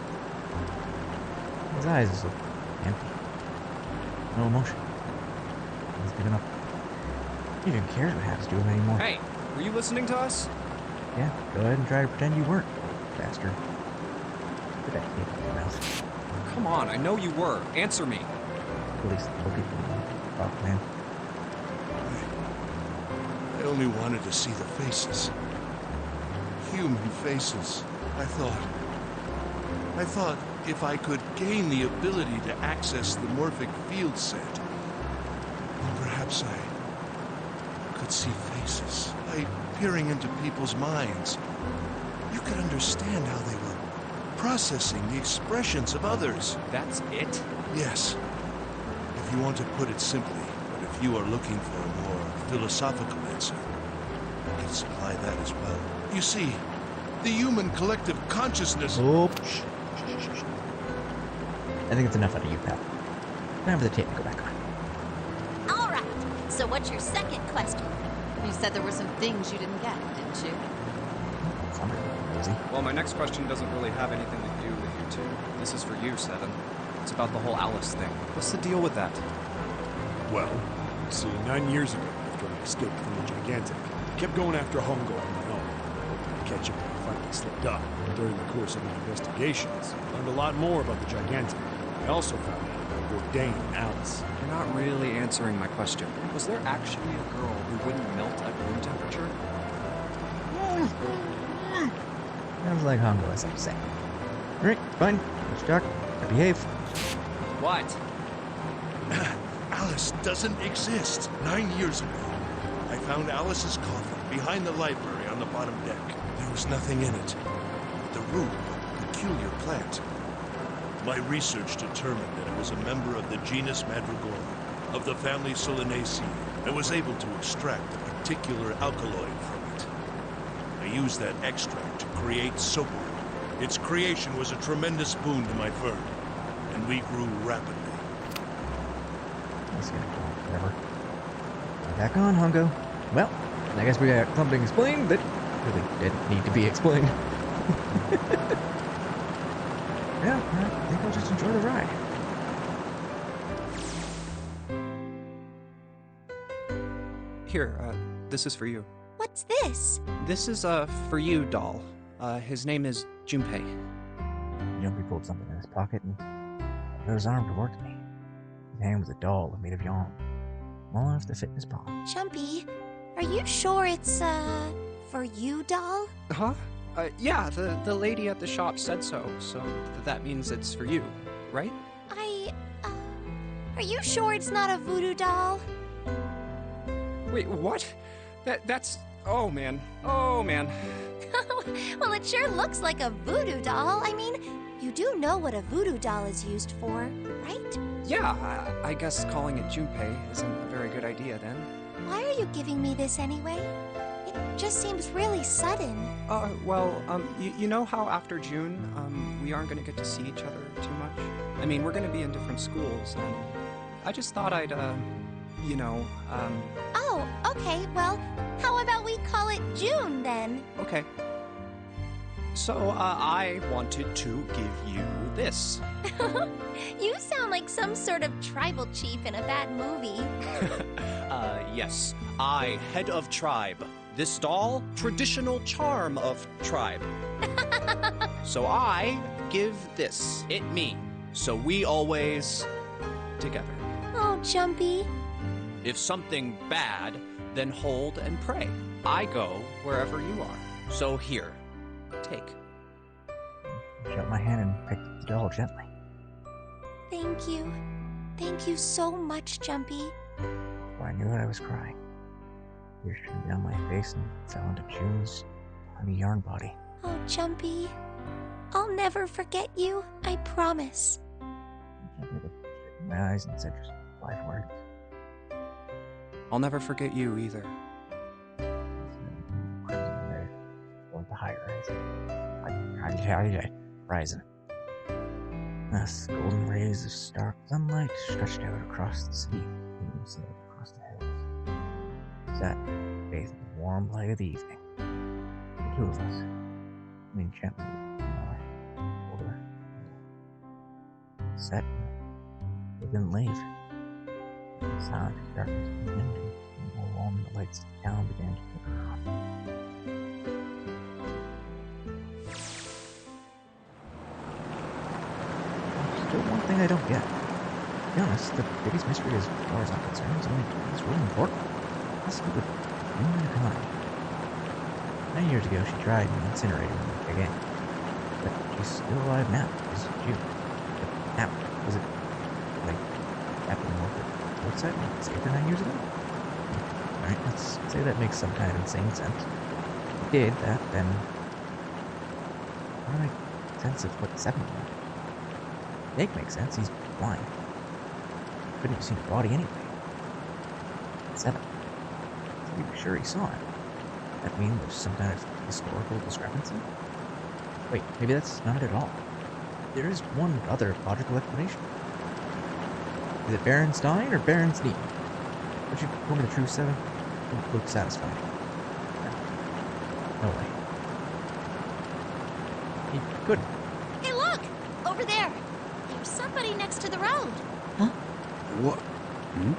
His eyes look empty. No emotion. He's given up. He even cares what happens to him anymore. Hey, were you listening to us? Yeah, go ahead and try to pretend you weren't, bastard. Put that tape in your mouth. Come on, I know you were. Answer me. At least look at me. Fuck, man. I only wanted to see the faces. Human faces. I thought if I could gain the ability to access the morphic field set, then perhaps I could see faces. By peering into people's minds, you could understand how they were processing the expressions of others. That's it? Yes. If you want to put it simply, but if you are looking for a more philosophical answer, I can supply that as well. You see, the human collective consciousness... Oh, shh. I think it's enough out of you, pal. Time for the tape to go back on. All right. So what's your second question? You said there were some things you didn't get, didn't you? Somebody crazy. Well, my next question doesn't really have anything to do with you two. This is for you, Seven. It's about the whole Alice thing. What's the deal with that? Well, see, 9 years ago, after I escaped from the Gigantic, I kept going after Hongo on my own. Hoping to catch him when I finally slipped up. During the course of my investigations, I learned a lot more about the Gigantic. I also found out about Bourdain and Alice. You're not really answering my question. Was there actually a girl who wouldn't melt at room temperature? Sounds like Hongo has something to say. Alright, fine. Let's talk. I behave. What? Alice doesn't exist. 9 years ago, I found Alice's coffin behind the library on the bottom deck. There was nothing in it. The root of a peculiar plant. My research determined that it was a member of the genus Mandragora, of the family Solanaceae, and was able to extract a particular alkaloid from it. I used that extract to create soapwood. Its creation was a tremendous boon to my firm, and we grew rapidly. That's gonna go on forever. Back on, Hongo. Well, I guess we got something explained that really didn't need to be explained. Yeah, I think I'll just enjoy the ride. Here, this is for you. What's this? This is a for you doll. His name is Junpei. Jumpy pulled something in his pocket and put his arm towards me. His hand was a doll made of yarn, small enough to fit in his palm. Jumpy, are you sure it's, for you, doll? Huh? Yeah, the lady at the shop said so, so that means it's for you, right? Are you sure it's not a voodoo doll? Wait, what? That's... Oh, man. Oh, man. Well, it sure looks like a voodoo doll. I mean, you do know what a voodoo doll is used for, right? Yeah, I guess calling it Junpei isn't a very good idea then. Why are you giving me this anyway? It just seems really sudden. You know how after June, we aren't gonna get to see each other too much? I mean, we're gonna be in different schools, and I just thought I'd, Oh, okay, well, how about we call it June then? Okay. So, I wanted to give you this. You sound like some sort of tribal chief in a bad movie. Yes. I, head of tribe. This doll, traditional charm of tribe. So I give this, it me. So we always together. Oh, Jumpy. If something bad, then hold and pray. I go wherever you are. So here, take. I shut my hand and picked up the doll gently. Thank you. Thank you so much, Jumpy. Before I knew it, I was crying. Tears streamed down my face and fell into June's honey yarn body. Oh, Jumpy. I'll never forget you, I promise. Jumpy looked in my eyes and said just 5 words. I'll never forget you either. Toward the high horizon. Thus, golden rays of stark sunlight stretched out across the sea, and sailed across the hills. Sat, bathed in the warm light of the evening. The two of us, leaning gently over, sat, and didn't leave. The silent darkness began to more warm, the lights of the town began to flicker out. Still one thing I don't get. To be honest, the biggest mystery as far as I'm concerned is only what's really important. Let's go with June Akane. 9 years ago, she tried an incinerator in again. But she's still alive now, because June. But now, was it, like, happening over outside and saved her 9 years ago? Alright, let's say that makes some kind of insane sense. If it did that, then I don't make sense of what 7 was. Nick makes sense, he's blind. Couldn't have seen the body anyway. 7. So he was sure he saw it. That mean there's some kind of historical discrepancy? Wait, maybe that's not it at all. There is one other logical explanation. Is it Berenstein or Berenstain? Would you tell me the true 7? Don't look satisfied. No way. He couldn't. Hey, look! Over there! There's somebody next to the road. Huh? What? Hmm?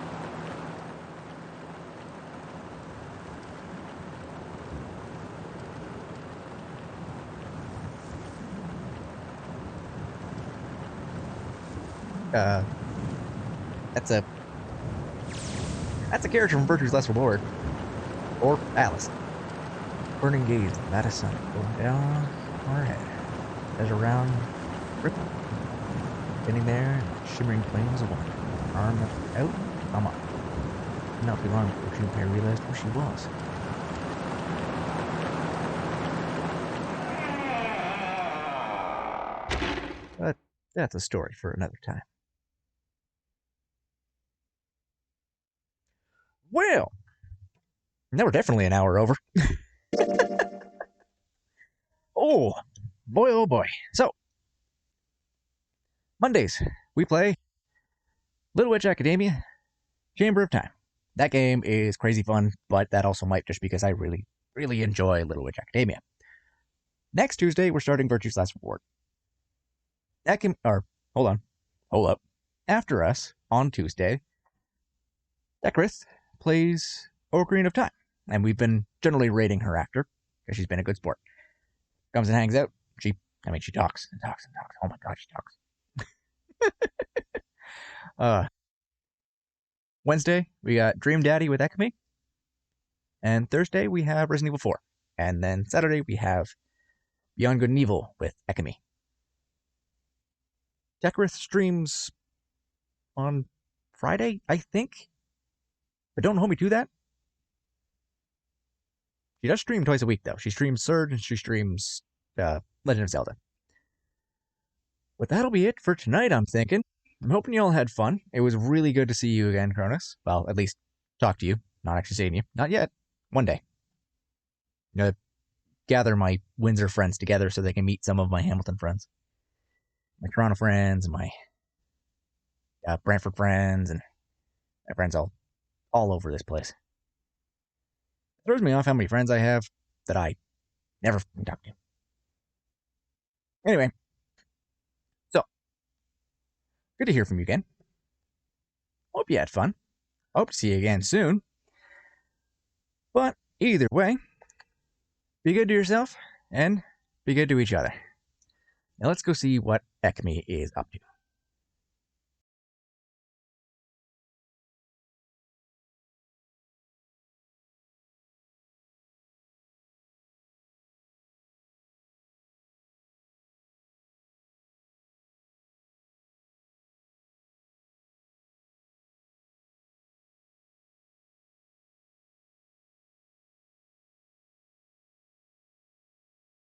That's a character from Virtue's Last Reward. Or Alice. Burning gaze of that sun going down on her head. As a round ripple. Spinning there in shimmering flames of one. Arm out, come on. Not be long before Junpei realized who she was. But that's a story for another time. Well, now we're definitely an hour over. Oh boy. So, Mondays, we play Little Witch Academia, Chamber of Time. That game is crazy fun, but that also might just because I really, really enjoy Little Witch Academia. Next Tuesday, we're starting Virtue's Last Reward. That can, or, hold up. After us, on Tuesday, Dekrith plays Ocarina of Time, and we've been generally rating her after, because she's been a good sport. Comes and hangs out. She talks and talks and talks. Oh my god, she talks. Wednesday, we got Dream Daddy with Ekami. And Thursday, we have Resident Evil 4. And then Saturday, we have Beyond Good and Evil with Ekami. Dekrith streams on Friday, I think. But don't hold me to that. She does stream twice a week, though. She streams Surge and she streams Legend of Zelda. But that'll be it for tonight, I'm thinking. I'm hoping you all had fun. It was really good to see you again, Cronus. Well, at least talk to you. Not actually seeing you. Not yet. One day. I'm gonna gather my Windsor friends together so they can meet some of my Hamilton friends. My Toronto friends, my Brantford friends, and my friends all over this place. It throws me off how many friends I have that I never talk to. Anyway, so, good to hear from you again. Hope you had fun. Hope to see you again soon. But either way, be good to yourself and be good to each other. Now let's go see what Ekami is up to.